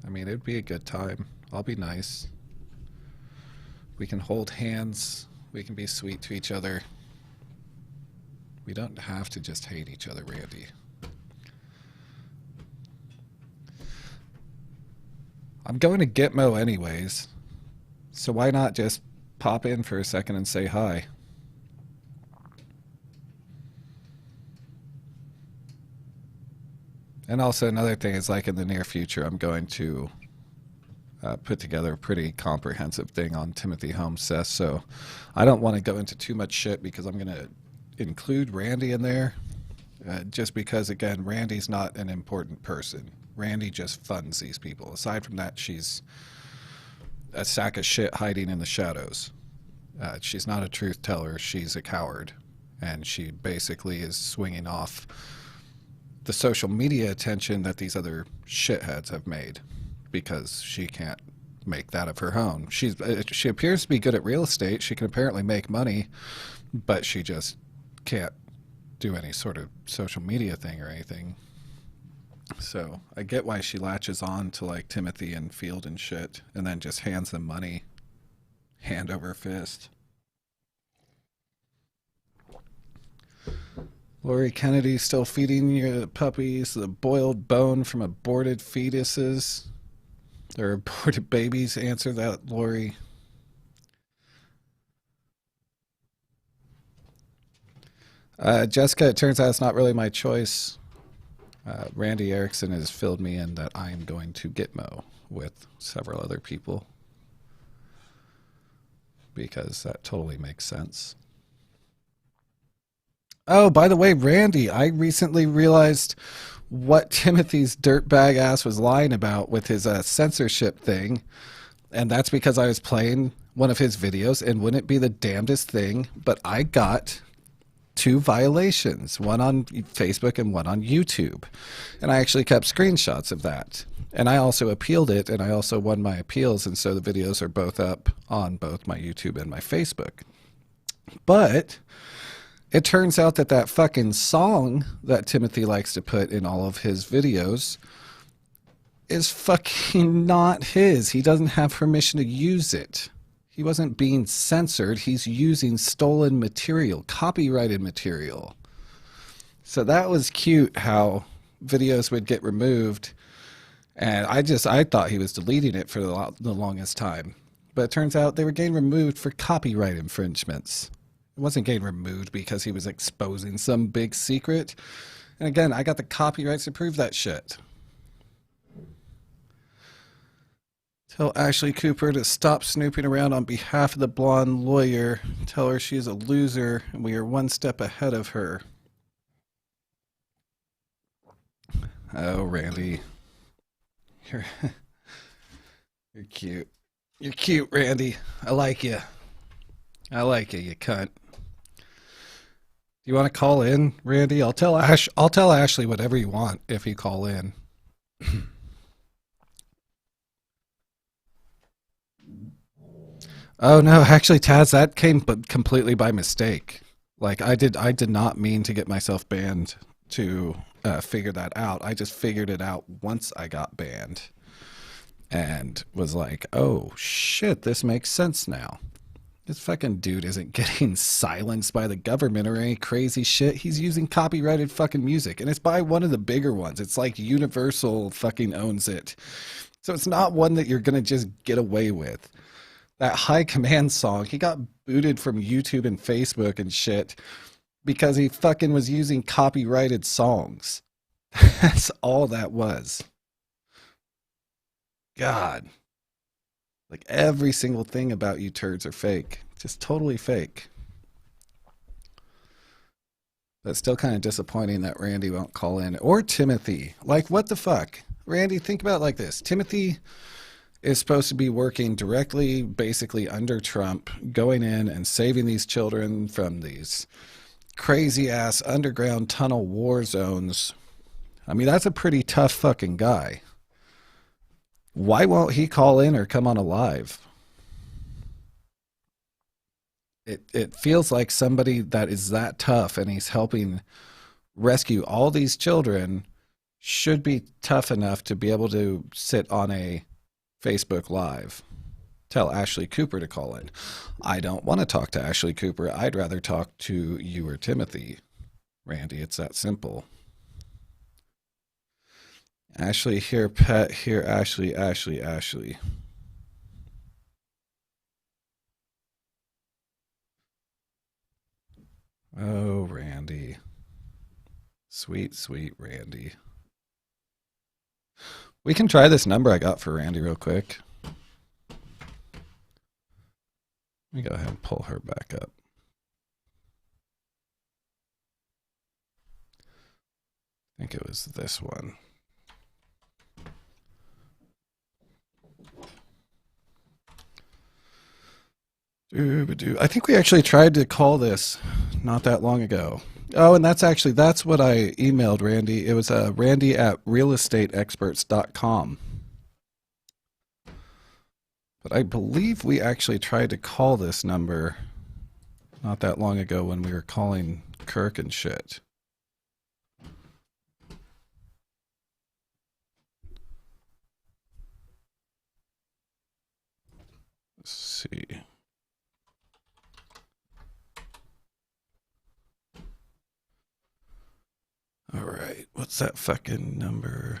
I mean, it'd be a good time. I'll be nice. We can hold hands. We can be sweet to each other. We don't have to just hate each other, Randy. I'm going to Gitmo anyways, so why not just pop in for a second and say hi? And also another thing is, like, in the near future, I'm going to put together a pretty comprehensive thing on Timothy Homeseth. So I don't want to go into too much shit because I'm going to include Randy in there. Just because, again, Randy's not an important person. Randy just funds these people. Aside from that, she's a sack of shit hiding in the shadows. She's not a truth teller. She's a coward. And she basically is swinging off the social media attention that these other shitheads have made because she can't make that of her own. She appears to be good at real estate. She can apparently make money, but she just can't do any sort of social media thing or anything. So I get why she latches on to like Timothy and Field and shit and then just hands them money hand over fist. Lori Kennedy still feeding your puppies the boiled bone from aborted fetuses or aborted babies. Answer that, Lori. Jessica, it turns out it's not really my choice. Randy Erickson has filled me in that I am going to Gitmo with several other people, because that totally makes sense. Oh, by the way, Randy, I recently realized what Timothy's dirtbag ass was lying about with his censorship thing. And that's because I was playing one of his videos, and wouldn't it be the damnedest thing, but I got 2 violations, one on Facebook and one on YouTube. And I actually kept screenshots of that. And I also appealed it, and I also won my appeals, and so the videos are both up on both my YouTube and my Facebook. But it turns out that that fucking song that Timothy likes to put in all of his videos is fucking not his. He doesn't have permission to use it. He wasn't being censored. He's using stolen material, copyrighted material. So that was cute how videos would get removed. And I thought he was deleting it for the longest time. But it turns out they were getting removed for copyright infringements. It wasn't getting removed because he was exposing some big secret. And again, I got the copyrights to prove that shit. Tell Ashley Cooper to stop snooping around on behalf of the blonde lawyer. Tell her she's a loser and we are one step ahead of her. Oh, Randy. You're cute. You're cute, Randy. I like you. I like you cunt. You want to call in, Randy? I'll tell Ashley whatever you want if you call in. Oh no, actually, Taz, that came completely by mistake. Like I did not mean to get myself banned to figure that out. I just figured it out once I got banned, and was like, oh shit, this makes sense now. This fucking dude isn't getting silenced by the government or any crazy shit. He's using copyrighted fucking music, and it's by one of the bigger ones. It's like Universal fucking owns it. So it's not one that you're gonna just get away with. That High Command song, he got booted from YouTube and Facebook and shit because he fucking was using copyrighted songs. That's all that was. God. Like every single thing about you turds are fake. Just totally fake. But still kind of disappointing that Randy won't call in. Or Timothy. Like, what the fuck? Randy, think about it like this. Timothy is supposed to be working directly, basically under Trump, going in and saving these children from these crazy-ass underground tunnel war zones. I mean, that's a pretty tough fucking guy. Why won't he call in or come on a live? It feels like somebody that is that tough and he's helping rescue all these children should be tough enough to be able to sit on a Facebook Live. Tell Ashley Cooper to call in. I don't want to talk to Ashley Cooper. I'd rather talk to you or Timothy. Randy, it's that simple. Ashley, here, Pet, here, Ashley, Ashley, Ashley. Oh, Randy. Sweet, sweet Randy. We can try this number I got for Randy real quick. Let me go ahead and pull her back up. I think it was this one. I think we actually tried to call this not that long ago. Oh, and that's what I emailed Randy. It was randy@realestateexperts.com. But I believe we actually tried to call this number not that long ago when we were calling Kirk and shit. Let's see. All right, what's that fucking number?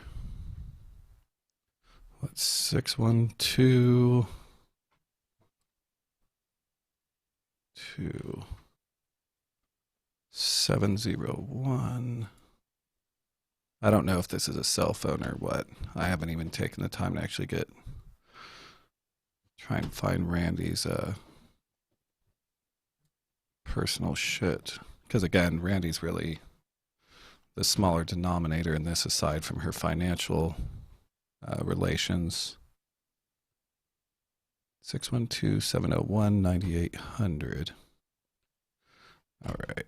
What's 612 701 I don't know if this is a cell phone or what. I haven't even taken the time to actually try and find Randy's personal shit. Because again, Randy's really the smaller denominator in this, aside from her financial relations. 612-701-9800. All right.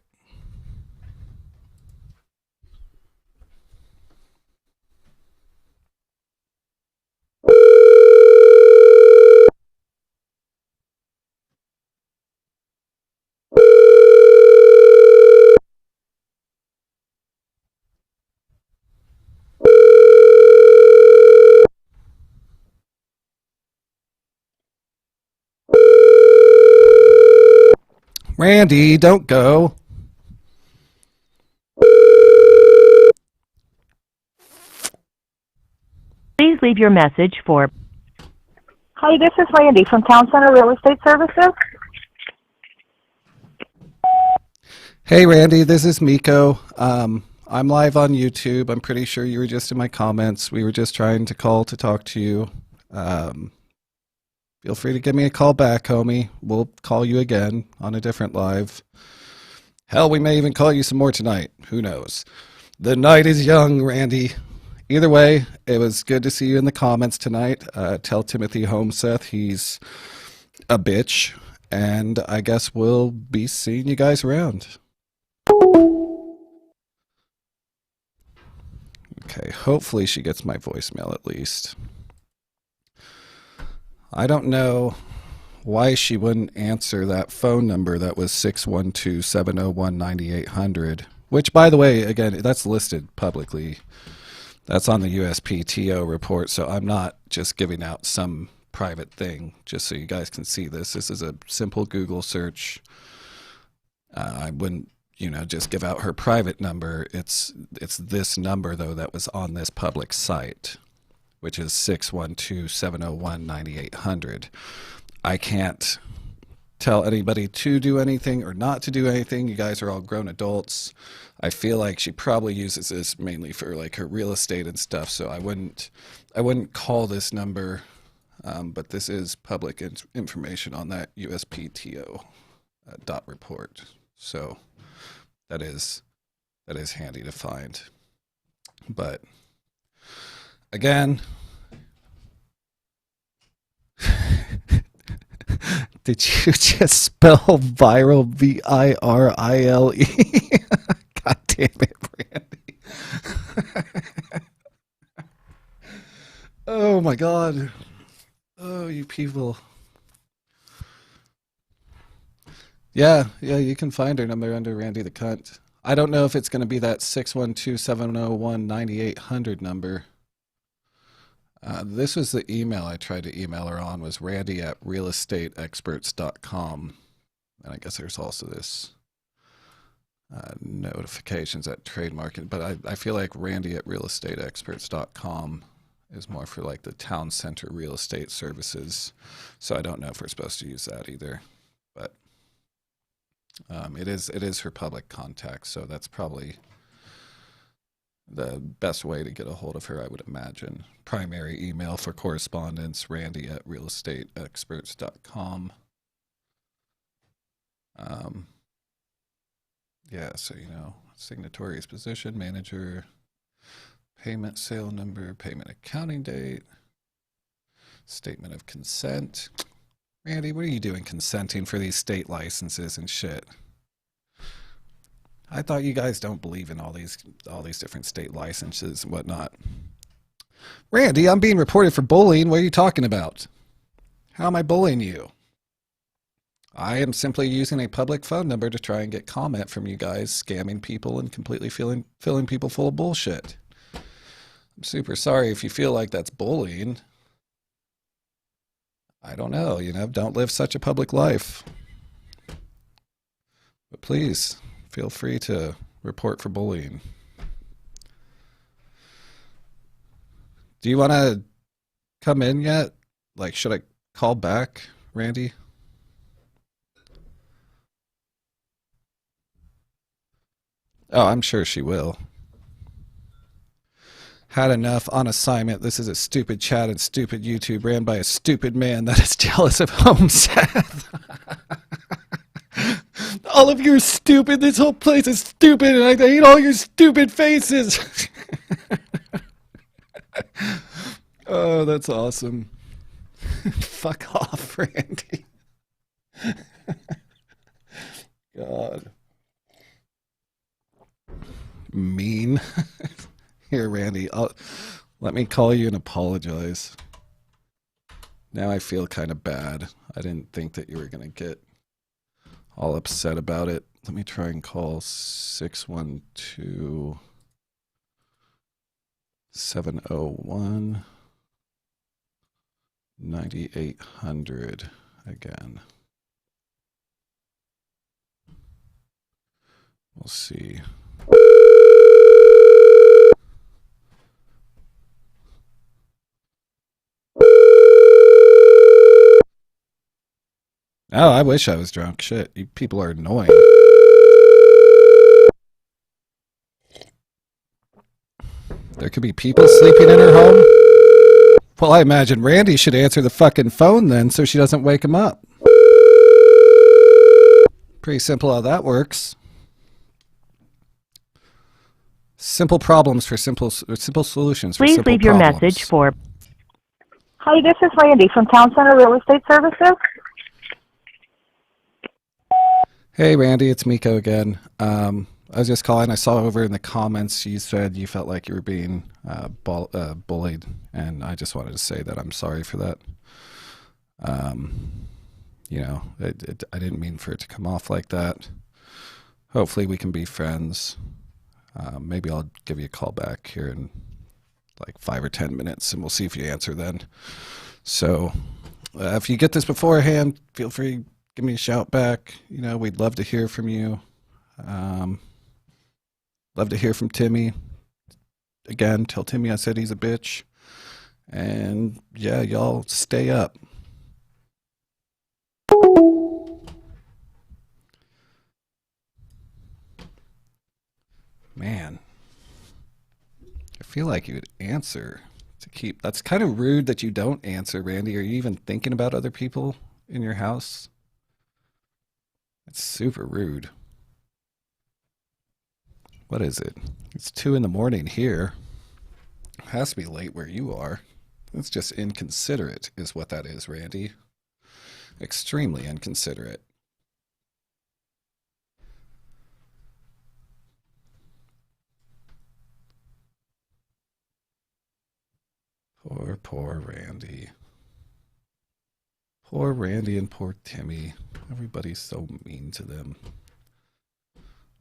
Randy, don't go.
Please leave your message for...
Hi, this is Randy from Town Center Real Estate Services.
Hey, Randy, this is Meko. I'm live on YouTube. I'm pretty sure you were just in my comments. We were just trying to call to talk to you. Feel free to give me a call back, homie. We'll call you again on a different live. Hell, we may even call you some more tonight. Who knows? The night is young, Randy. Either way, it was good to see you in the comments tonight. Tell Timothy Homeseth he's a bitch. And I guess we'll be seeing you guys around. Okay, hopefully she gets my voicemail at least. I don't know why she wouldn't answer that phone number that was 612-701-9800, which, by the way, again, that's listed publicly. That's on the USPTO report, so I'm not just giving out some private thing, just so you guys can see this. This is a simple Google search. I wouldn't, just give out her private number. It's this number, though, that was on this public site, which is 612-701-9800. I can't tell anybody to do anything or not to do anything. You guys are all grown adults. I feel like she probably uses this mainly for like her real estate and stuff, so I wouldn't call this number, but this is public information on that USPTO dot report. So that is handy to find. But again, did you just spell viral VIRILE? God damn it, Randy. Oh my God. Oh, you people. Yeah, you can find her number under Randy the Cunt. I don't know if it's going to be that 612-701-9800 number. This was the email I tried to email her on, was randy@realestateexperts.com. And I guess there's also this notifications at trademarking, but I feel like randy@realestateexperts.com is more for like the town center real estate services. So I don't know if we're supposed to use that either, but it is her public contact. So that's probably the best way to get a hold of her, I would imagine. Primary email for correspondence, randy@realestateexperts.com. Yeah, so, signatory's position, manager, payment sale number, payment accounting date, statement of consent. Randy, what are you doing consenting for these state licenses and shit? I thought you guys don't believe in all these different state licenses and whatnot. Randy, I'm being reported for bullying. What are you talking about? How am I bullying you? I am simply using a public phone number to try and get comment from you guys, scamming people and completely filling people full of bullshit. I'm super sorry if you feel like that's bullying. I don't know, don't live such a public life. But please, feel free to report for bullying. Do you want to come in yet? Like, should I call back, Randy? Oh, I'm sure she will. Had enough. On assignment. This is a stupid chat and stupid YouTube ran by a stupid man that is jealous of home Seth. All of you are stupid. This whole place is stupid, and I hate all your stupid faces. Oh, that's awesome. Fuck off, Randy. God. Mean. Here, Randy, let me call you and apologize. Now I feel kind of bad. I didn't think that you were going to get all upset about it. Let me try and call 612 701 9800 again. We'll see. Oh, I wish I was drunk. Shit, you people are annoying. There could be people sleeping in her home? Well, I imagine Randy should answer the fucking phone then so she doesn't wake him up. Pretty simple how that works. Simple problems for simple solutions for
Please
simple
leave your
problems.
message for...
Hi, this is Randy from Town Center Real Estate Services.
Hey, Randy, it's Miko again. I was just calling. I saw over in the comments you said you felt like you were being bullied, and I just wanted to say that I'm sorry for that. You know, I didn't mean for it to come off like that. Hopefully we can be friends. Maybe I'll give you a call back here in like 5 or 10 minutes, and we'll see if you answer then. So if you get this beforehand, feel free. Give me a shout back. You know, we'd love to hear from you. Love to hear from Timmy. Again, tell Timmy I said he's a bitch. And yeah, y'all stay up. Man, I feel like you would answer to keep. That's kind of rude that you don't answer, Randy. Are you even thinking about other people in your house? It's super rude. What is it? It's 2 in the morning here. It has to be late where you are. It's just inconsiderate is what that is, Randy. Extremely inconsiderate. Poor Randy. Poor Randy and poor Timmy. Everybody's so mean to them.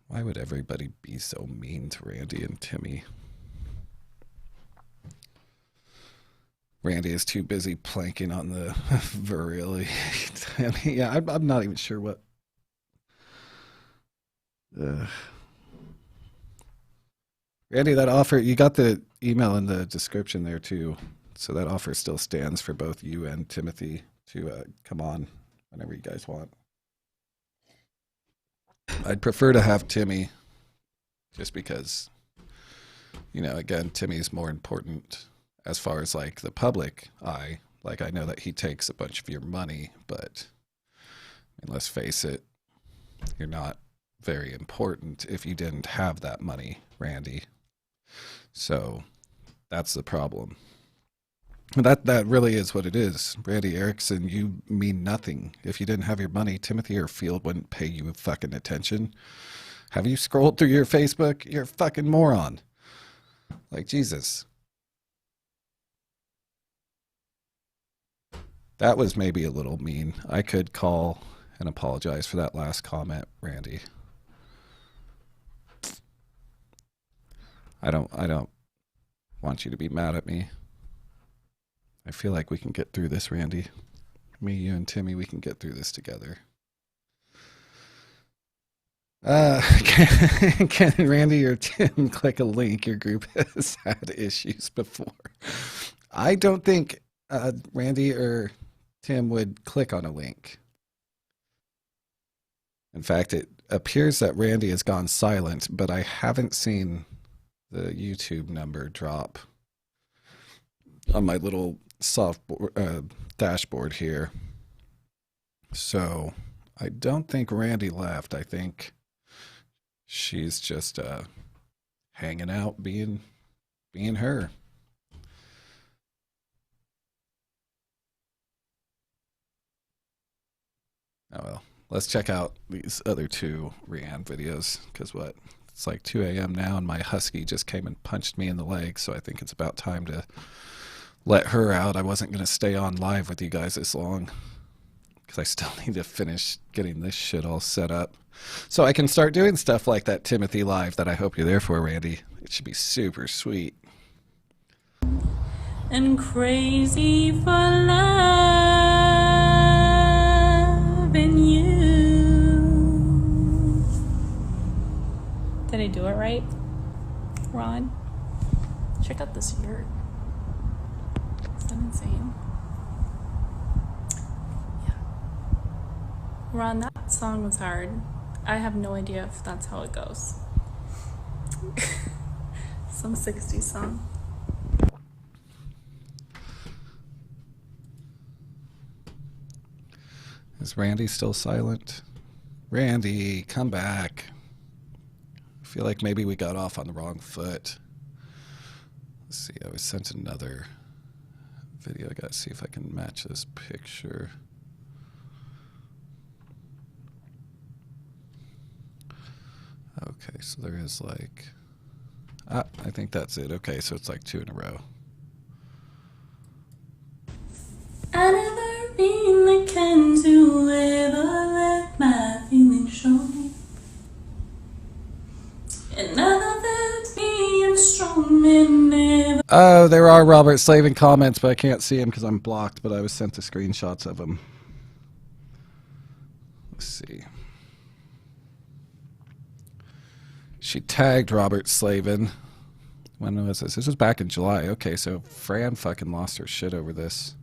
Why would everybody be so mean to Randy and Timmy? Randy is too busy planking on the virility. Yeah, I'm not even sure what. Randy, that offer, you got the email in the description there too. So that offer still stands for both you and Timothy to come on whenever you guys want. I'd prefer to have Timmy just because, you know, again, Timmy's more important as far as like the public eye. Like I know that he takes a bunch of your money, but I mean, let's face it, you're not very important if you didn't have that money, Randy. So that's the problem. That really is what it is. Randy Erickson, you mean nothing. If you didn't have your money, Timothy or Field wouldn't pay you fucking attention. Have you scrolled through your Facebook? You're a fucking moron. Like, Jesus. That was maybe a little mean. I could call and apologize for that last comment, Randy. I don't want you to be mad at me. I feel like we can get through this, Randy. Me, you, and Timmy, we can get through this together. Can Randy or Tim click a link? Your group has had issues before. I don't think Randy or Tim would click on a link. In fact, it appears that Randy has gone silent, but I haven't seen the YouTube number drop on my little dashboard here. So I don't think Randy left. I think she's just hanging out, being her. Oh well, let's check out these other two ReAnn videos, because what? It's like 2 a.m. now, and my husky just came and punched me in the leg, so I think it's about time to let her out. I wasn't going to stay on live with you guys this long, because I still need to finish getting this shit all set up, so I can start doing stuff like that Timothy live that I hope you're there for, Randy. It should be super sweet.
And crazy for loving you. Did I do it right, Ron? Check out this yurt. Is that insane? Yeah. Ron, that song was hard. I have no idea if that's how it goes. Some 60s song.
Is Randy still silent? Randy, come back. I feel like maybe we got off on the wrong foot. Let's see, I was sent another video. I gotta see if I can match this picture. Okay, so there is like... I think that's it. Okay, so it's like 2 in a row.
I never been the kind to ever let my feelings show. And I thought that being strong and never...
Oh, there are Robert Slavin comments, but I can't see him because I'm blocked, but I was sent the screenshots of them. Let's see. She tagged Robert Slavin. When was this? This was back in July. Okay, so Fran fucking lost her shit over this.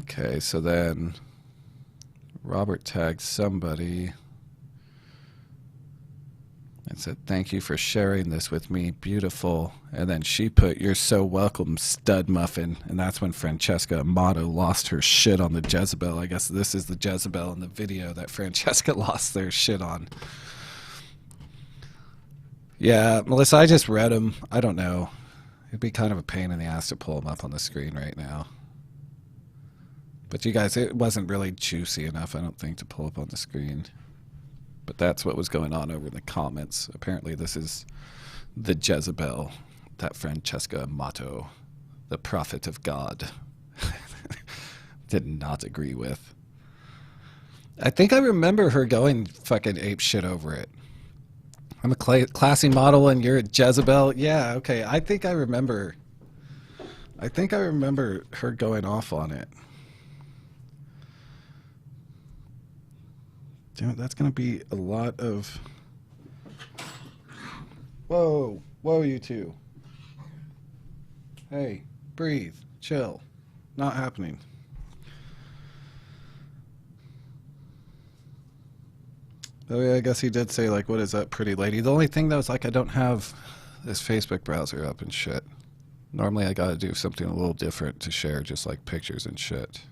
Okay, so then Robert tagged somebody and said, "Thank you for sharing this with me, beautiful." And then she put, "You're so welcome, stud muffin." And that's when Francesca Amato lost her shit on the Jezebel. I guess this is the Jezebel in the video that Francesca lost their shit on. Yeah, Melissa, I just read them. I don't know. It'd be kind of a pain in the ass to pull them up on the screen right now. But you guys, it wasn't really juicy enough, I don't think, to pull up on the screen. But that's what was going on over in the comments. Apparently this is the Jezebel that Francesca Amato, the prophet of God, did not agree with. I think I remember her going fucking ape shit over it. I'm a classy model and you're a Jezebel. Yeah, okay. I think I remember her going off on it. Damn it, that's gonna be a lot of... Whoa, you two. Hey, breathe, chill. Not happening. Oh yeah, I guess he did say, like, what is that pretty lady? The only thing though is, like, I don't have this Facebook browser up and shit. Normally I gotta do something a little different to share, just like pictures and shit.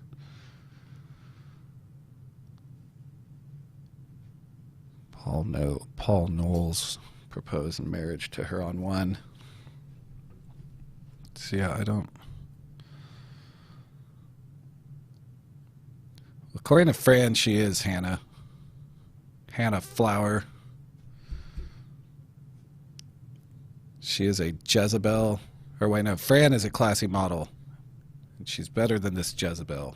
Paul Knowles proposed marriage to her on one. So yeah, I don't... According to Fran, she is Hannah. Hannah Flower. She is a Jezebel. Or wait, no, Fran is a classy model. And she's better than this Jezebel.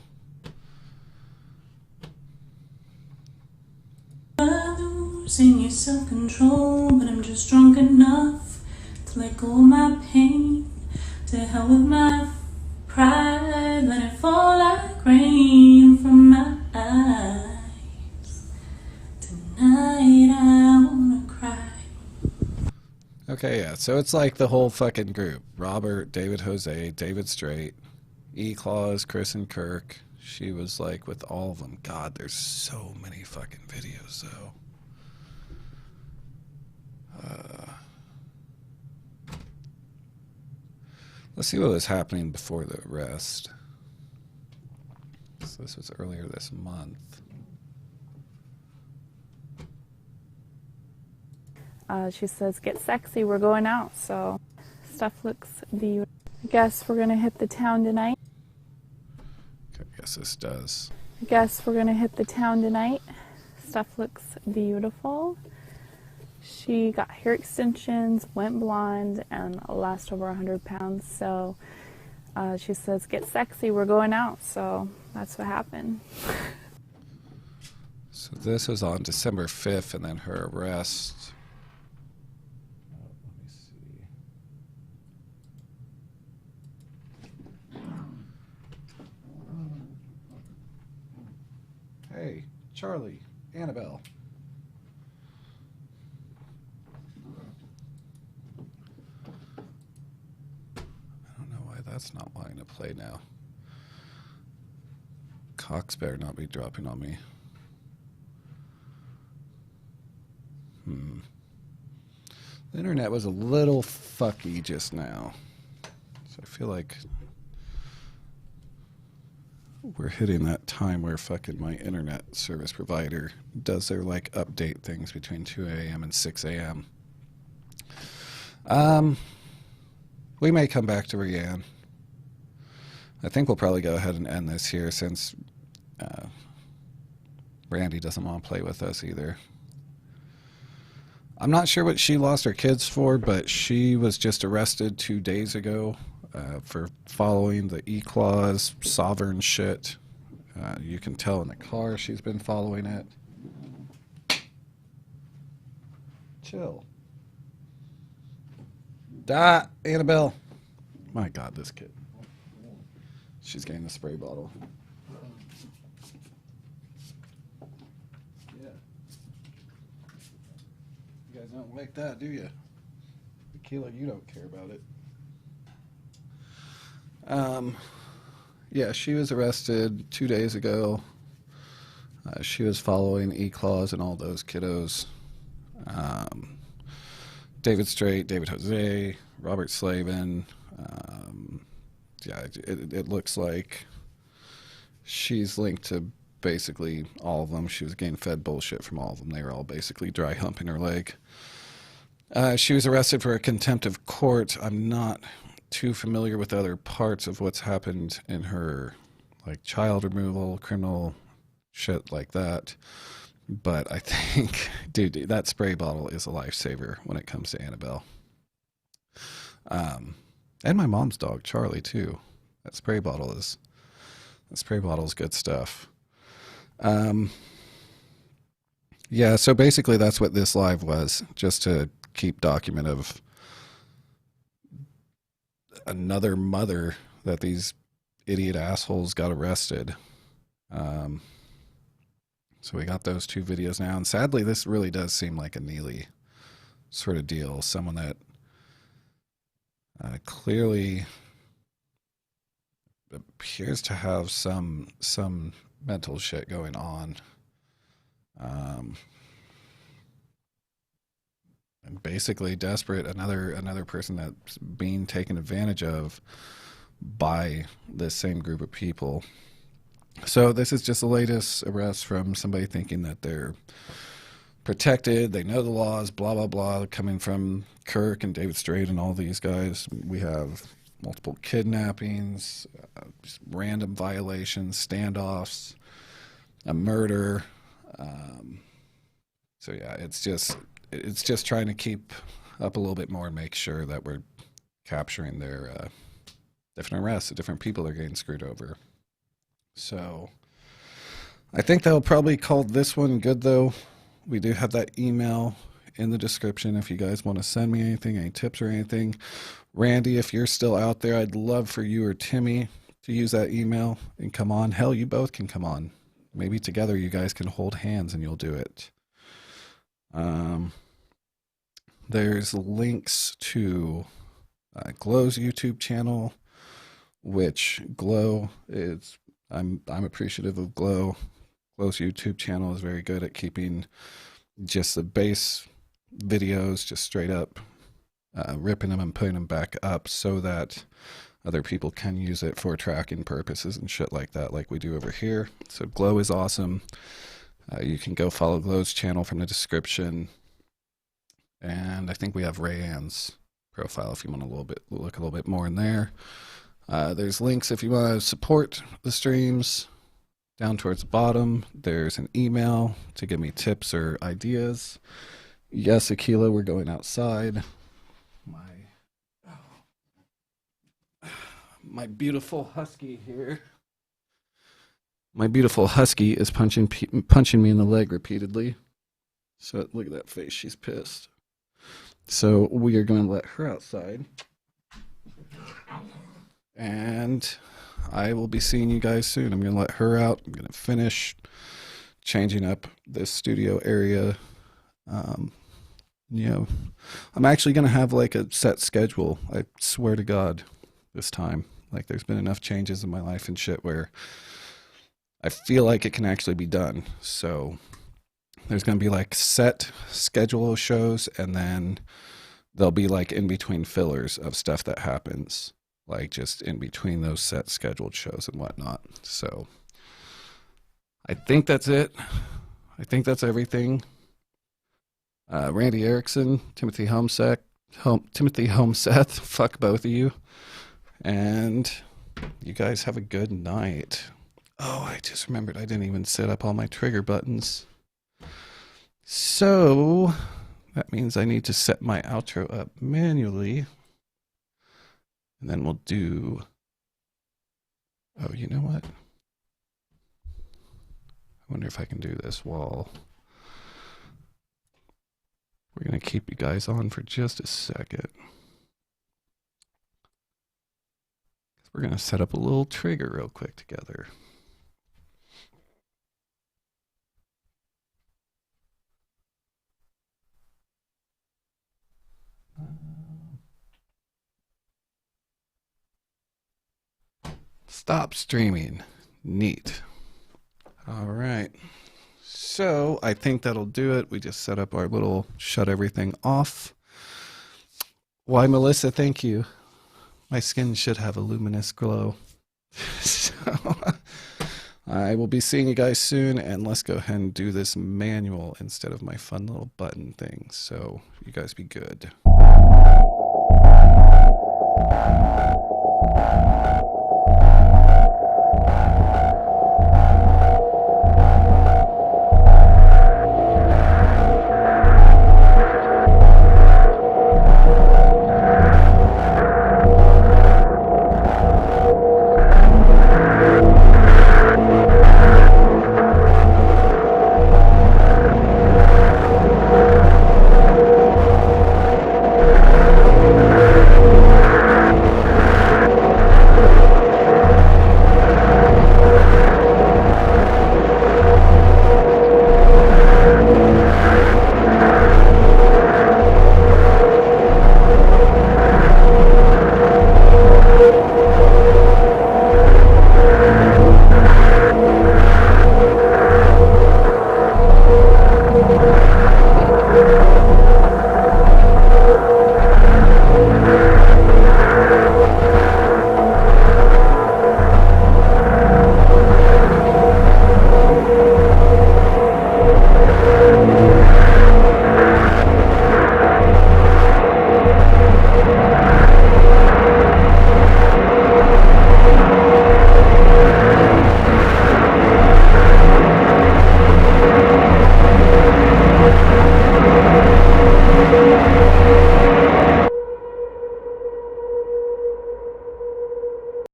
Losing your self-control, but I'm just drunk enough to let go of my pain. To hell with my pride, let it fall like rain from my eyes. Tonight I wanna cry.
Okay, yeah, so it's like the whole fucking group. Robert, David Jose, David Straight, eClause, Chris and Kirk. She was like with all of them. God, there's so many fucking videos though. Let's see what was happening before the arrest. So this was earlier this month.
She says, get sexy, we're going out. So stuff looks beautiful. I guess we're going to hit the town tonight.
Okay, I guess this does.
I guess we're going to hit the town tonight. Stuff looks beautiful. She got hair extensions, went blonde, and lost over 100 pounds. So she says, get sexy, we're going out. So that's what happened.
So this was on December 5th, and then her arrest. Hey, Charlie, Annabelle. I don't know why that's not wanting to play now. Cox better not be dropping on me. The internet was a little fucky just now. So I feel like we're hitting that time where fucking my internet service provider does their like update things between 2 a.m. and 6 a.m. We may come back to ReAnn. I think we'll probably go ahead and end this here since Randy doesn't want to play with us either. I'm not sure what she lost her kids for, but she was just arrested 2 days ago for following the eClause sovereign shit. You can tell in the car she's been following it. Chill. Annabelle. My God, this kid. She's getting the spray bottle. Yeah. You guys don't like that, do you? Keela, you don't care about it. Yeah, she was arrested 2 days ago. She was following eClause and all those kiddos. David Straight, David Jose, Robert Slavin. Yeah, it looks like she's linked to basically all of them. She was getting fed bullshit from all of them. They were all basically dry humping her leg. She was arrested for a contempt of court. I'm not too familiar with other parts of what's happened in her, like child removal, criminal shit like that. But I think, dude, that spray bottle is a lifesaver when it comes to Annabelle. And my mom's dog, Charlie, too. That spray bottle is good stuff. Yeah, so basically that's what this live was, just to keep document of another mother that these idiot assholes got arrested. So we got those 2 videos now, and sadly this really does seem like a Neely sort of deal. Someone that clearly appears to have some mental shit going on. And basically desperate, another person that's being taken advantage of by this same group of people. So this is just the latest arrest from somebody thinking that they're protected, they know the laws, blah, blah, blah, coming from Kirk and David Straight and all these guys. We have multiple kidnappings, just random violations, standoffs, a murder. So yeah, it's just trying to keep up a little bit more and make sure that we're capturing their different arrests, the different people they're getting screwed over. So I think they'll probably call this one good, though. We do have that email in the description if you guys want to send me anything, any tips or anything. Randy, if you're still out there, I'd love for you or Timmy to use that email and come on. Hell, you both can come on. Maybe together you guys can hold hands and you'll do it. There's links to Glow's YouTube channel, which Glow is, I'm appreciative of Glow. Glow's YouTube channel is very good at keeping just the base videos, just straight up ripping them and putting them back up so that other people can use it for tracking purposes and shit like that, like we do over here. So Glow is awesome. You can go follow Glow's channel from the description. And I think we have ReAnn's profile if you want to look a little bit more in there. There's links if you want to support the streams. Down towards the bottom, there's an email to give me tips or ideas. Yes, Aquila, we're going outside. My beautiful husky here. My beautiful husky is punching me in the leg repeatedly. So look at that face, she's pissed. So we are going to let her outside. And I will be seeing you guys soon. I'm going to let her out. I'm going to finish changing up this studio area. You know, I'm actually going to have like a set schedule. I swear to God this time. Like there's been enough changes in my life and shit where I feel like it can actually be done. So there's going to be like set schedule of shows, and then there'll be like in between fillers of stuff that happens, like just in between those set scheduled shows and whatnot. So I think that's it. I think that's everything. Randy Erickson, Timothy Homeseth, fuck both of you. And you guys have a good night. Oh, I just remembered I didn't even set up all my trigger buttons. So that means I need to set my outro up manually. And then we'll do... Oh, you know what? I wonder if I can do this while... We're going to keep you guys on for just a second. We're going to set up a little trigger real quick together. Stop streaming. Neat. All right. So I think that'll do it. We just set up our little shut everything off. Why, Melissa, thank you. My skin should have a luminous glow. So I will be seeing you guys soon, and let's go ahead and do this manual instead of my fun little button thing. So you guys be good.